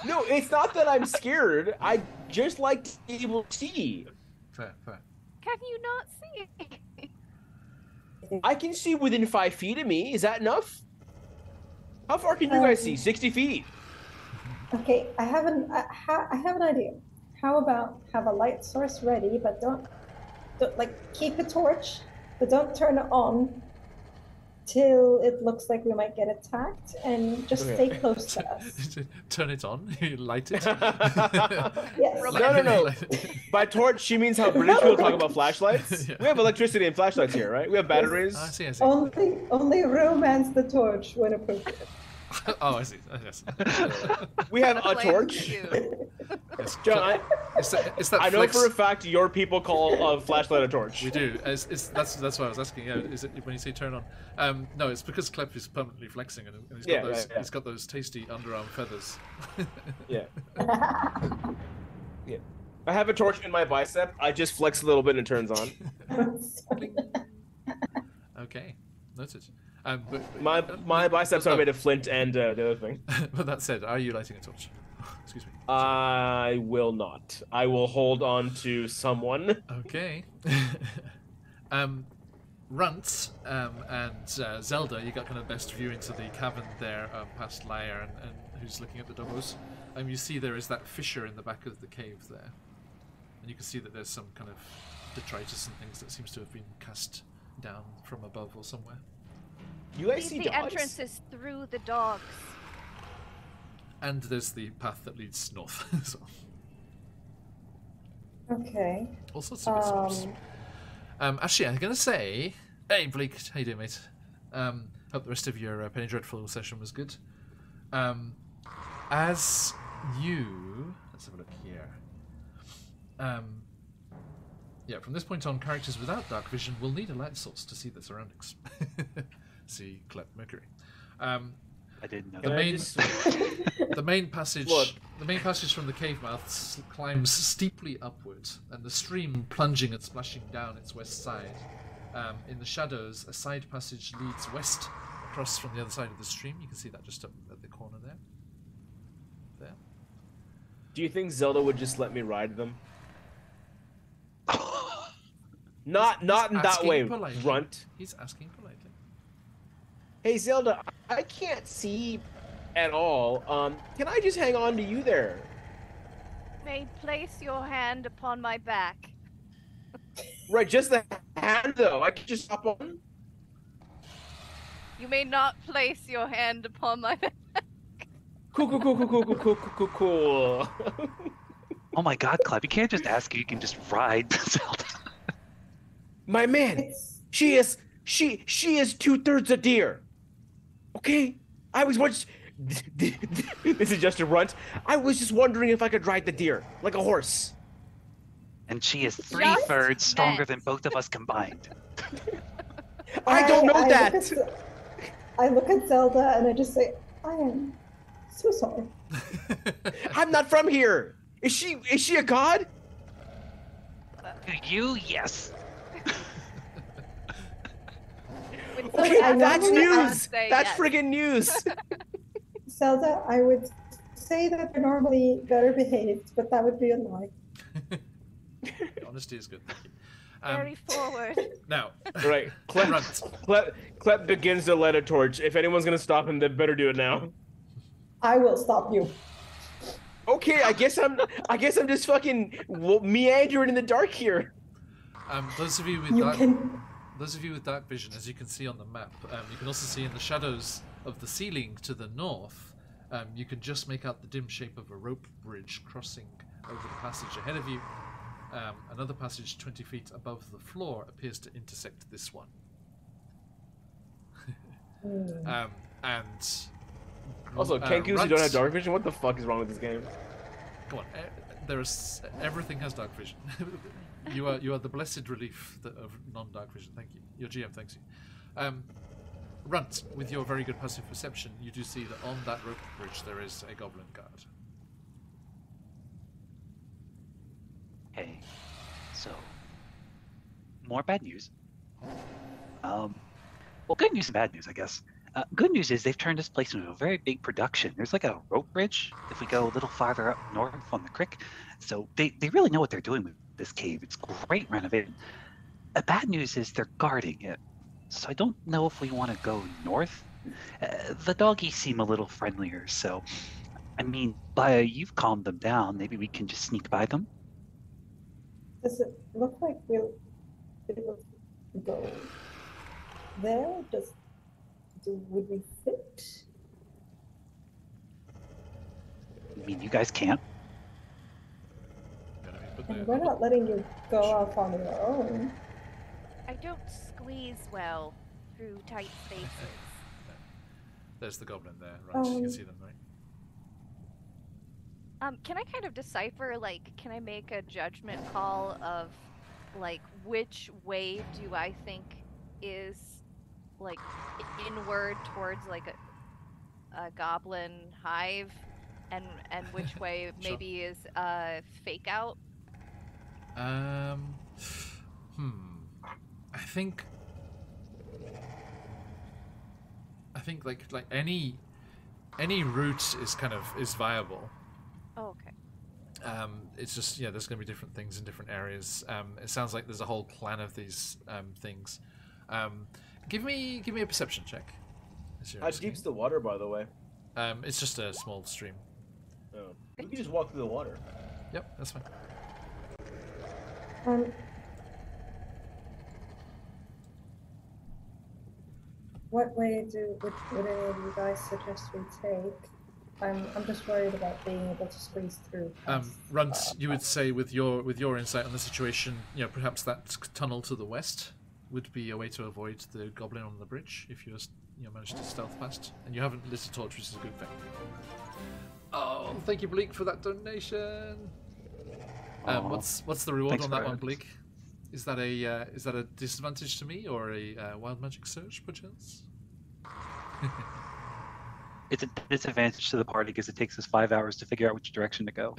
No, it's not that I'm scared. I just like to be able to see. Fair. Can you not see? I can see within 5 feet of me. Is that enough? How far can you guys see? 60 feet. Okay, I have an idea. How about have a light source ready, but don't like keep a torch, but don't turn it on till it looks like we might get attacked, and just stay close to us. Turn it on. Light it. Yes. No. By torch, she means how British people talk about flashlights. Yeah. We have electricity and flashlights here, right? We have batteries. I see. Only romance the torch when appropriate. Oh, I see. Yes. We have a Plans torch. you. Yes. John, It's that I know flex. for a fact your people call a flashlight a torch. We do. That's why I was asking. Yeah, is it when you say turn on? No, it's because Klep is permanently flexing, and he's got he's got those tasty underarm feathers. Yeah. Yeah. I have a torch in my bicep. I just flex a little bit and it turns on. Okay, noted. But My biceps are made of flint and the other thing. But that said, are you lighting a torch? Excuse me. I will not. I will hold on to someone. Okay. Runt and Zelda, you got kind of best view into the cavern there, past Lyre and who's looking at the doggos. You see there is that fissure in the back of the cave there, and you can see that there's some kind of detritus and things that seems to have been cast down from above or somewhere. You guys see The dogs? entrance is through the dogs. And there's the path that leads north. So, Okay. all sorts of good stuff. Actually, I'm going to say, hey, Blake, how you doing, mate? Hope the rest of your Penny Dreadful session was good. As you... Let's have a look here. Yeah, from this point on, characters without dark vision will need a light source to see their surroundings. See Klep Mercury. I didn't know The that. main, just- the main passage, Look. the main passage from the cave mouth climbs steeply upward, and the stream plunging and splashing down its west side. In the shadows, a side passage leads west across from the other side of the stream. You can see that just up at the corner there. There. Do you think Zelda would just let me ride them? Not in that Asking way, politely. runt. He's asking politely. Hey Zelda, I can't see at all. Can I just hang on to you there? May place your hand upon my back. Right, just the hand though. I can just hop on. You may not place your hand upon my back. Cool. Oh my God, Cleb, you can't just ask you can just ride Zelda. My man, It's she is 2/3 a deer. Okay? I was once this is just a runt. I was just wondering if I could ride the deer like a horse. And she is 3/3 stronger bet. than both of us combined. I don't know that. I look at Zelda and I just say, I am so sorry. I'm not from here. Is she a god? To you, yes. When Okay, someone asks that's me, I'll news. say That's yes. friggin' news. Zelda, I would say that they're normally better behaved, but that would be a lie. Honesty is good. Thank you. Carry forward. Now, Right. Clep begins to light a torch. If anyone's gonna stop him, they better do it now. I will stop you. Okay, I guess I'm just fucking meandering in the dark here. those of you with You dark, can. those of you with dark vision, as you can see on the map, you can also see in the shadows of the ceiling to the north. You can just make out the dim shape of a rope bridge crossing over the passage ahead of you. Another passage 20 feet above the floor appears to intersect this one. And Also, Kenkus, you don't Runts- have dark vision. What the fuck is wrong with this game? Come on, everything has dark vision. you are the blessed relief of non-dark vision. Thank you. Your GM thanks you. Runt, with your very good passive perception, you do see that on that rope bridge there is a goblin guard. Hey, so more bad news. Well, good news and bad news, I guess. Good news is they've turned this place into a very big production. There's like a rope bridge if we go a little farther up north on the creek. So they really know what they're doing with this cave. It's great renovating. Bad news is they're guarding it. So I don't know if we want to go north. The doggies seem a little friendlier, so I mean, you've calmed them down. Maybe we can just sneak by them. Does it look like we'll go there? Would we fit? I mean, you guys can't. And we're not letting you go off on your own. I don't squeeze well through tight spaces. There's the goblin there, right? You can see them, right? Can I kind of decipher, like, can I make a judgment call of, like, which way do I think is, like, inward towards, like, a goblin hive, and which way Sure. maybe is fake out? I think like any route is viable. Oh, okay. It's just there's going to be different things in different areas. It sounds like there's a whole plan of these things. Give me a perception check. How deep's the water, by the way? It's just a small stream. Oh. You can just walk through the water. Yep, that's fine. What way would any of you guys suggest we take? I'm just worried about being able to squeeze through. Runt, you would say with your insight on the situation, perhaps that tunnel to the west would be a way to avoid the goblin on the bridge if you managed to stealth past, and you haven't lit a torch, which is a good thing. Oh, thank you, Bleak, for that donation. What's the reward Thanks on that for one, it. Bleak? Is that a disadvantage to me or a wild magic search, perchance? It's a disadvantage to the party because it takes us 5 hours to figure out which direction to go.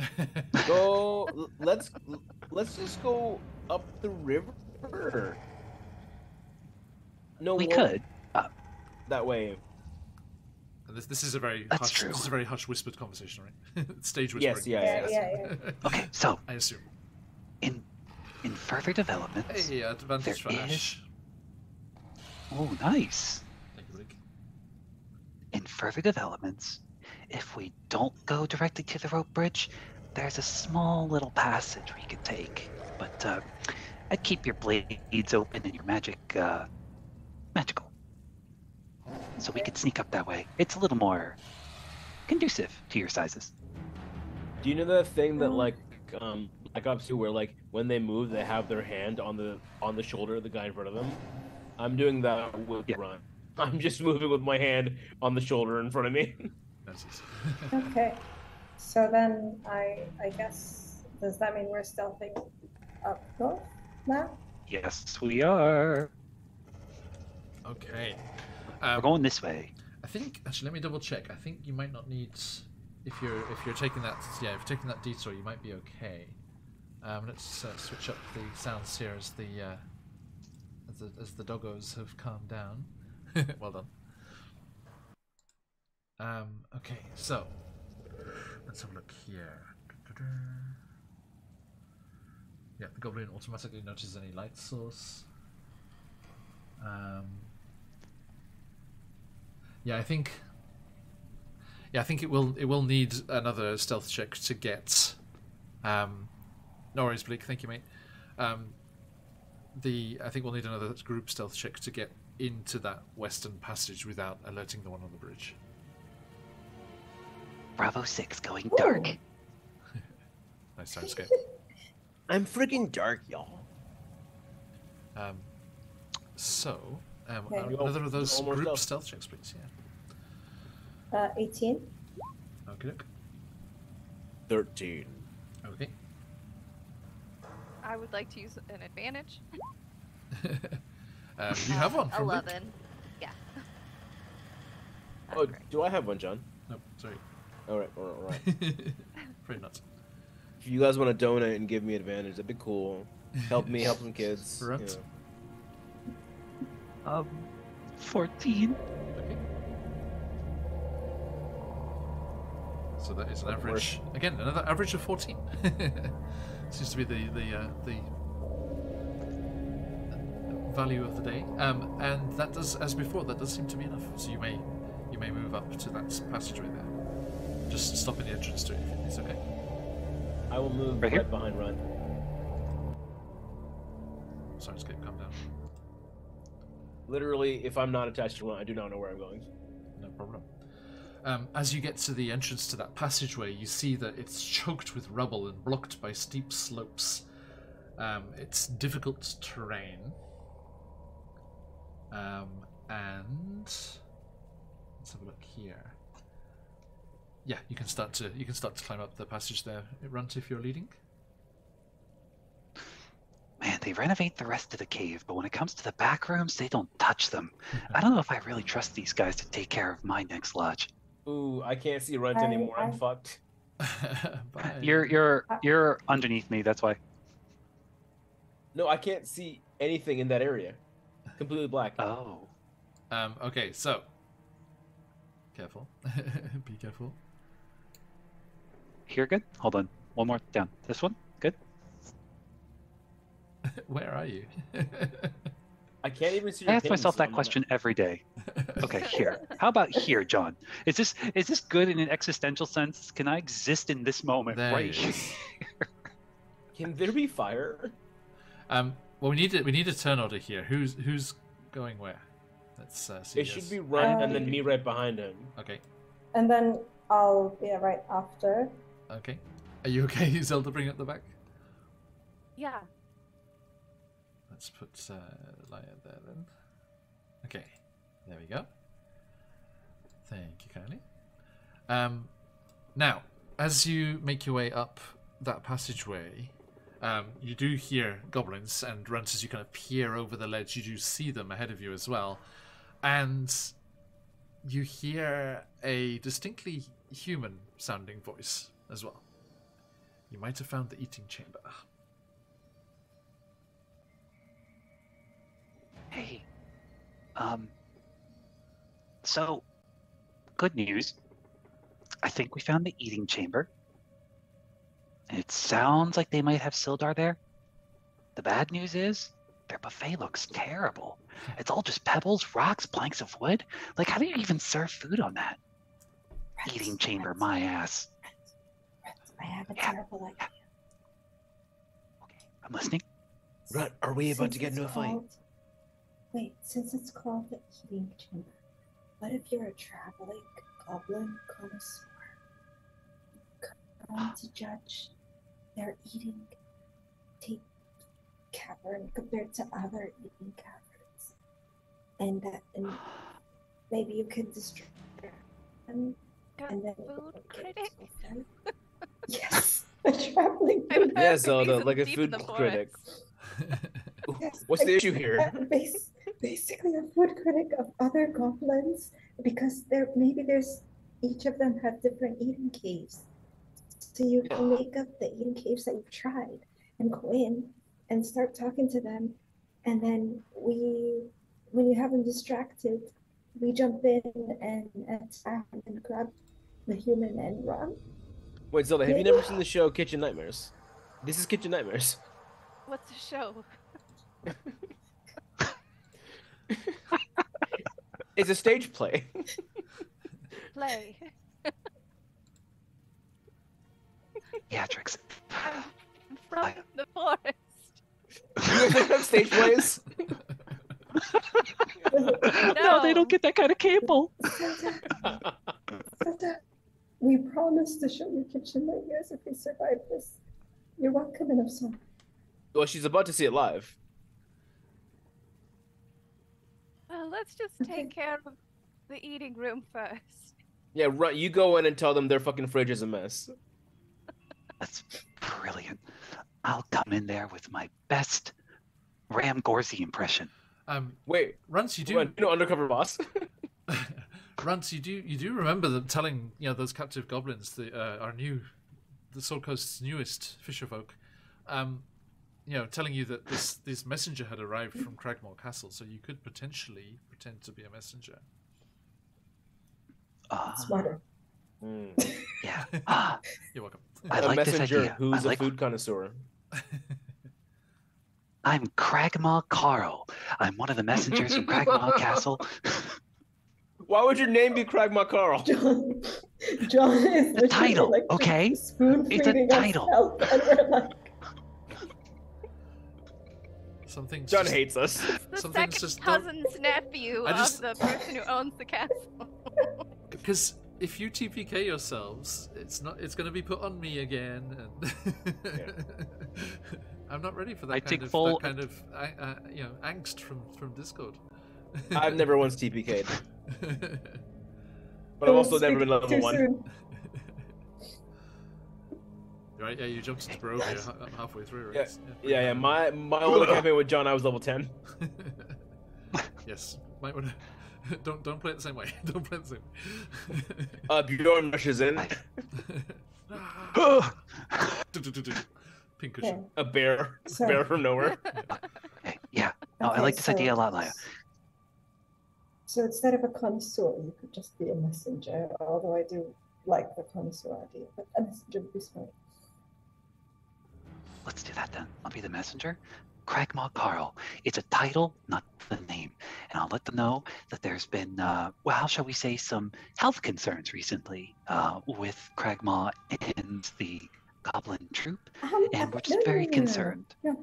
Let's just go up the river. No, We could. That way. This is a very That's hush. true. This is a very hush whispered conversation, right? Stage whispering. Yes, yeah. Yeah. Okay, so I assume. in further developments, Hey, advantage for there Ash. oh nice. Thank you, Blake. In further developments, if we don't go directly to the rope bridge, there's a small little passage we could take. But I'd keep your blades open and your magical. So we could sneak up that way. It's a little more conducive to your sizes. Do you know the thing that like Ops 2 where like when they move they have their hand on the shoulder of the guy in front of them? I'm doing that with Run. I'm just moving with my hand on the shoulder in front of me. That's easy. Okay. So then I guess, does that mean we're stealthing up north now? Yes, we are. Okay. We're going this way. I think actually, let me double check. I think you might not need if you're taking that. Yeah, if you're taking that detour, you might be okay. Let's switch up the sounds here as the doggos have calmed down. Well done. Okay, so let's have a look here. Yeah, the goblin automatically notices any light source. Yeah, I think it will need another stealth check to get. No worries, Bleak. Thank you, mate. I think we'll need another group stealth check to get into that western passage without alerting the one on the bridge. Bravo 6 going dark. Nice soundscape. I'm freaking dark, y'all. So, Okay. another of those Roll more group stealth. stealth checks, please. Yeah. 18. Okay. 13. Okay. I would like to use an advantage. You have one. From Luke. 11. Yeah. Oh, Great. do I have one, John? Nope, sorry. All right. Pretty nuts. If you guys want to donate and give me advantage, that'd be cool. Help me, help some kids. Right. You know. 14. Okay. So that is an average. Again, another average of 14. Seems to be the value of the day. And that does, as before, that does seem to be enough. So you may move up to that passageway there. Just stop at the entrance to it. It's okay. I will move Right right, here? behind Run. Sorry, escape. Calm down. Literally, if I'm not attached to Run, I do not know where I'm going. No problem. As you get to the entrance to that passageway, you see that it's choked with rubble and blocked by steep slopes. It's difficult terrain. And let's have a look here. Yeah, you can start to climb up the passage there, Runt, if you're leading. Man, they renovate the rest of the cave, but when it comes to the back rooms, they don't touch them. I don't know if I really trust these guys to take care of my next lodge. Ooh, I can't see Runt anymore. I'm fucked. Bye. You're underneath me. That's why. No, I can't see anything in that area. Completely black. Oh. Okay, so careful. Be careful. Here, good. Hold on. One more down. This one. Good. Where are you? I can't even see I your ask myself pins that on the question every day. Okay, here. How about here, John? Is this good in an existential sense? Can I exist in this moment There right it here? is. map. Can there be fire? Well, we need a turn order here. Who's going where? Let's see. It should be Run and then me right behind him. Okay. And then I'll be right after. Okay. Are you okay, Zelda? Bring up the back. Yeah. Let's put Lion there then. Okay. There we go. Thank you kindly. Now, as you make your way up that passageway, you do hear goblins and Runt as you kind of peer over the ledge. You do see them ahead of you as well. And you hear a distinctly human-sounding voice as well. You might have found the eating chamber. Hey, so, good news. I think we found the eating chamber. And it sounds like they might have Sildar there. The bad news is, their buffet looks terrible. It's all just pebbles, rocks, planks of wood. Like, how do you even serve food on that? Eating chamber, my ass. I have a terrible idea. Okay, I'm listening. Rut, are we about to get into a fight? Wait, since it's called the eating chamber, what if you're a traveling goblin connoisseur? Come to judge their eating cavern compared to other eating caverns, and maybe you can distract them, and then Food critic? Yes, a traveling. Yeah, Zelda, like a food critic. Yes, What's the issue here? Basically, a food critic of other goblins, because each of them have different eating caves. So you can make up the eating caves that you've tried and go in and start talking to them, and then when you have them distracted, we jump in and attack and grab the human and run. Wait, Zelda, have you never seen the show Kitchen Nightmares? This is Kitchen Nightmares. What's the show? It's a stage play. Play. Theatrics. I'm from the forest. You guys have stage plays? No, they don't get that kind of cable. We promise to show you Kitchen Nightmares if we survive this. You're welcome in Osama. Well, she's about to see it live. Well, let's just take care of the eating room first. Yeah, right. You go in and tell them their fucking fridge is a mess. That's brilliant. I'll come in there with my best Ram Gorsey impression. Wait, Runce, you do. you know, undercover boss. Runce, you do remember them telling those captive goblins, the Sword Coast's newest fisherfolk, telling you that this messenger had arrived from Cragmore Castle, so you could potentially pretend to be a messenger. Smarter. Yeah. You're welcome. I A like this messenger idea. who's a food connoisseur. I'm Cragmaw Carl. I'm one of the messengers from Cragmaw Castle. Why would your name be Cragmaw Carl? John is The title, like okay? It's a title. And we're like, John hates us. The Something's second just don't- cousin's nephew of the person who owns the castle. Because if you TPK yourselves, it's going to be put on me again, and I'm not ready for that kind of angst from Discord. I've never once TPK'd. But I've also never been level 1. Right, yeah, you jumped into Barovia halfway through, right? Yeah. My only campaign with John, I was level 10. Yes, might want to. Don't play it the same way. Don't play it the same way. Bjorn rushes in. Pink cushion. A bear. Bear from nowhere. Okay, yeah. No, I like this idea a lot, Laya. So instead of a connoisseur, you could just be a messenger, although I do like the connoisseur idea, but a messenger would be smart. Let's do that then. I'll be the messenger. Cragmaw Carl. It's a title, not the name. And I'll let them know that there's been, how shall we say, some health concerns recently with Cragmaw and the goblin troop. And we're just very concerned. No.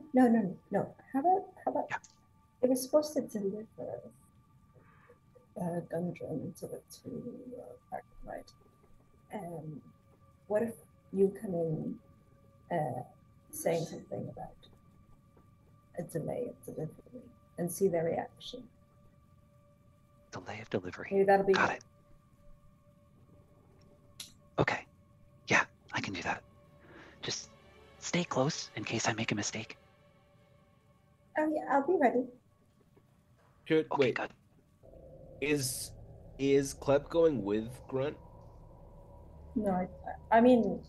How about it was supposed to deliver Gundren to the two right? What if you come in saying something about a delay of delivery and see their reaction? Delay of delivery. Maybe that'll be Got it. Okay. Yeah, I can do that. Just stay close in case I make a mistake. Oh yeah, I'll be ready. Okay, Wait, good. is Is Klep going with Grunt? No, I mean,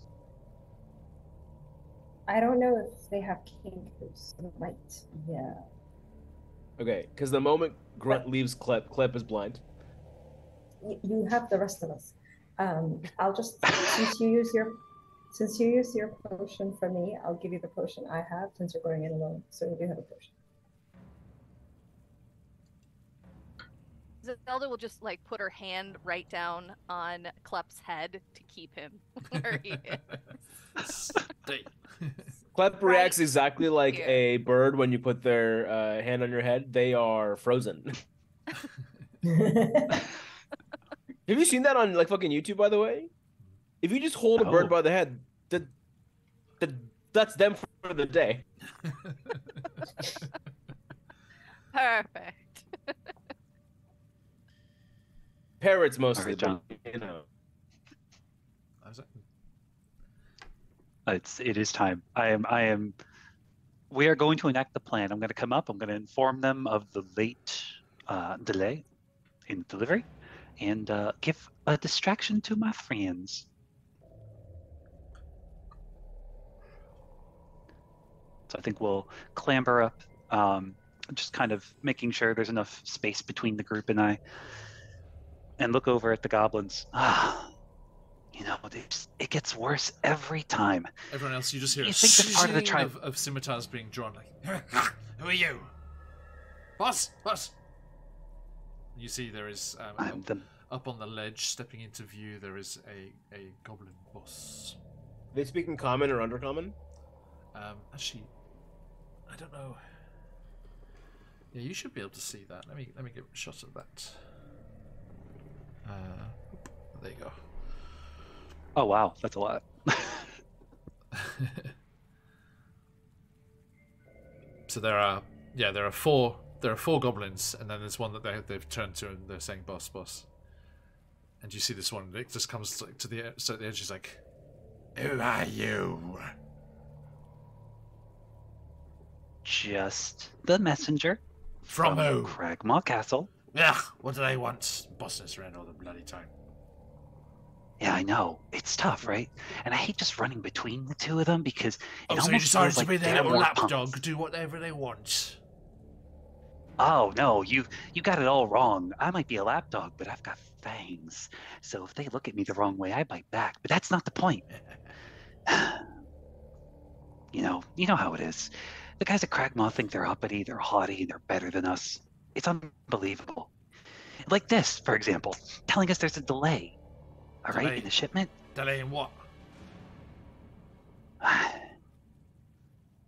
I don't know if they have kinkers. Might, yeah. Okay, because the moment Grunt leaves Klep, Klep is blind. You have the rest of us. I'll just since you use your potion for me, I'll give you the potion I have since you're going in alone. So you do have a potion. Zelda will just like put her hand right down on Klep's head to keep him where he is. Stay. Klep reacts exactly like a bird when you put their hand on your head. They are frozen. Have you seen that on like fucking YouTube, by the way? If you just hold a bird by the head, that's them for the day. Perfect. Parrots mostly, All right, but you know. It is time. I am. We are going to enact the plan. I'm going to come up. I'm going to inform them of the late delay in delivery, and give a distraction to my friends. So I think we'll clamber up, just kind of making sure there's enough space between the group and I, and look over at the goblins. You know, it gets worse every time. Everyone else, you just hear You a think that's part of the tribe of scimitars being drawn, like, who are you? Boss! You see there is, up on the ledge, stepping into view, there is a goblin boss. They speak in common or undercommon? Actually, I don't know. Yeah, you should be able to see that. Let me get a shot of that. There you go. Oh wow, that's a lot. So there are four goblins, and then there's one that they've turned to, and they're saying boss. And you see this one, it just comes to the edge. He's like, "Who are you?" Just the messenger From who? Cragmaw Castle. Yeah, what do they want? Bossing around all the bloody time. Yeah, I know. It's tough, right? And I hate just running between the two of them because it so you almost decided feels to like be their they're little more lapdog, do whatever they want. Oh no, you got it all wrong. I might be a lapdog, but I've got fangs. So if they look at me the wrong way, I bite back. But that's not the point. You know how it is. The guys at Cragmaw think they're uppity, they're haughty, they're better than us. It's unbelievable. Like this, for example, telling us there's a delay. All right, in the shipment. Delay in what?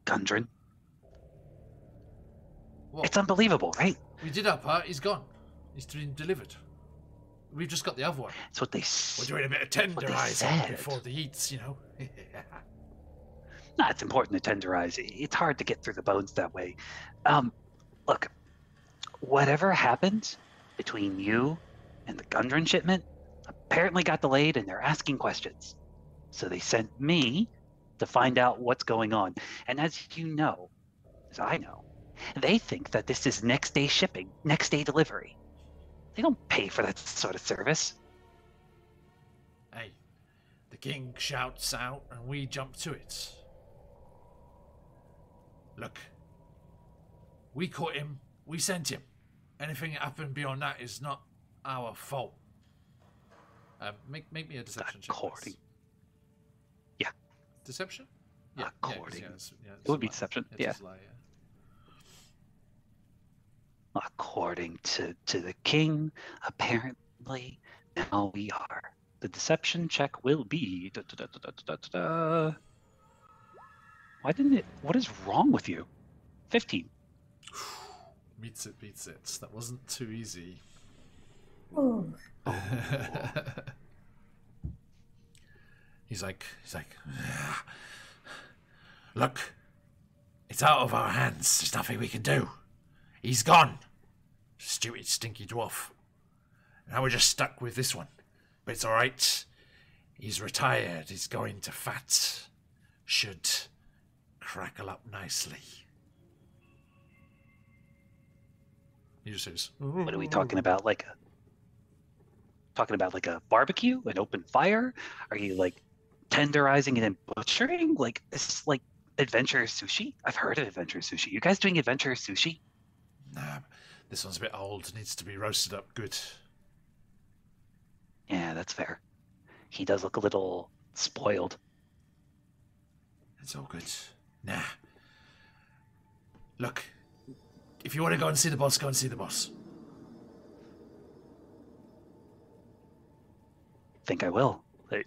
Gundren. What? It's unbelievable, right? We did our part. He's gone. He's been delivered. We've just got the other one. That's what they. We're doing a bit of tenderizing before the eats, you know. No, it's important to tenderize. It's hard to get through the bones that way. Look, whatever happened between you and the Gundren shipment apparently got delayed, and they're asking questions. So they sent me to find out what's going on. And as you know, as I know, they think that this is next day shipping, next day delivery. They don't pay for that sort of service. Hey, the king shouts out and we jump to it. Look, we caught him, we sent him. Anything that happened beyond that is not our fault. Make me a deception check. According. Yeah. Deception? Yeah. According. Yeah, it would be deception. Yeah. Lie, According to the king, apparently now we are. The deception check will be. Why didn't it? What is wrong with you? 15. Beats it. That wasn't too easy. Oh. He's like, look, it's out of our hands. There's nothing we can do. He's gone. Stupid, stinky dwarf. Now we're just stuck with this one. But it's alright. He's retired. He's going to fat. Should crackle up nicely. He just says, what are we talking about? Like talking about like a barbecue, an open fire? Are you like tenderizing and then butchering? Like this like adventure sushi? I've heard of adventure sushi. You guys doing adventure sushi? Nah, this one's a bit old. Needs to be roasted up good. Yeah, that's fair. He does look a little spoiled. It's all good. Nah. Look, if you want to go and see the boss, go and see the boss. Think I will.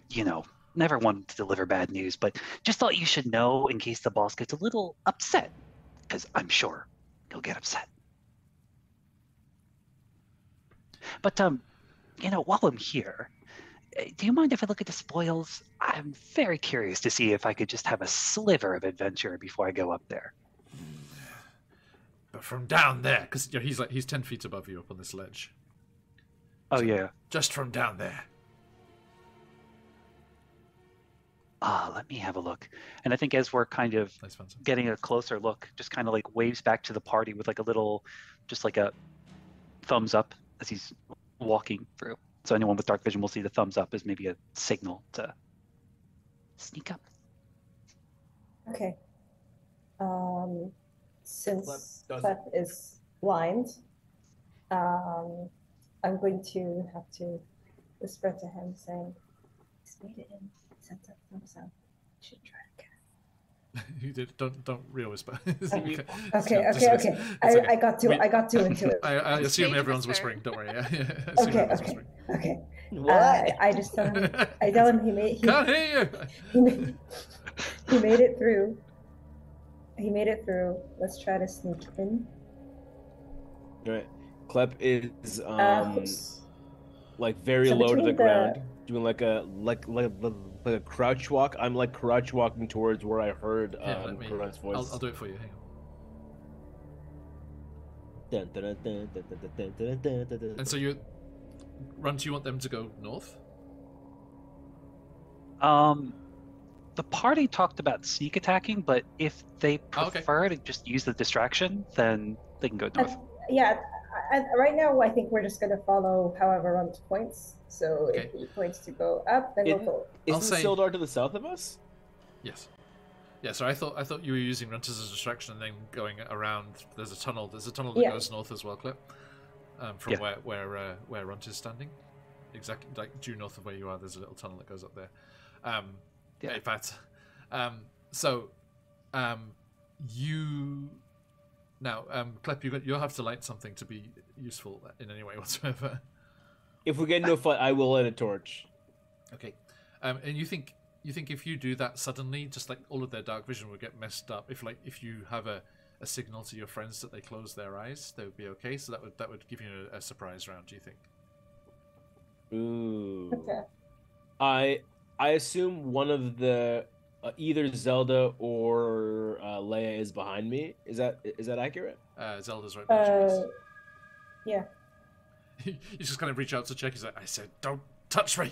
You know, never wanted to deliver bad news, but just thought you should know in case the boss gets a little upset, because I'm sure he'll get upset. But you know, while I'm here, do you mind if I look at the spoils? I'm very curious to see if I could just have a sliver of adventure before I go up there. But from down there, because he's 10 feet above you up on this ledge. Oh yeah. Just from down there. Let me have a look. And I think as we're kind of getting a closer look, just kind of like waves back to the party with like a little, just like a thumbs up as he's walking through. So anyone with dark vision will see the thumbs up as maybe a signal to sneak up. Okay. Since Clef is blind, I'm going to have to whisper to him saying, "He's made it in. Sent up thumbs up. Should try again." You did. Don't real whisper. Okay. I got too into it. I assume everyone's whispering. Don't worry. Yeah. Okay. What? I just tell him. I tell him Can't hear you. He made it through. He made it through. Let's try to sneak in. All right. Klep is like very so low to the between ground, doing like a crouch walk. I'm like crouch walking towards where I heard Kurant's voice. I'll do it for you. Hang on. And so you want them to go north? The party talked about sneak attacking, but if they prefer to just use the distraction, then they can go north. Right now I think we're just going to follow however Runt points. So if he points to go up, then we'll go. Isn't Sildar to the south of us? Yes. Yeah, so I thought you were using Runt as a distraction and then going around. There's a tunnel that goes north as well, Clip. From where Runt is standing. Exactly, like due north of where you are, there's a little tunnel that goes up there. In fact, you now, Klep, you'll have to light something to be useful in any way whatsoever. If we get into a fight, I will light a torch. Okay, and you think if you do that suddenly, just like all of their dark vision will get messed up. If you have a signal to your friends that they close their eyes, they would be okay. So that would give you a surprise round. Do you think? Ooh. Okay. I assume one of the either Zelda or Leia is behind me. Is that accurate? Zelda's right behind you. Yeah. You just kind of reach out to check. He's like, "I said, don't touch me."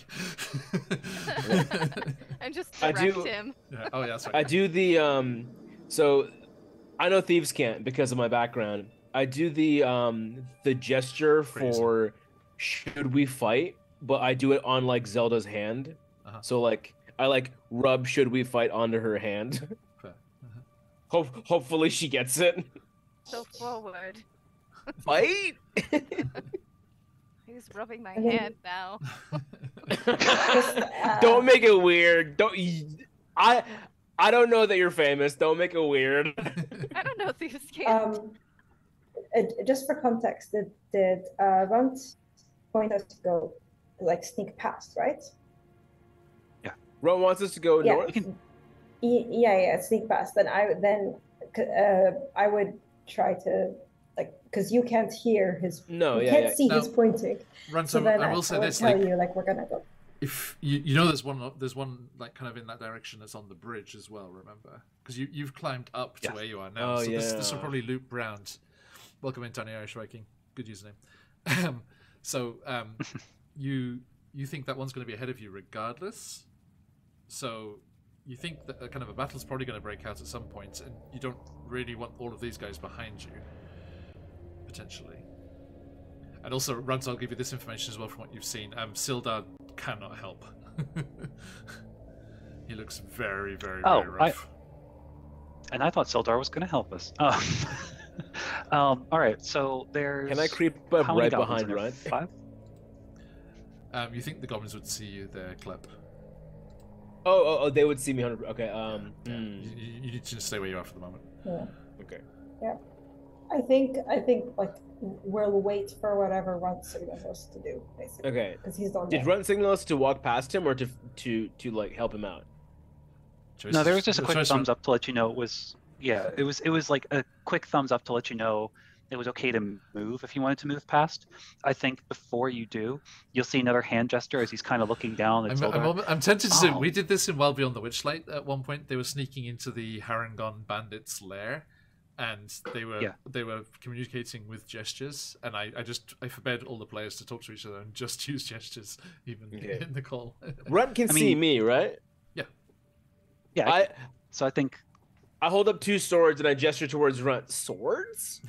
And just direct him. Yeah. Oh yeah, that's right. I do the So I know thieves can't because of my background. I do the gesture for should we fight, but I do it on like Zelda's hand. So like I like rub should we fight onto her hand. Hopefully she gets it. So forward. Fight. He's rubbing my hand now. Don't make it weird. I don't know that you're famous. Don't make it weird. I don't know if thieves can. Just for context, did Runt point us to go like sneak past, right? Ron wants us to go north. Sneak past. Then I would try to because you can't hear his. No, you can't see his pointing. Ransom, I will say this: tell you we're gonna go. If you know, there's one like kind of in that direction that's on the bridge as well. Remember, because you've climbed up to where you are now. So this will probably loop round. Welcome in, Tiny Irish Viking. Good username. You think that one's going to be ahead of you regardless. So you think that kind of a battle's probably going to break out at some point, and you don't really want all of these guys behind you, potentially. And also, Runt, I'll give you this information as well from what you've seen. Sildar cannot help. He looks very, very, very rough. And I thought Sildar was going to help us. All right, so there's... Can I creep up right behind Runt? 5? You think the goblins would see you there, Klep? Oh, they would see me 100%. Okay, You need to just stay where you are for the moment. Yeah. Okay. Yeah. I think like we'll wait for whatever Runt signals us to do, basically. Okay. Because he's on. Did Runt signal us to walk past him or to like help him out? No, there was just a quick thumbs up to let you know it was. Yeah, it was like a quick thumbs up to let you know it was okay to move if you wanted to move past. I think before you do, you'll see another hand gesture as he's kind of looking down. I'm tempted to say we did this in Wild Beyond the Witchlight at one point. They were sneaking into the Harangon bandits' lair, and they were communicating with gestures. And I forbade all the players to talk to each other and just use gestures, even in the call. Runt can see me, right? Yeah. Yeah. So I think. I hold up 2 swords and I gesture towards Runt. Swords?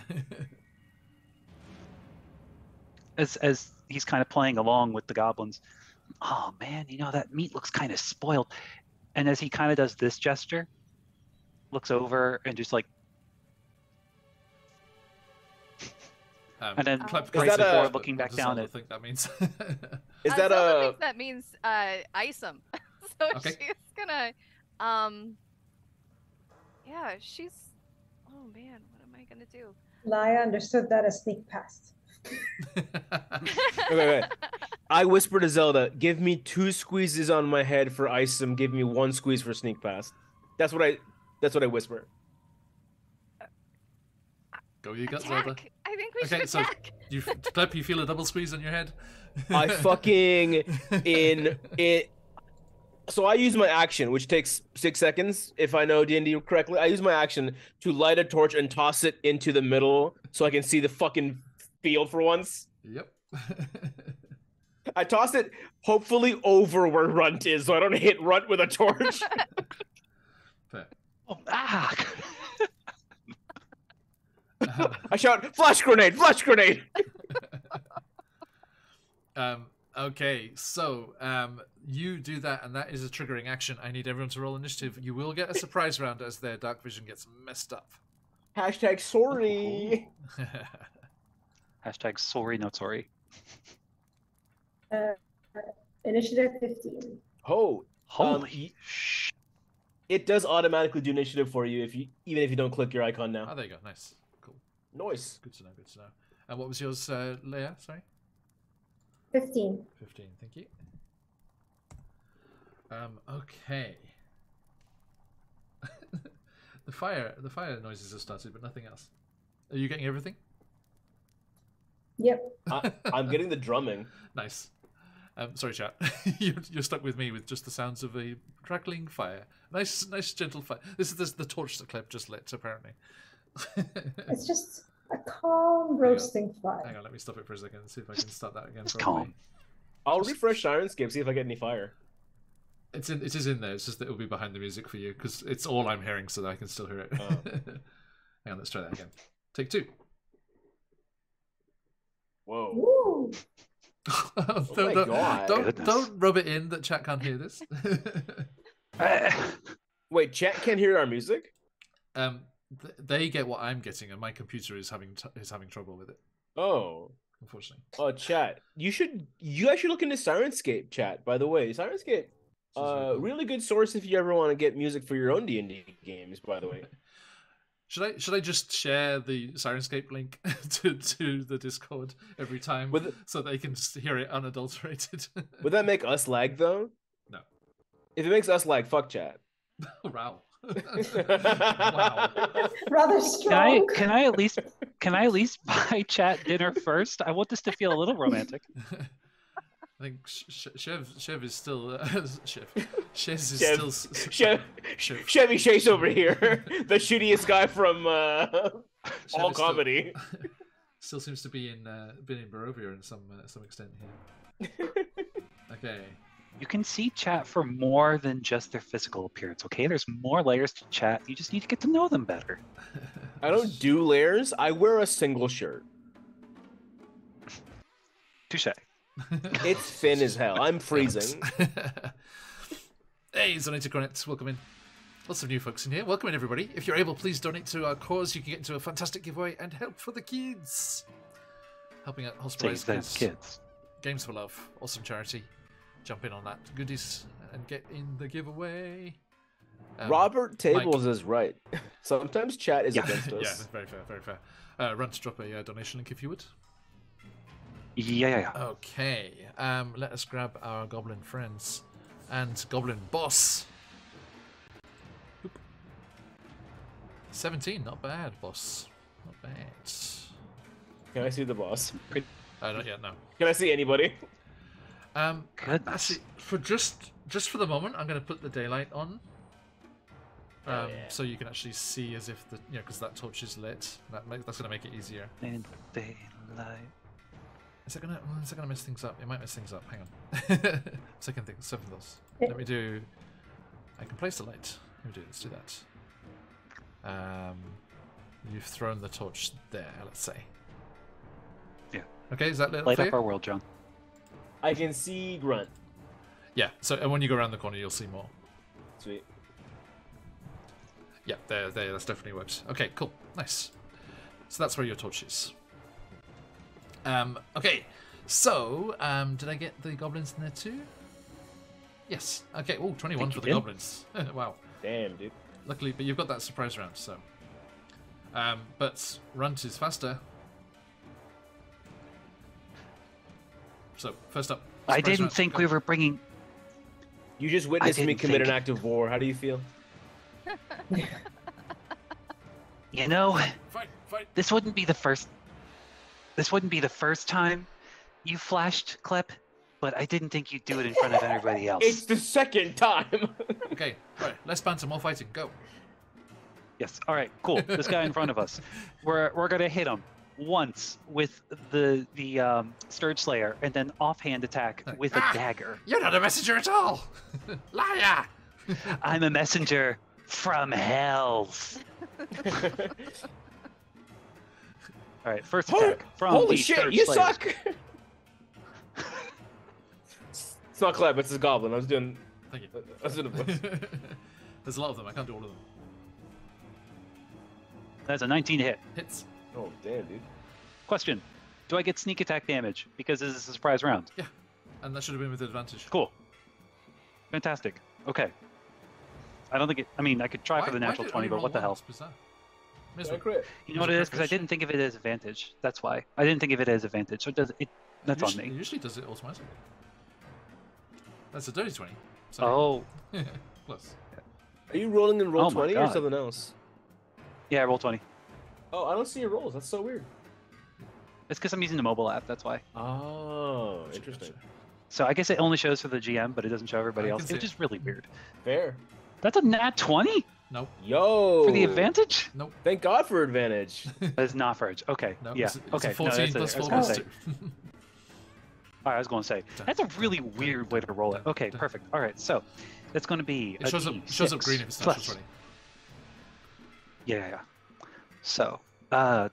As he's kind of playing along with the goblins. Oh man, that meat looks kind of spoiled. And as he kind of does this gesture, looks over and just like. And then right before looking back down I think that means. Is that thinks that means ice him. So she's gonna yeah, she's... Oh, man, what am I going to do? Laya understood that as sneak past. Okay. I whisper to Zelda, give me 2 squeezes on my head for Isom, give me 1 squeeze for sneak past. That's what I whisper. Go you got, Zelda. I think we should attack. So Klep, you feel a double squeeze on your head? I fucking... So I use my action, which takes 6 seconds, if I know D&D correctly. I use my action to light a torch and toss it into the middle so I can see the fucking field for once. Yep. I toss it hopefully over where Runt is so I don't hit Runt with a torch. Fair. Oh, ah! I shout, flash grenade, flash grenade! Okay, so you do that, and that is a triggering action. I need everyone to roll initiative. You will get a surprise round as their dark vision gets messed up. Hashtag sorry. Hashtag sorry, not sorry. Initiative 15. Oh, holy! It does automatically do initiative for you even if you don't click your icon now. Oh, there you go. Nice, cool. Nice. Good to know. Good to know. And what was yours, Leia? Sorry. 15. 15, thank you. Okay. the fire noises have started, but nothing else. Are you getting everything? Yep. I'm getting the drumming. Nice. Sorry, chat. You're stuck with me with just the sounds of a crackling fire. Nice, gentle fire. This is the torch that Klep just lit, apparently. It's just a calm roasting fire. Hang on, let me stop it for a second and see if I can start that again. It's calm. I'll refresh Sirenscape, see if I get any fire. It is in there. It's just that it'll be behind the music for you because it's all I'm hearing, so that I can still hear it. Oh. Hang on, let's try that again. Take 2. Whoa. Woo. Oh my God. Don't rub it in that chat can't hear this. Wait, chat can't hear our music? They get what I'm getting, and my computer is having trouble with it. Oh. Unfortunately. Oh, chat. You guys should look into Sirenscape, chat, by the way. Sirenscape, really good source if you ever want to get music for your own D&D games, by the way. Should I just share the Sirenscape link to the Discord every time so they can hear it unadulterated? Would that make us lag, though? No. If it makes us lag, fuck chat. Wow. Wow. Rather strong. Can I at least buy chat dinner first? I want this to feel a little romantic. I think Chev is still Shez is still Chevy Chase over here, the shittiest guy from all comedy. Still seems to be been in Barovia in some extent here. Okay. You can see chat for more than just their physical appearance, okay? There's more layers to chat. You just need to get to know them better. I don't do layers. I wear a single shirt. Touche. It's thin as hell. I'm freezing. Hey, Zonate Connect, welcome in. Lots of new folks in here. Welcome in, everybody. If you're able, please donate to our cause. You can get into a fantastic giveaway and help for the kids. Helping out hospitalized kids. Games for Love. Awesome charity. Jump in on that. Goodies and get in the giveaway. Robert Tables is right. Sometimes chat is against us. Yeah, very fair, very fair. Run to drop a donation link if you would. Yeah. Okay. Let us grab our goblin friends and goblin boss. Oop. 17, not bad, boss. Not bad. Can I see the boss? Not yet, no. Can I see anybody? Goodness. Actually, for just for the moment, I'm going to put the daylight on. So you can actually see as if the because that torch is lit. That's going to make it easier. In daylight. Is it gonna mess things up? It might mess things up. Hang on. Second thing, 7 those. Let me do. I can place the light. Let's do that. You've thrown the torch there. Let's say. Yeah. Okay, is that lit Light for up you? our world, John. I can see Grunt. Yeah. So and when you go around the corner, you'll see more. Sweet. Yeah, there. That's definitely worked. Okay, cool, nice. So that's where your torch is. Okay, so did I get the goblins in there too? Yes. Okay. Oh, 21 for the goblins. Wow. Damn, dude. Luckily, but you've got that surprise round, so. But Runt is faster. So first up. I didn't think we were bringing. You just witnessed me commit an think- act of war. How do you feel? You know, Fight. this wouldn't be the first time you flashed Klep, but I didn't think you'd do it in front of everybody else. It's the second time. Okay. Right. Less banter, more fighting. Go. Yes. All right. Cool. This guy in front of us. We're gonna hit him once with the Scourge Slayer, and then offhand attack with a dagger. You're not a messenger at all. Liar. I'm a messenger from Hells. All right. First attack from Holy the shit! Scourge You Slayers. suck. It's not Kleb. It's his goblin. I was doing. Thank you. I was doing a voice. There's a lot of them. I can't do all of them. That's a 19 to hit. Hits. Oh damn, dude. Question: do I get sneak attack damage because this is a surprise round? Yeah. And that should have been with advantage. Cool. Fantastic. Okay. I don't think it. I mean, I could try for the natural 20, but what the hell? I crit. You know what it is? Because I didn't think of it as advantage. That's why. I didn't think of it as advantage. So it does it. That's on It me. usually does it automatically. That's a dirty 20. So Oh. plus. Are you rolling in roll Oh my 20 or God. something else? Yeah, roll 20. Oh, I don't see your rolls. That's so weird. It's because I'm using the mobile app. That's why. Oh, interesting. So I guess it only shows for the GM, but it doesn't show everybody I else. can see It's just really weird. Fair. That's a nat 20 Nope. Yo. for the advantage. Nope. Thank God for advantage. That is not for edge. Okay. No. Yeah. It's Okay. a 14 no, plus that's 4 I was plus gonna 2. say. All right, I was going to say that's a really weird way to roll it. Okay, perfect. All right, so that's going to be It shows up D6 green if it's plus. natural 20. Yeah. So, Or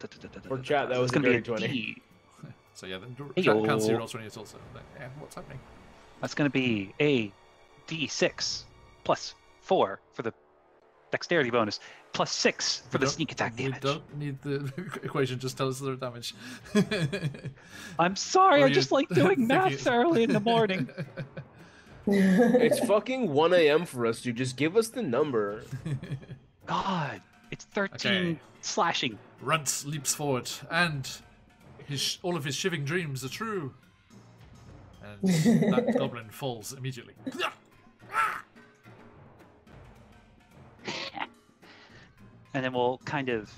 chat, that was it's a going to dirty be a 20. D. So yeah, then Hey-yo. can't see roll 20 at all. So yeah, what's happening? That's going to be a D6 plus 4 for the dexterity bonus, plus 6 for the sneak attack damage. We don't need the equation. Just tell us the damage. I'm sorry, Or I you just like doing math thinking- early in the morning. It's fucking 1 a.m. for us, dude. Just give us the number. God, it's 13 Okay. slashing. Runt leaps forward, and all of his shiving dreams are true. And that goblin falls immediately. And then we'll kind of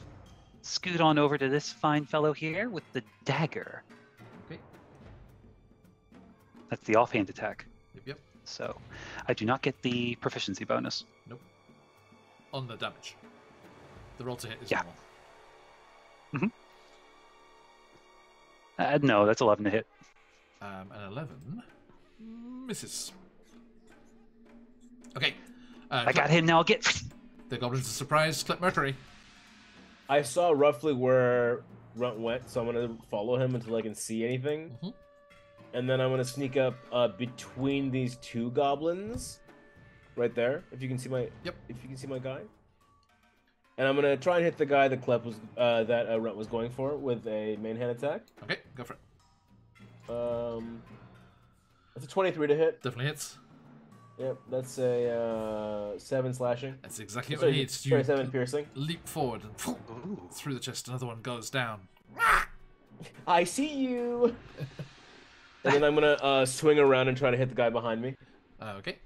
scoot on over to this fine fellow here with the dagger. Okay. That's the offhand attack. Yep. So I do not get the proficiency bonus. Nope. On the damage. The roll to hit is Yeah. normal. No, that's 11 to hit. An 11 misses. Okay. I got him now. I'll get. The goblins are surprised. Clip Mercury. I saw roughly where Runt went, so I'm gonna follow him until I can see anything. Mhm. and then I'm gonna sneak up between these two goblins, right there. If you can see my guy, and I'm gonna try and hit the guy that Klep was Runt was going for with a main hand attack. Okay, go for it. That's a 23 to hit. Definitely hits. Yep, that's a 7 slashing. That's exactly what it needs. You 7 piercing. leap forward and through the chest. Another one goes down. I see you. And then I'm gonna swing around and try to hit the guy behind me. Okay.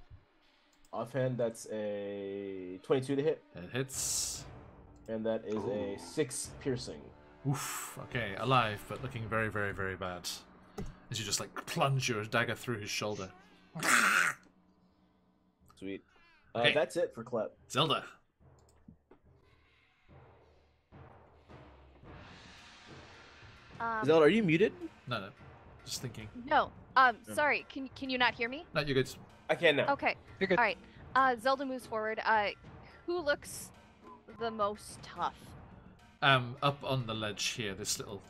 Offhand, that's a 22 to hit. It hits. And that is a 6 piercing. Oof. Okay, alive, but looking very, very, very bad. As you just like plunge your dagger through his shoulder. Sweet. Okay. That's it for Klep. Zelda. Zelda, are you muted? No. Just thinking. No. Sorry. Can you not hear me? No, you're good. I can now. Okay. You're good. All right. Zelda moves forward. Who looks the most tough? Up on the ledge here, this little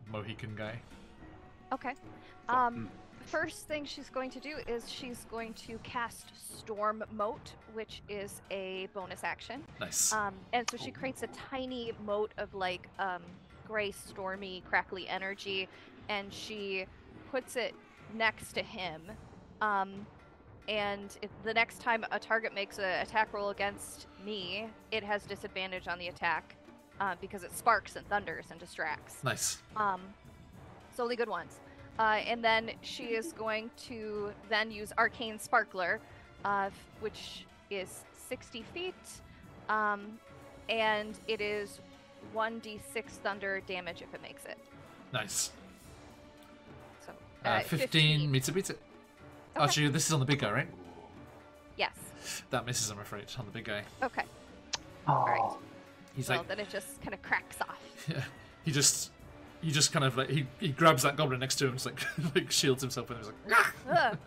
Mohican guy. Okay. First thing she's going to do is she's going to cast Storm Mote, which is a bonus action. Nice. And so she creates a tiny mote of like gray, stormy, crackly energy, and she puts it next to him. And if the next time a target makes an attack roll against me, it has disadvantage on the attack because it sparks and thunders and distracts. Nice. So only good ones. And then she is going to then use Arcane Sparkler, which is 60 feet, and it is 1d6 thunder damage if it makes it. Nice. So 15 meets it. Okay. Actually, this is on the big guy, right? Yes. That misses, I'm afraid, on the big guy. Okay. Oh. All right. He's Well, like, then it just kind of cracks off. yeah. He just kind of like he grabs that goblin next to him, just like like shields himself, and he's like, Ugh.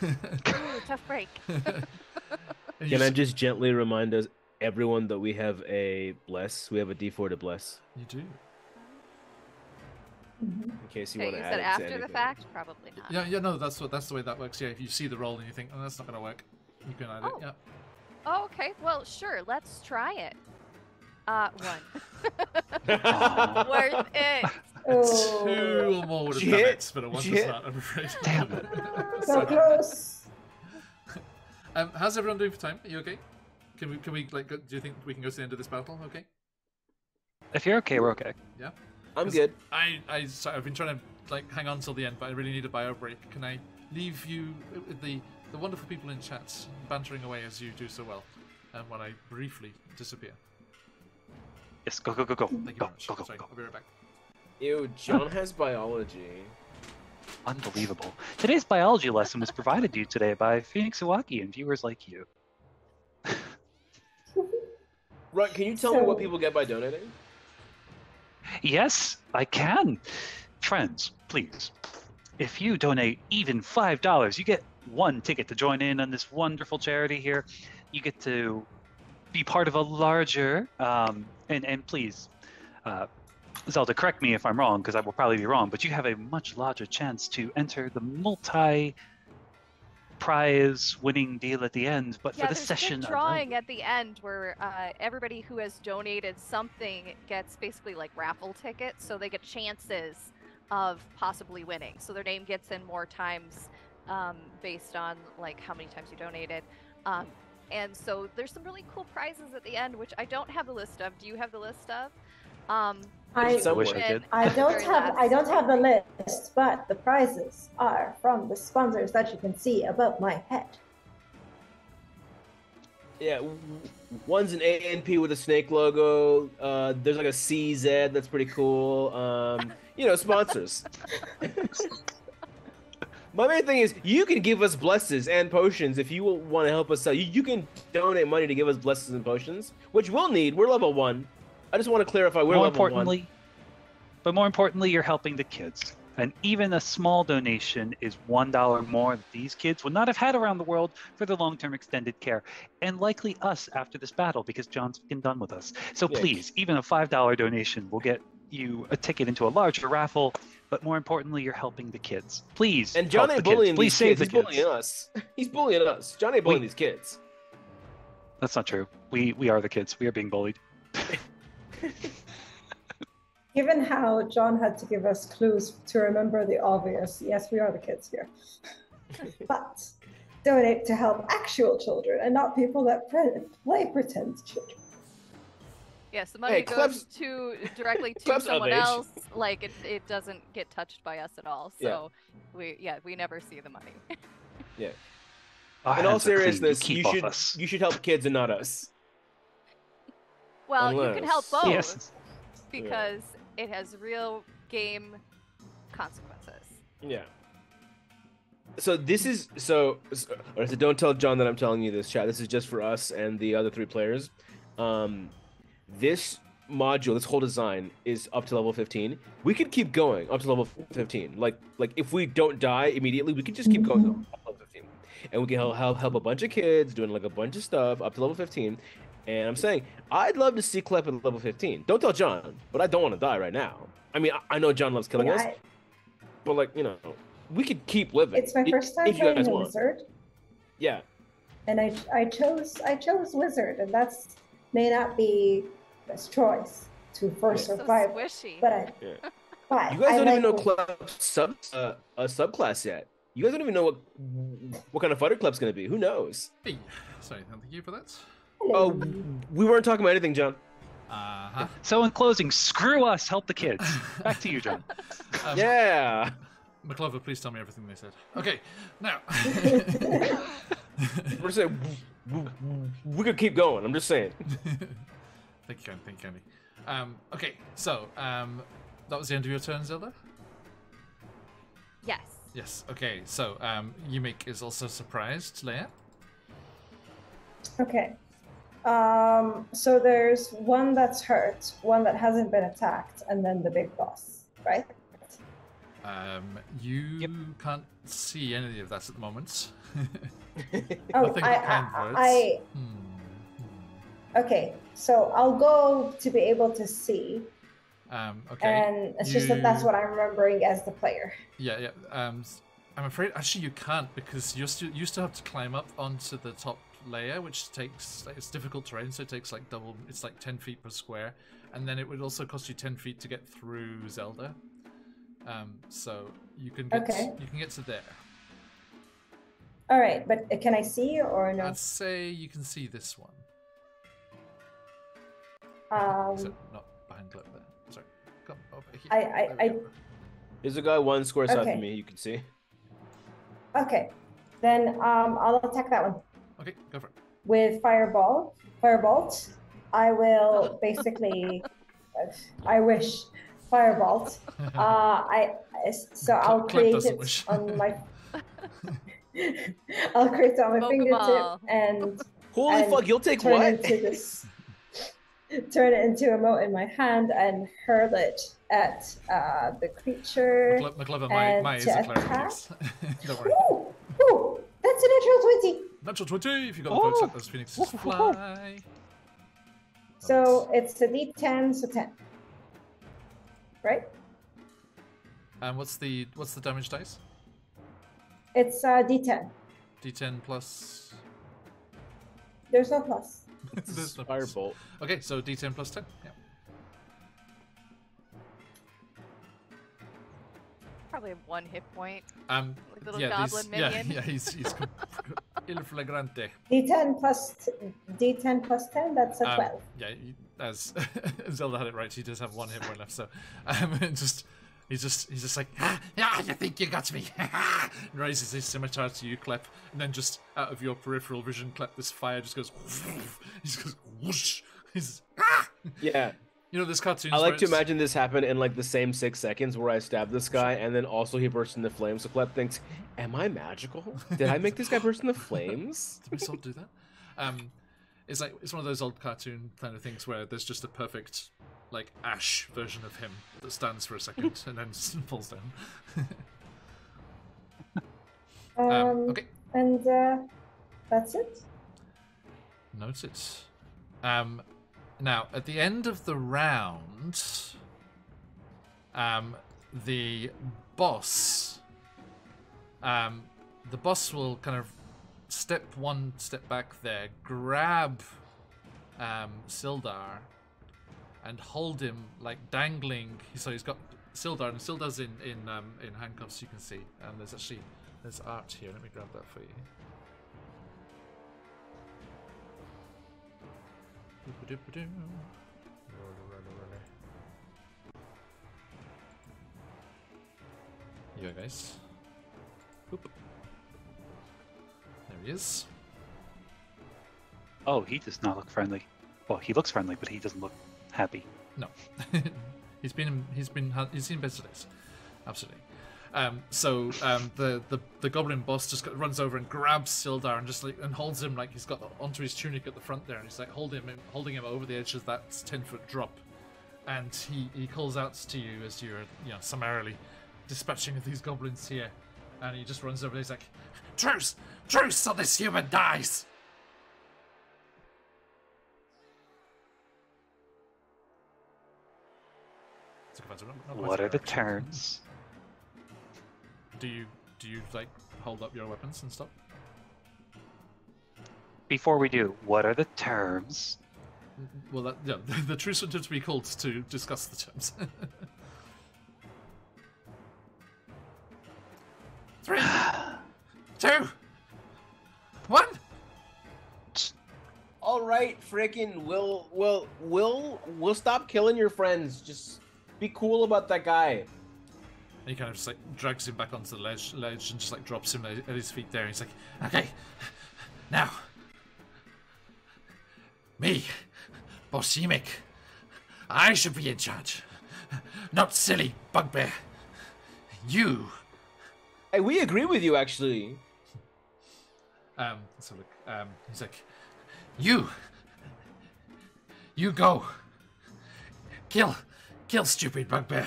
Ooh, tough break. Can I just gently remind everyone that we have a bless? We have a D4 to bless. You do. In case you Okay, want you to add said it to after the anything. fact? Probably not. Yeah. No, that's the way that works. Yeah, if you see the roll and you think, oh, that's not gonna work, you can add it. Oh. Yeah. Oh, okay. Well, sure. Let's try it. 1. Aw. Worth it. Oh, 2 or more would have Did you done hit? it, but a 1 Did you does hit? not, I'm afraid. Damn it. so close. How's everyone doing for time? Are you okay? Can we like? Do you think we can go to the end of this battle? Okay. If you're okay, we're okay. Yeah. I'm good. Sorry, I've been trying to like hang on till the end, but I really need a bio break. Can I leave you with the wonderful people in chat bantering away as you do so well, when I briefly disappear? Yes, go. Thank you Go, very much. go, go, Sorry, go. I'll be right back. Ew, John has biology. Unbelievable. Today's biology lesson was provided to you today by Phoenix Iwaki and viewers like you. Right, can you tell me what people get by donating? Yes, I can. Friends, please. If you donate even $5, you get 1 ticket to join in on this wonderful charity here. You get to be part of a larger, and please, Zelda, correct me if I'm wrong, because I will probably be wrong, but you have a much larger chance to enter the multi-prize winning deal at the end. But Yeah, for this there's session a drawing at the end where everybody who has donated something gets basically like raffle tickets, so they get chances of possibly winning. So their name gets in more times based on like how many times you donated. And so there's some really cool prizes at the end, which I don't have the list of. Do you have the list of? I wish I did. I don't Very have last. the list, but the prizes are from the sponsors that you can see above my head. Yeah, one's an ANP with a snake logo. There's like a CZ that's pretty cool. Sponsors. My main thing is you can give us blesses and potions if you want to help us sell. You can donate money to give us blesses and potions, which we'll need. We're level 1. I just want to clarify we're more level 1. more importantly, you're helping the kids. And even a small donation is $1 more that these kids would not have had around the world for their long-term extended care, and likely us after this battle because John's been done with us. So Yeah. please, even a $5 donation will get you a ticket into a larger raffle but more importantly, you're helping the kids. Please, And John help ain't the kids. bullying Please these save kids. the He's kids. bullying us. He's bullying us. John ain't bullying these kids. That's not true. We are the kids. We are being bullied. Given how John had to give us clues to remember the obvious, yes, we are the kids here. But donate to help actual children and not people that play pretend children. Yes, the money goes directly to Club's of someone age. else. Like it doesn't get touched by us at all. So we never see the money. Yeah. Our In all hands are clean. seriousness, Keep off us. you should help kids and not us. Well, you can help both Yes. because it has real game consequences. Yeah. So this is so don't tell John that I'm telling you this, chat. This is just for us and the other 3 players. This module, this whole design is up to level 15. We could keep going up to level 15. Like if we don't die immediately, we could just keep going up to level 15. And we can help a bunch of kids doing like a bunch of stuff up to level 15. And I'm saying I'd love to see Clep at level 15. Don't tell John, but I don't want to die right now. I mean, I know John loves killing us, but like, you know, we could keep living. It's my first time if you playing guys a want. wizard, Yeah. and I chose wizard, and that's may not be the best choice to first So survive. squishy. But You guys don't even know Clep's a subclass yet. You guys don't even know what kind of fighter Clep's gonna be. Who knows? Hey, sorry, thank you for that. Hello. Oh, we weren't talking about anything, John. Uh-huh. So in closing, screw us. Help the kids. Back to you, John. Yeah. McClover, please tell me everything they said. Okay, now. We're saying we could keep going. I'm just saying. Thank you, Candy. Okay, so that was the end of your turn, Zelda? Yes. Yes, okay, so Yumik is also surprised, Leia. Okay. So there's one that's hurt, one that hasn't been attacked, and then the big boss, right? You can't see any of that at the moment. Oh, Nothing but kind words. Okay, so I'll go to be able to see, Okay. and it's just that that's what I'm remembering as the player. Yeah. I'm afraid actually you can't because you still have to climb up onto the top layer, which takes it's difficult terrain, so it takes like double. It's like 10 feet per square, and then it would also cost you 10 feet to get through Zelda. So you can get to there. All right, but can I see or no? I'd say you can see this one. So not behind Clip there. Sorry. Come over here. There we go. There's a guy 1 square south Okay. of me. You can see. Okay, then I'll attack that one Okay, go for it. with firebolt. I will basically, I wish firebolt. So I'll Clip create doesn't it wish. on my. I'll create it on my Pokeball. fingertip and Holy And fuck! You'll take turn what? into this. Turn it into a mote in my hand and hurl it at the creature. McClever, and my is to a cleric, attack. yes. Don't worry. Ooh, that's a natural 20. Natural 20, if you got the folks up, those phoenixes fly. So it's a D10, so 10. Right? And what's the damage dice? It's D10. D10 plus. There's no plus. There's no plus. Firebolt. Okay, so D10 plus 10. Yeah. Probably have 1 hit point. Like little Yeah, goblin minion. yeah, he's il flagrante. D10 plus 10. That's a 12. Yeah, as Zelda had it right, he does have 1 hit point left. So, he's just like, you think you got me? And raises his scimitar to you, Clep, and then just out of your peripheral vision, Clep, this fire just goes, he just goes whoosh. Yeah. You know, this cartoon. I like to imagine this happen in like the same 6 seconds where I stab this guy and then also he bursts into flames. So Clep thinks, am I magical? Did I make this guy burst into flames? Did we still do that? It's like it's one of those old cartoon kind of things where there's just a perfect like Ash version of him that stands for a second and then falls down. Okay. And that's it. Noted. Now, at the end of the round, the boss, will kind of step back there, grab Sildar, and hold him like dangling. So he's got Sildar, and Sildar's in handcuffs. You can see, and there's art here. Let me grab that for you. Here you go, guys. Oop. There he is. Oh, he does not look friendly. Well, he looks friendly, but he doesn't look happy. No, he's seen better days. Absolutely. The goblin boss just runs over and grabs Sildar and just and holds him like he's got onto his tunic at the front there, and he's like holding him over the edge of that 10-foot drop, and he calls out to you as you're summarily dispatching of these goblins here, and he just runs over. And he's like, "Truce, truce, or this human dies." What are the terms? Do you like hold up your weapons and stuff? Before we do, what are the terms? Well, the truce would have to be called to discuss the terms. 3, 2, 1. All right, frickin', we'll stop killing your friends. Just be cool about that guy. And he kind of just like drags him back onto the ledge and just like drops him at his feet there. And he's like, "Okay, now, me, Boshimik, I should be in charge, not silly bugbear. You." Hey, we agree with you, actually. So look, he's like, You go, kill stupid bugbear.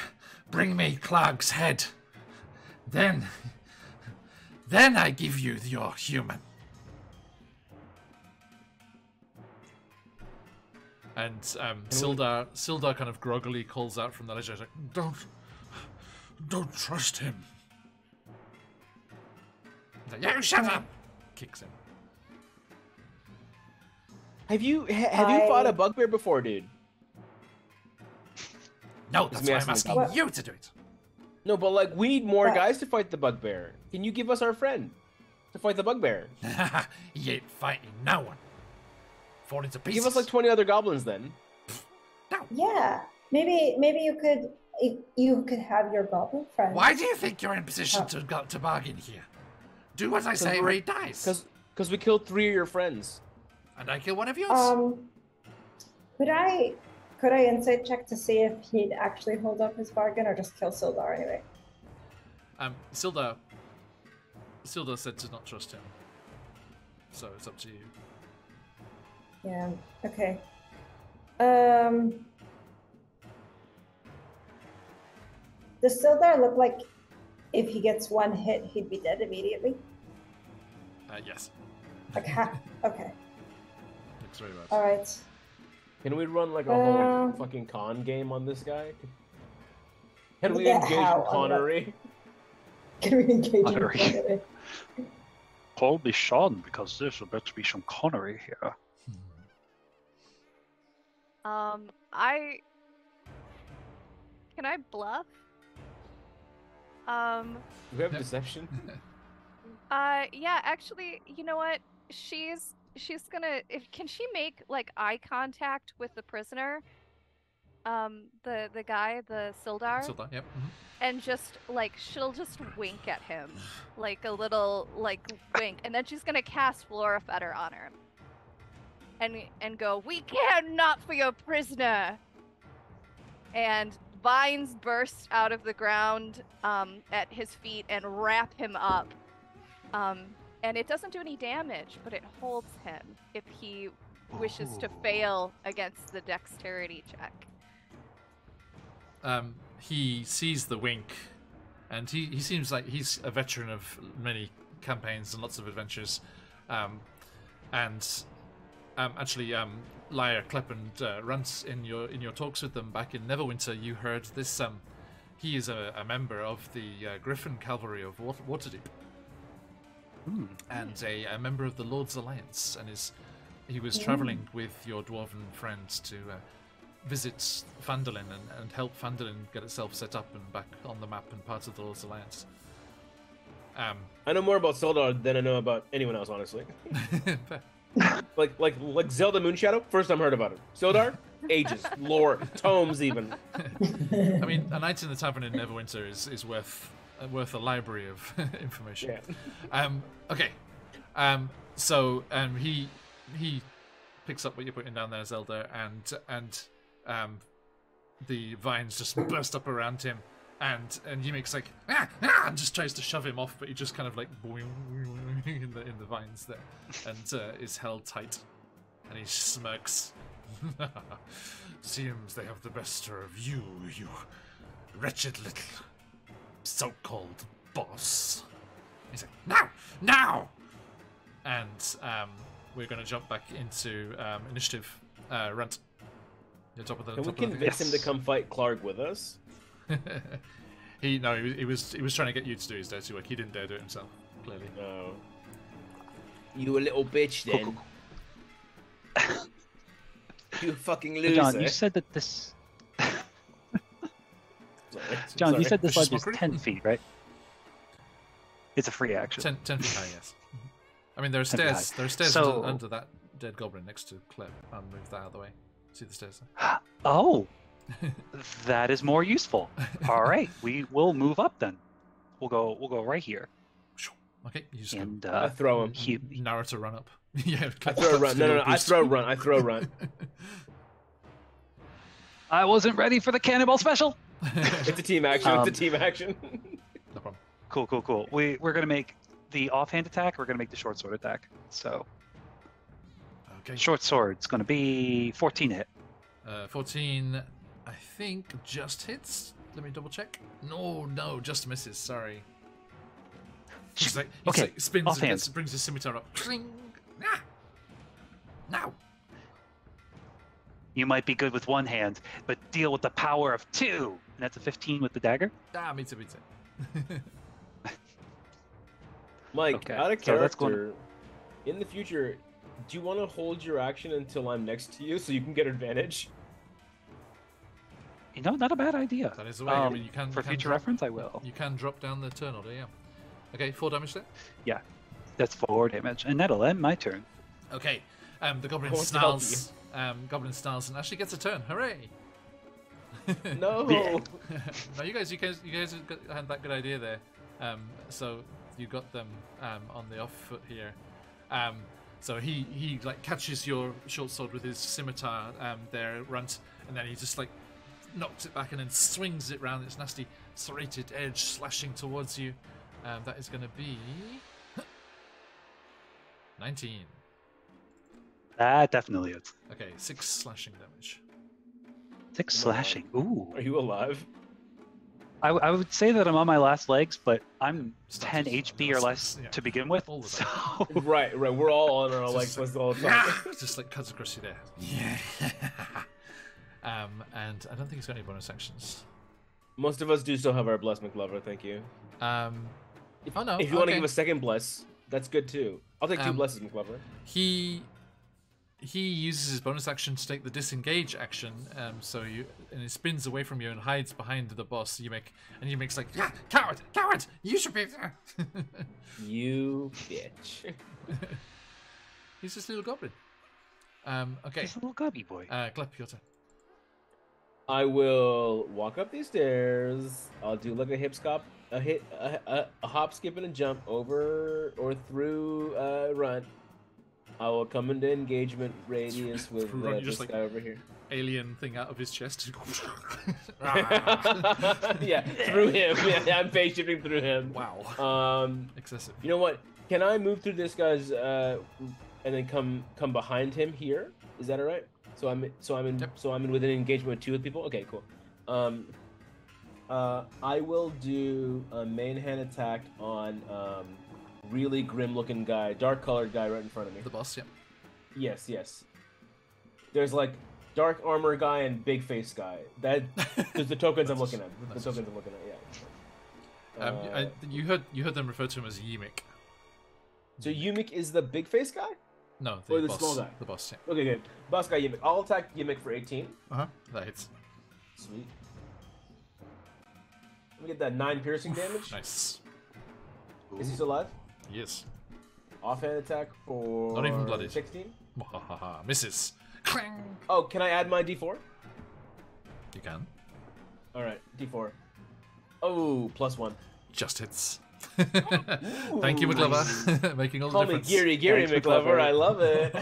Bring me Clark's head. Then I give you your human. And Sildar kind of groggily calls out from the ledge, like, Don't trust him. He's like, "You shut up!" Kicks him. Have you fought a bugbear before, dude? No, that's why I'm asking you to do it. No, but like, we need more guys to fight the bugbear. Can you give us our friend to fight the bugbear? He ain't fighting no one. Falling to pieces. Give us like 20 other goblins then. No. Yeah, maybe you could have your goblin friend. Why do you think you're in position to bargain here? Do what I say or he dies. Because we killed 3 of your friends. And I kill one of yours. Could I insight check to see if he'd actually hold up his bargain or just kill Sildar anyway? Sildar said to not trust him. So it's up to you. Yeah, okay. Does Sildar look like if he gets one hit, he'd be dead immediately? Yes. Like, okay. Looks very bad. Alright. Can we run like a whole fucking con game on this guy? Can we engage in connery? Can we engage in connery? Call me Sean, because there's about to be some connery here. Can I bluff? Do we have deception? Yeah, actually, you know what? She's gonna. Can she make like eye contact with the prisoner? The guy, the Sildar. Sildar, yep. Mm-hmm. And just like she'll just wink at him, like a little like wink, and then she's gonna cast Flora Fetter on her. And go, "We care not for your prisoner." And vines burst out of the ground at his feet and wrap him up. And it doesn't do any damage, but it holds him if he wishes to fail against the dexterity check. He sees the wink, and he seems like he's a veteran of many campaigns and lots of adventures. Actually, Lyre, Klepp, and Rance, in your talks with them back in Neverwinter, you heard this he is a member of the Griffin Cavalry of Waterdeep, and a member of the Lord's Alliance, and he was traveling with your dwarven friends to visit Phandelver and help Phandelver get itself set up and back on the map and part of the Lord's Alliance. I know more about Sildar than I know about anyone else, honestly. like Zelda Moonshadow, first time heard about it. Sildar, ages, lore, tomes even. I mean, A Night in the Tavern in Neverwinter is worth a library of information. Yeah. Okay. So he picks up what you're putting down there, Zelda, and the vines just burst up around him, and he makes like and just tries to shove him off, but he just kind of like in the vines there, and is held tight, and he smirks. Seems they have the bester of you, you wretched little so-called boss. He's like, now, and we're going to jump back into initiative. Runt. You're top of the. Can we convince him to come fight Clark with us? He was trying to get you to do his dirty work. He didn't dare do it himself. Clearly. No. You a little bitch then. You fucking loser. John, you said that this. John, you said this ledge is 10 feet, right? It's a free action. 10 feet high, yes. I mean, there are stairs. There are stairs under that dead goblin next to Cleb. I'll move that out of the way. See the stairs there? Oh, that is more useful. All right, we will move up then. We'll go right here. Okay, you just and I throw him. Naruto run up. Yeah, I throw a run. No. I throw a run. I wasn't ready for the cannonball special. It's a team action. It's a team action. No problem. Cool. We're gonna make the offhand attack. We're gonna make the short sword attack. So, okay. Short sword's gonna be 14 hit. 14, I think, just hits. Let me double check. No, just misses. Sorry. He spins and brings his scimitar up. Cling! Now. You might be good with one hand, but deal with the power of two. And that's a 15 with the dagger. Me too. Mike, out of character, in the future, do you want to hold your action until I'm next to you so you can get advantage? You know, not a bad idea. That is the way. I mean, you can for future reference, I will. You can drop down the turn order, yeah. Okay, 4 damage there? Yeah, that's 4 damage, and that'll end my turn. Okay, the goblin snarls. Goblin snarls and actually gets a turn. Hooray! No. No, you guys had that good idea there. So you got them on the off foot here. So he like catches your short sword with his scimitar there, Runt, and then he just like knocks it back and then swings it round its nasty serrated edge, slashing towards you. That is going to be 19. That definitely is. Okay, 6 slashing damage. 6 slashing. Ooh. Are you alive? I would say that I'm on my last legs, but I'm 10 HP or less to begin with. All the time. So... Right. We're all on our legs all the time. Just like cuts across you there. Yeah. And I don't think it's got any bonus actions. Most of us do still have our bless McLover, thank you. If you want to give a second bless, that's good too. I'll take 2 blesses, McLover. He uses his bonus action to take the disengage action, and he spins away from you and hides behind the boss. He makes like, coward, you should be there. You bitch. He's just a little goblin. Okay. He's a little gobby boy. Clep, your turn. I will walk up these stairs. I'll do like a hop, skip, and a jump over or through Runt. I will come into engagement radius with this guy over here. Alien thing out of his chest. Yeah, through him. Yeah, I'm phase shifting through him. Wow. Excessive. You know what? Can I move through this guy's and then come behind him here? Is that all right? So I'm in within engagement with 2 with people. Okay, cool. I will do a main hand attack on really grim-looking guy, dark-colored guy right in front of me. The boss, yeah. Yes. There's like dark armor guy and big face guy. That there's the tokens I'm looking at. The tokens I'm looking at. Yeah. You heard them refer to him as Yimik. So Yumik is the big face guy? No, Or the boss. small guy? The boss. Yeah. Okay, good. Boss guy Yumik. I'll attack Yumik for 18. That hits. Sweet. Let me get that 9 piercing damage. Nice. Is he still alive? Yes. Offhand attack for Not even bloody. 16. Misses. Clang. Oh, can I add my D4? You can. All right, D4. Oh, +1. Just hits. Thank you, McLover. Making all the Call me difference. Geary Thanks, McLover. McLover. I love it.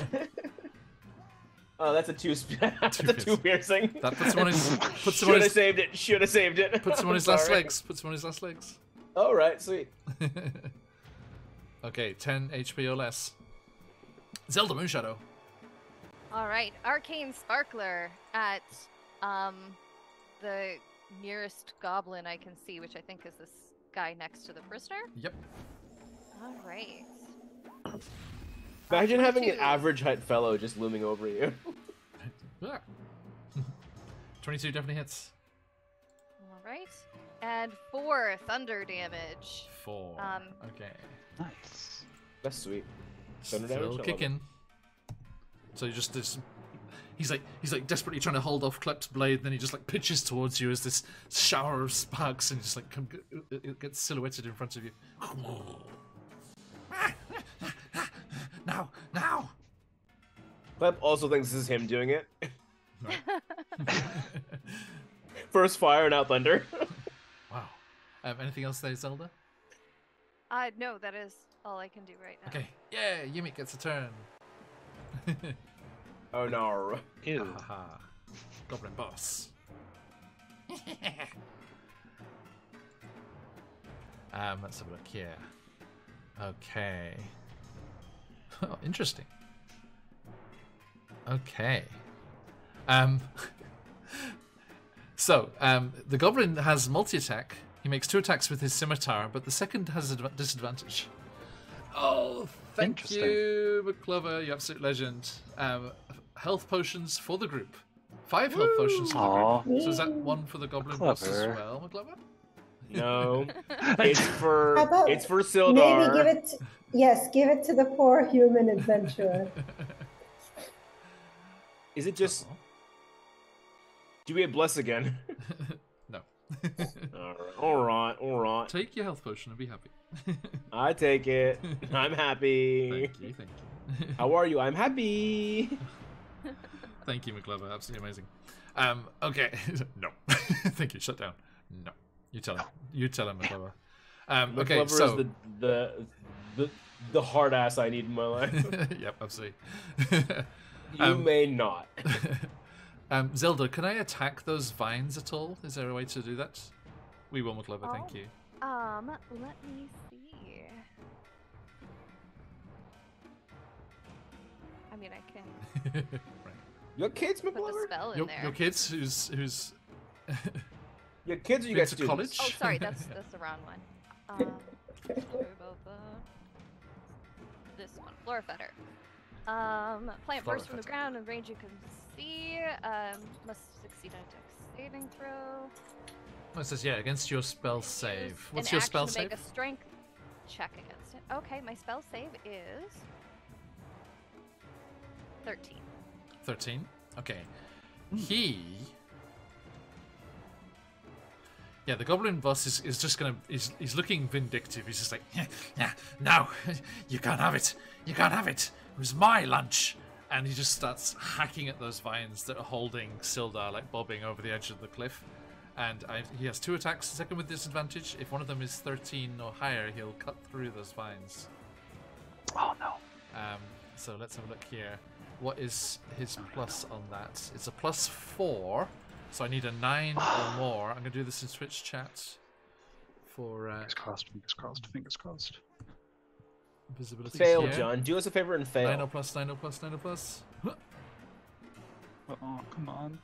Oh, that's a 2. That's a 2 piercing. piercing. That puts him on his. Puts him Should on have his. saved it. Should have saved it. Puts him on his I'm last sorry. legs. Puts him on his last legs. All right, sweet. Okay, 10 HP or less. Zelda Moonshadow. All right, Arcane Sparkler at the nearest goblin I can see, which I think is this guy next to the prisoner. Yep. All right. Imagine having an 22. average height fellow just looming over you. Yeah. 22 definitely hits. All right, and 4 thunder damage. 4. Okay. Nice. That's sweet. Thunder damage? I Still love it. kicking. So you just this. He's like desperately trying to hold off Klep's blade, and then he just like pitches towards you as this shower of sparks, and just like it gets silhouetted in front of you. Now! Clep also thinks this is him doing it. First fire, now thunder. Wow. Anything else there, Zelda? No, that is all I can do right now. Okay. Yeah, Yimik gets a turn. Oh no. Ew. Haha. Goblin boss. Let's have a look here. Okay. Oh, interesting. Okay. So, the goblin has multi-attack. He makes 2 attacks with his scimitar, but the second has a disadvantage. Oh, thank Interesting. you, McClover, you absolute legend. Health potions for the group. 5 health potions for Aw. the group. So is that 1 for the goblin boss as Clever. well, McClover? No. It's for How about Sildar. maybe give it? Yes, give it to the poor human adventurer. Is it just do we have bless again? No. Alright. Take your health potion and be happy. I take it. I'm happy. Thank you. How are you? I'm happy. Thank you, McClover. Absolutely amazing. Okay. No. Thank you. Shut down. No. You tell him. You tell him, McClover. Okay, McClover so... is the hard ass I need in my life. Yep, absolutely. You may not. Zelda, can I attack those vines at all? Is there a way to do that? We will, McClover. Thank you. Let me see. I mean, I can Right. Your kids, put the McClover? spell in Your there. kids who's Your kids or you been guys to students? college? Oh, sorry, that's the wrong one. This one, Florafetter. Plant bursts from the Florafetter. ground and range you can see. Must succeed on a dex saving throw. Oh, it says, yeah, against your spell save. Use What's an your action spell to save? make a strength check against it. Okay, my spell save is 13. 13. Okay. Yeah, the goblin boss is just gonna he's looking vindictive. He's just like, yeah, no, you can't have it. You can't have it. It was my lunch. And he just starts hacking at those vines that are holding Sildar, like bobbing over the edge of the cliff. And he has 2 attacks, second with disadvantage. If one of them is 13 or higher, he'll cut through those vines. Oh no. So let's have a look here. What is his plus on that? It's a +4, so I need a 9 or more. I'm going to do this in Twitch chat for Fingers crossed, fingers crossed, fingers crossed. visibility. Fail, here. John. Do us a favor and fail. 9 or plus, 9 or plus, 9 or plus. Oh, come on.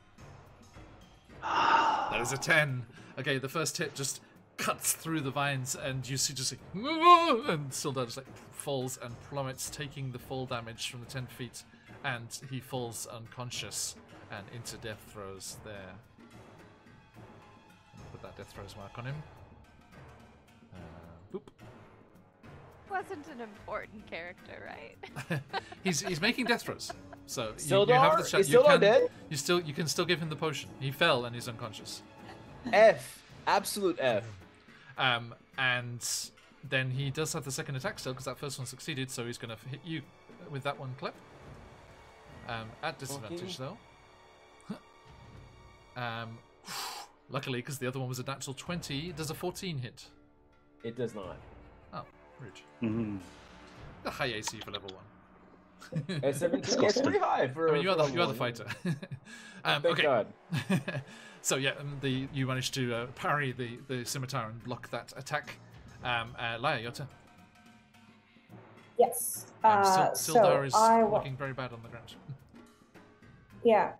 That is a 10. Okay, the first hit just cuts through the vines, and you see just like, and Sildar just like falls and plummets, taking the fall damage from the 10 feet. and he falls unconscious and into death throes there. Put that death throes mark on him. Boop. Wasn't an important character, right? He's making death throws, so Sildar? you have the chance. Is Sildar dead? You can still give him the potion. He fell and he's unconscious. F. Absolute F. And then he does have the second attack still because that first one succeeded, so he's going to hit you with that one clip. At disadvantage though. Luckily, because the other one was a natural 20, does a 14 hit? It does not. Oh, rude. Mm-hmm. The high AC for level 1. At 17, it's pretty high for. I mean, you are for the fighter. Thank okay. God. So yeah, you managed to parry the scimitar and block that attack. Laia, your turn. Yes. Sildar is I looking very bad on the ground. Yeah.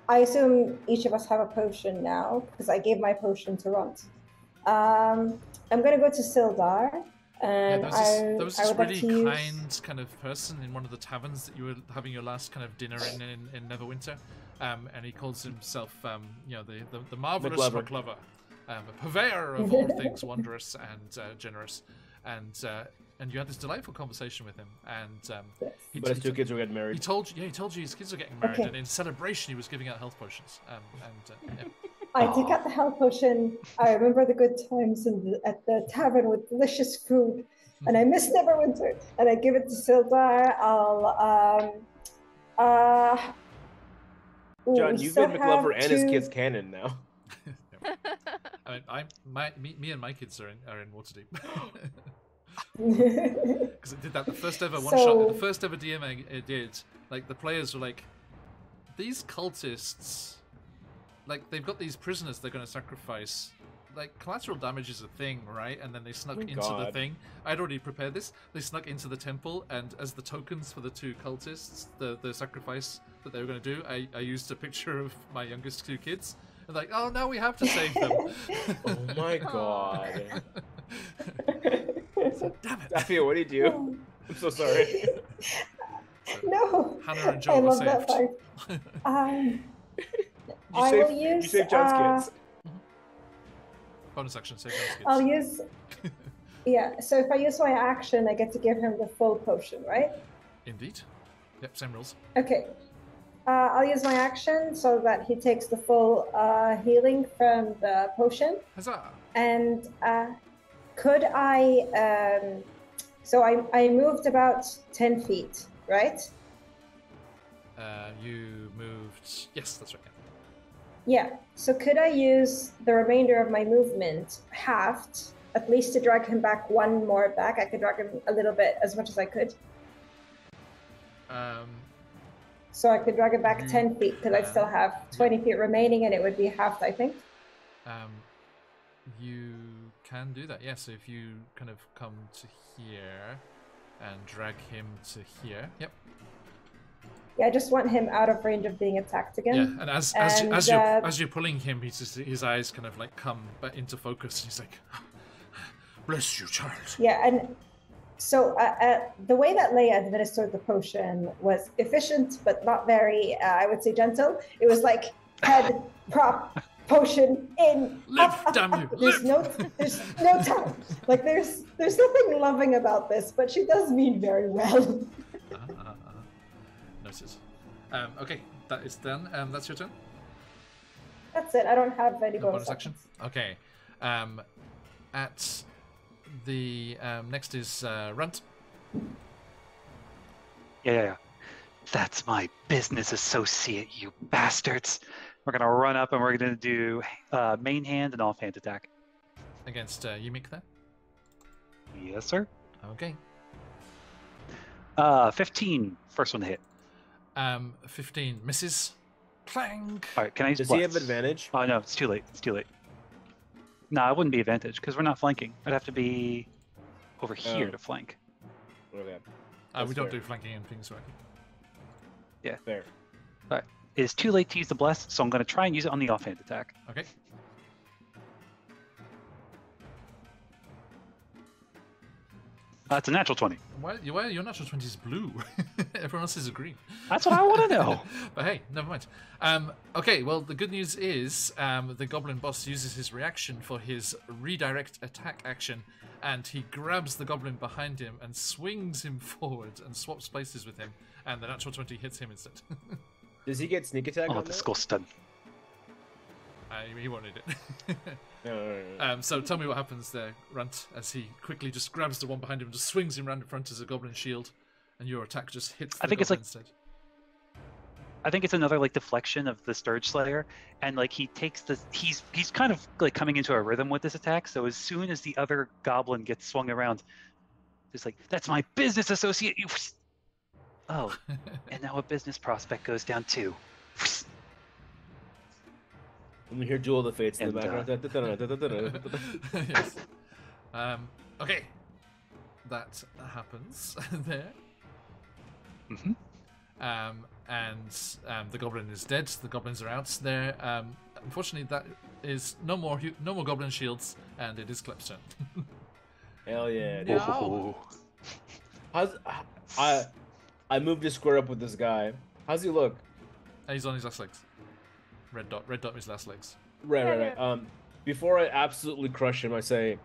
I assume each of us have a potion now because I gave my potion to Runt. I'm gonna go to Sildar, and there was this I would like really to use... kind kind of person in one of the taverns that you were having your last kind of dinner in Neverwinter, and he calls himself the marvelous McLover. McLover, a purveyor of all things wondrous and generous, and you had this delightful conversation with him, and But his two kids were getting married. he told you his kids were getting married, Okay. and in celebration he was giving out health potions, yeah. I take out the health potion. I remember the good times at the tavern with delicious food, and I miss Neverwinter. And I give it to Sildar. John, you've been McLover and his kids canon now. I mean, me and my kids are in Waterdeep. Because it did that the first ever one shot, the first ever DM I did. Like the players were like, these cultists, like they've got these prisoners they're going to sacrifice. Like collateral damage is a thing, right? And then they snuck into the thing. I'd already prepared this. They snuck into the temple, and as the tokens for the two cultists, the sacrifice that they were going to do, I used a picture of my youngest two kids. And like, oh, now we have to save them. Oh my God. So, damn it. Daphia, what did you do? I'm so sorry. No, Hannah and I Joel were love saved. that part. You saved John's kids. Bonus action, save those kids. I'll use... Yeah, so if I use my action, I get to give him the full potion, right? Indeed. Yep, same rules. Okay. I'll use my action so that he takes the full healing from the potion. Huzzah! And could I... so I moved about 10 feet, right? You moved... Yes, that's right. Yeah. So could I use the remainder of my movement, halved, at least to drag him back one more back? I could drag him a little bit, as much as I could. So I could drag it back 10 feet, because I'd still have 20 feet remaining, and it would be halved, I think. You can do that, yeah. So if you kind of come to here and drag him to here, yep. Yeah, I just want him out of range of being attacked again. Yeah, and as you're pulling him, his eyes kind of like come back into focus, and he's like, "Bless you, child." Yeah, and so the way that Leia administered the potion was efficient, but not very, I would say, gentle. It was like head, prop, potion, in, Live, up, damn you! There's no time. Like there's nothing loving about this, but she does mean very well. Noted. Okay, that is done. That's your turn. That's it. I don't have any No bonus action. actions. Okay. At the next is Runt. Yeah. That's my business associate, you bastards. We're going to run up and we're going to do main hand and offhand attack. Against Yumik there. Yes, sir. Okay. 15. First one to hit. 15 misses. Clang. All right, can I Does bless? he have advantage? Oh, no, it's too late. No, it wouldn't be advantage because we're not flanking. I'd have to be over here to flank. Okay. We don't fair. do flanking and things, right? Yeah. Fair. All right. It is too late to use the bless, so I'm going to try and use it on the offhand attack. Okay. That's a natural 20. Why your natural 20 is blue? Everyone else is green. That's what I want to know. But hey, never mind. Okay, well, the good news is the goblin boss uses his reaction for his redirect attack action, and he grabs the goblin behind him and swings him forward and swaps places with him, and the natural 20 hits him instead. Does he get sneak attack? Oh, on that? disgusting. He won't need it. No. So tell me what happens there, Runt, as he quickly just grabs the one behind him and just swings him round in front as a goblin shield, and your attack just hits the goblin instead. I think it's another like deflection of the Sturge Slayer, and like he takes the he's kind of like coming into a rhythm with this attack. So as soon as the other goblin gets swung around, it's like, that's my business associate. You. Oh, and now a business prospect goes down too. And we hear Duel of the Fates in the background. Yes. Okay. That happens there. Mm-hmm. And the goblin is dead. The goblins are out there. Unfortunately, that is no more goblin shields, and it is Klep's turn. Hell yeah. Dude. No. I moved to square up with this guy. How's he look? He's on his last legs. Red dot on his last legs. Right. Before I absolutely crush him, I say,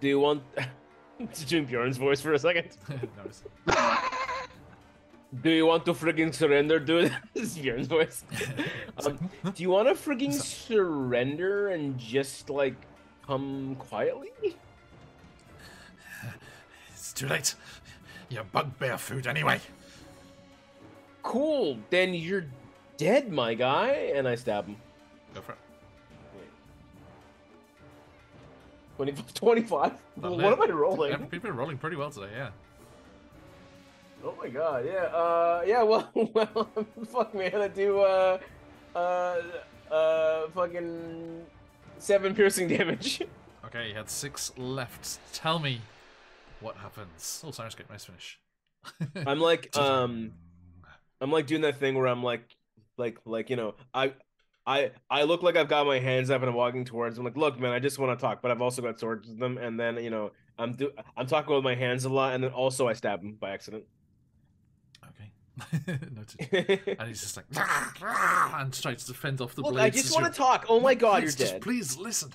do you want to do Bjorn's voice for a second? No, Do you want to friggin' surrender, dude? This is Bjorn's voice. Do you want to friggin' surrender and just, like, come quietly? It's too late. You're bugbear food anyway. Cool, then you're dead, my guy. And I stab him. Go for it. 25? That'll What hit. am I rolling? People are rolling pretty well today, yeah. Oh my god, yeah, well, fuck man, I do, fucking 7 piercing damage. Okay, you had 6 left. Tell me what happens. Oh, Sirenscape, nice finish. I'm like doing that thing where I'm like, you know, I look like I've got my hands up and I'm walking towards them. Like, look, man, I just want to talk, but I've also got swords with them. And then, you know, I'm talking with my hands a lot, and then also I stab him by accident. Okay, noted. And he's just like, and tries to fend off the blades. I just want to talk. Oh my god, please, you're dead. Please listen.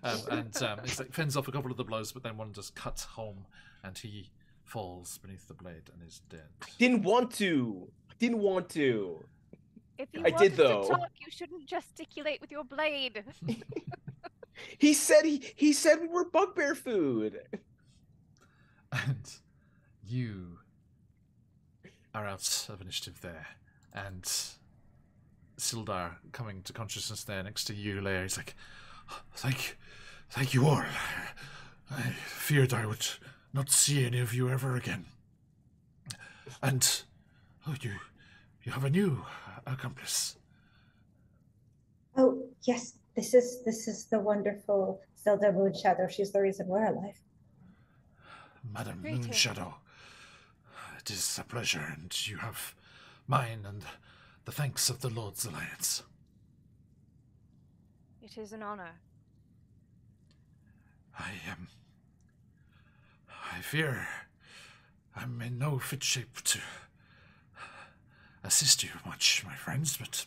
It's like fends off a couple of the blows, but then one just cuts home, and he falls beneath the blade and is dead. Didn't want to. If you I wanted did, though. to talk, you shouldn't gesticulate with your blade. He said we were bugbear food. And you are out of initiative there, and Sildar coming to consciousness there next to you, Leia. He's like, thank you all. I feared I would not see any of you ever again. And you have a new accomplice. Oh yes, this is the wonderful Zelda Moonshadow. She's the reason we're alive. Madam Moonshadow, it is a pleasure, and you have mine and the thanks of the Lord's Alliance. It is an honor. I fear I'm in no fit shape to assist you much, my friends, but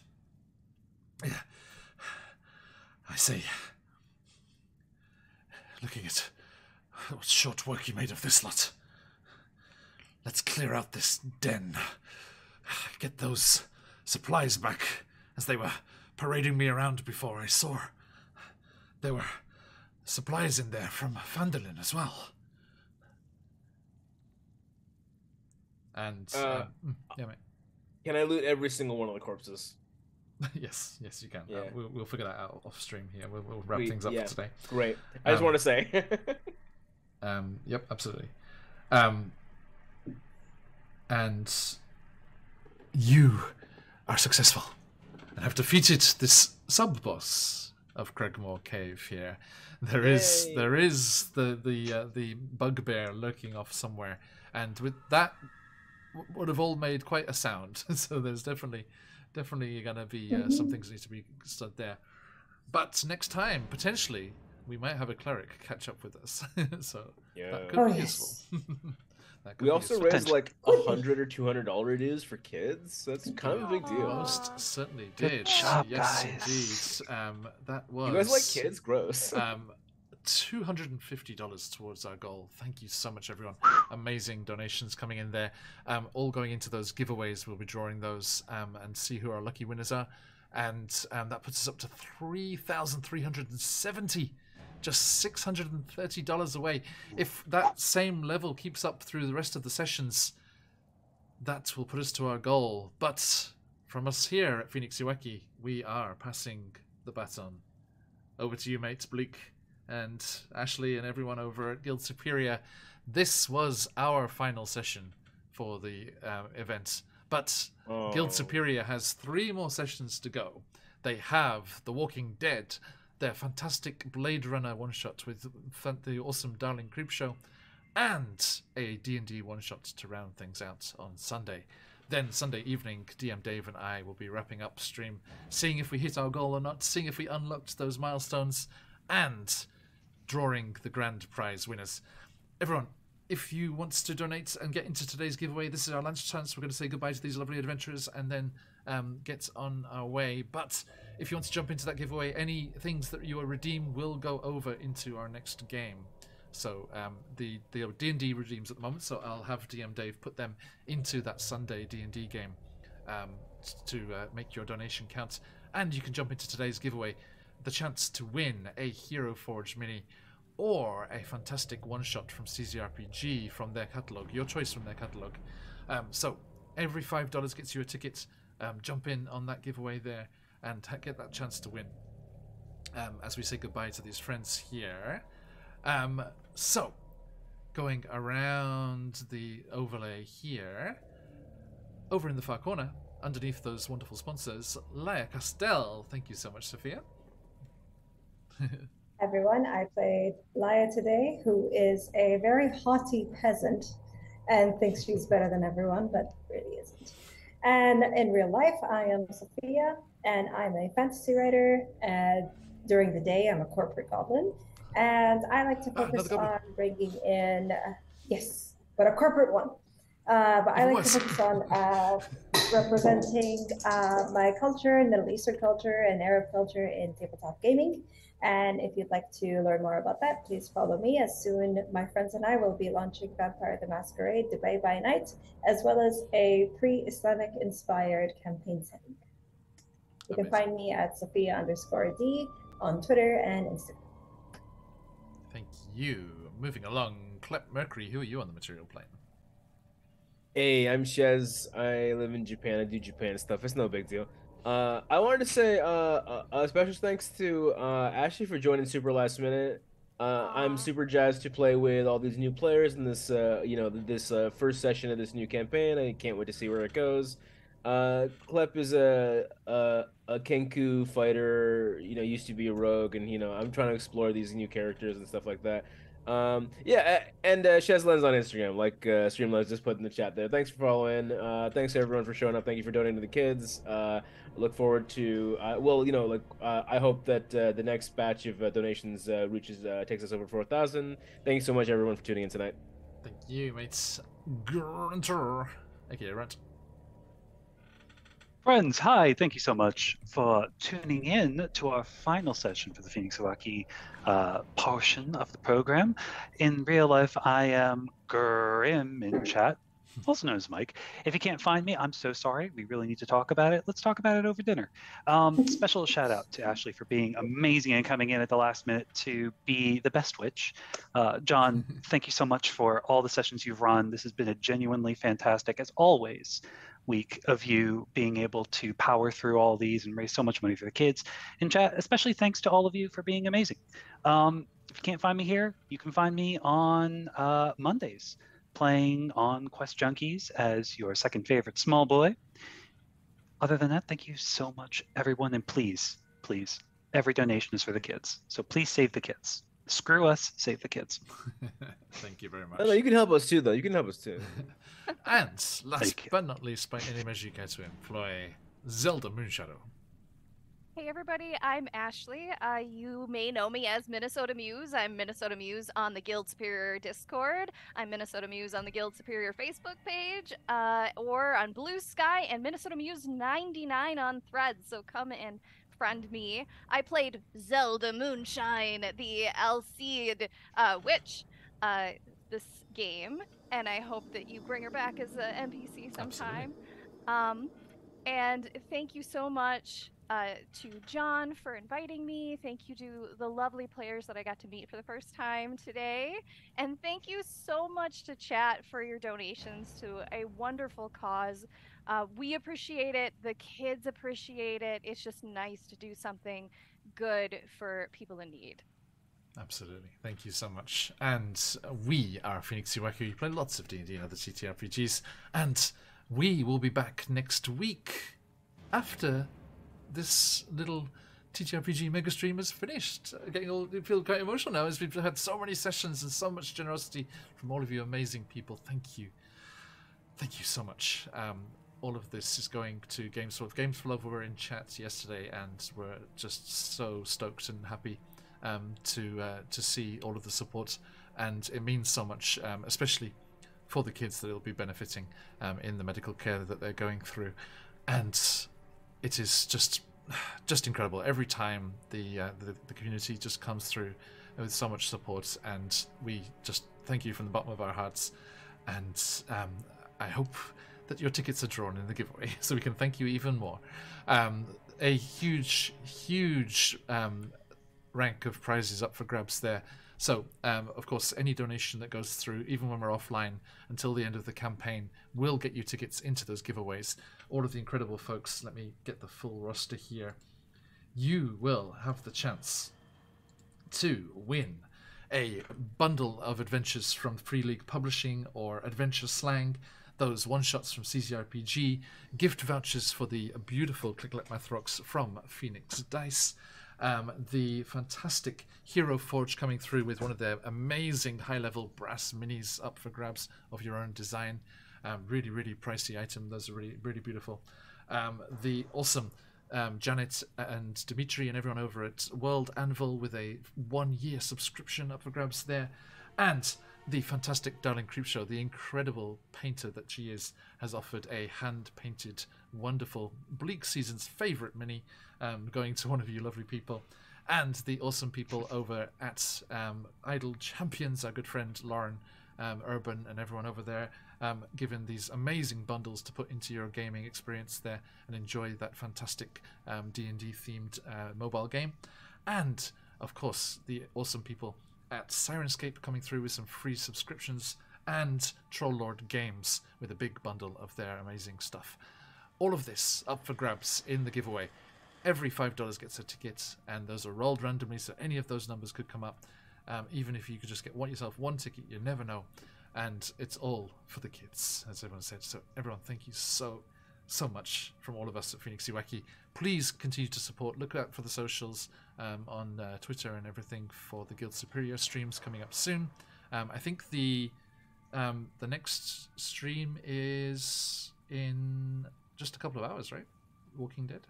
I say, looking at what short work you made of this lot, let's clear out this den, get those supplies back, as they were parading me around before. I saw there were supplies in there from Phandelver as well. And yeah, mate. Can I loot every single one of the corpses? yes, you can. Yeah. We'll figure that out off stream here. We'll wrap things up for today. Great. I just want to say. Yep, absolutely. And you are successful and have defeated this sub-boss of Craigmore Cave here. There is the bugbear lurking off somewhere, and with that would have all made quite a sound. So there's definitely gonna be some things that need to be stood there. But next time, potentially, we might have a cleric catch up with us. So that could be useful. That could We be also useful. raised like $100 or $200 dues for kids. That's kind of a big deal. Most certainly Good did. job, Yes, guys. indeed. That was. You guys like kids? Gross. $250 towards our goal. Thank you so much, everyone. Amazing donations coming in there. All going into those giveaways. We'll be drawing those and see who our lucky winners are. And that puts us up to 3,370. Just $630 away. If that same level keeps up through the rest of the sessions, that will put us to our goal. But from us here at QuestJunkiesUK, we are passing the baton over to you, mates Bleak and Ashley and everyone over at Guild Superior. This was our final session for the event, but Guild Superior has 3 more sessions to go. They have The Walking Dead, their fantastic Blade Runner one-shot with the awesome Darling Creepshow, and a D&D one-shot to round things out on Sunday. Then Sunday evening, DM Dave and I will be wrapping up stream, seeing if we hit our goal or not, seeing if we unlocked those milestones, and drawing the grand prize winners. Everyone, if you want to donate and get into today's giveaway, this is our last chance. We're going to say goodbye to these lovely adventurers and then get on our way. But if you want to jump into that giveaway, any things that you redeem will go over into our next game. So the D&D redeems at the moment, so I'll have DM Dave put them into that Sunday D&D game to make your donation count. And you can jump into today's giveaway, the chance to win a Hero Forge mini or a fantastic one-shot from CZRPG from their catalogue, your choice from their catalogue. So every $5 gets you a ticket. Jump in on that giveaway there and get that chance to win as we say goodbye to these friends here. So, going around the overlay here, over in the far corner, underneath those wonderful sponsors, Laia Castell. Thank you so much, Sophia. Everyone, I played Laia today, who is a very haughty peasant and thinks she's better than everyone, but really isn't. And in real life, I am Sophia, and I'm a fantasy writer. During the day, I'm a corporate goblin. And I like to focus on bringing in, yes, but a corporate one. But I like to focus on representing my culture, Middle Eastern culture, and Arab culture in tabletop gaming. And if you'd like to learn more about that, please follow me. As soon, my friends and I will be launching Vampire the Masquerade, Dubai by Night, as well as a pre-Islamic inspired campaign setting. You can find me at Sophia_D on Twitter and Instagram. Thank you. Moving along, Clep Mercury, who are you on the material plane? Hey, I'm Shez. I live in Japan. I do Japan stuff. It's no big deal. I wanted to say a special thanks to Ashley for joining super last minute. I'm super jazzed to play with all these new players in this, this first session of this new campaign. I can't wait to see where it goes. Klep is a Kenku fighter, used to be a rogue, and I'm trying to explore these new characters and stuff like that. And Shezlen's on Instagram, like Streamlines just put in the chat there. Thanks for following. Thanks to everyone for showing up. Thank you for donating to the kids. Look forward to I hope that the next batch of donations takes us over 4,000. Thank you so much, everyone, for tuning in tonight. Thank you, mates. Grunter. Okay, right. Friends, hi. Thank you so much for tuning in to our final session for the QuestJunkiesUK portion of the program. In real life, I am Grim in chat, also known as Mike. If you can't find me, I'm so sorry. We really need to talk about it. Let's talk about it over dinner. Special shout out to Ashley for being amazing and coming in at the last minute to be the best witch. John, thank you so much for all the sessions you've run. This has been a genuinely fantastic, as always, week of you being able to power through all these and raise so much money for the kids. In chat, especially thanks to all of you for being amazing. If you can't find me here, you can find me on Mondays, playing on Quest Junkies as your second favorite small boy. Other than that, thank you so much, everyone. And please, please, every donation is for the kids. So please save the kids. Screw us, save the kids. Thank you very much. No, you can help us too, though. You can help us too. And last but not least, by any measure you care to employ, Zelda Moonshadow. Hey everybody, I'm Ashley. You may know me as Minnesota Muse. I'm Minnesota Muse on the Guild Superior Discord. I'm Minnesota Muse on the Guild Superior Facebook page, or on Blue Sky, and Minnesota Muse 99 on Threads. So come and friend me. I played Zelda Moonshine, the Alcide witch, this game, and I hope that you bring her back as an NPC sometime. Um, and thank you so much to John for inviting me. Thank you to the lovely players that I got to meet for the first time today. And thank you so much to chat for your donations to a wonderful cause. We appreciate it. The kids appreciate it. It's just nice to do something good for people in need. Absolutely. Thank you so much. And we are QuestJunkiesUK. We play lots of D&D and other TTRPGs. And we will be back next week after this little TTRPG mega stream is finished. I feel quite emotional now as we've had so many sessions and so much generosity from all of you amazing people. Thank you. Thank you so much. All of this is going to Games for Love. Games for Love were in chat yesterday and we're just so stoked and happy to see all of the support, and it means so much, especially for the kids that it'll be benefiting in the medical care that they're going through. And it is just incredible every time the community just comes through with so much support, and we just thank you from the bottom of our hearts. And I hope that your tickets are drawn in the giveaway so we can thank you even more. A huge rank of prizes up for grabs there. So, of course, any donation that goes through, even when we're offline, until the end of the campaign, will get you tickets into those giveaways. All of the incredible folks, let me get the full roster here. You will have the chance to win a bundle of adventures from Free League Publishing or Adventure Slang, those one-shots from CCRPG, gift vouchers for the beautiful Click Let Math Rocks from Phoenix Dice, the fantastic Hero Forge coming through with one of their amazing high-level brass minis up for grabs of your own design. Really, really pricey item. Those are really, really beautiful. The awesome Janet and Dimitri and everyone over at World Anvil with a 1-year subscription up for grabs there. And the fantastic Darling Creepshow, the incredible painter that she is, has offered a hand-painted, wonderful Bleak Season's favourite mini, going to one of you lovely people. And the awesome people over at Idle Champions, our good friend Lauren Urban and everyone over there, given these amazing bundles to put into your gaming experience there and enjoy that fantastic D&D themed mobile game. And, of course, the awesome people at Sirenscape coming through with some free subscriptions, and Trolllord Games with a big bundle of their amazing stuff. All of this up for grabs in the giveaway. Every $5 gets a ticket, and those are rolled randomly, so any of those numbers could come up. Even if you could just get yourself one ticket, you never know. And it's all for the kids, as everyone said. So everyone, thank you so much from all of us at QuestJunkiesUK. Please continue to support. Look out for the socials on Twitter and everything for the Guild Superior streams coming up soon. I think the next stream is in just a couple of hours, right? Walking Dead.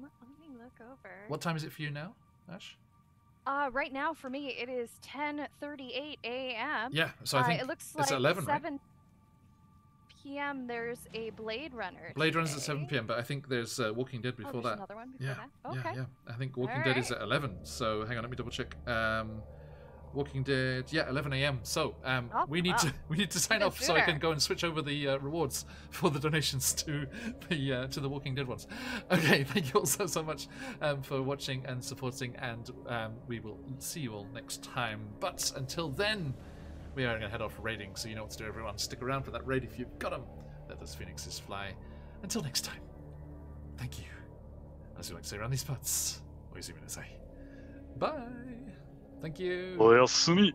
Let me look over. What time is it for you now, Ash? Right now for me it is 10:38 a.m. Yeah, so I think it looks it's like 11, 7 p.m. There's a Blade Runner. Blade Runner's at 7 p.m., but I think there's Walking Dead before that. Another one before that. Okay. Yeah. I think Walking Dead is at 11. So hang on, let me double check. Walking Dead, 11 a.m. So we need to sign off so I can go and switch over the rewards for the donations to the Walking Dead ones. Okay, thank you all so much for watching and supporting, and we will see you all next time. But until then, we are going to head off raiding, so you know what to do, everyone. Stick around for that raid if you've got them. Let those phoenixes fly. Until next time, thank you. As we like to say around these parts, what do you see me to say? Bye. Thank you. おやすみ。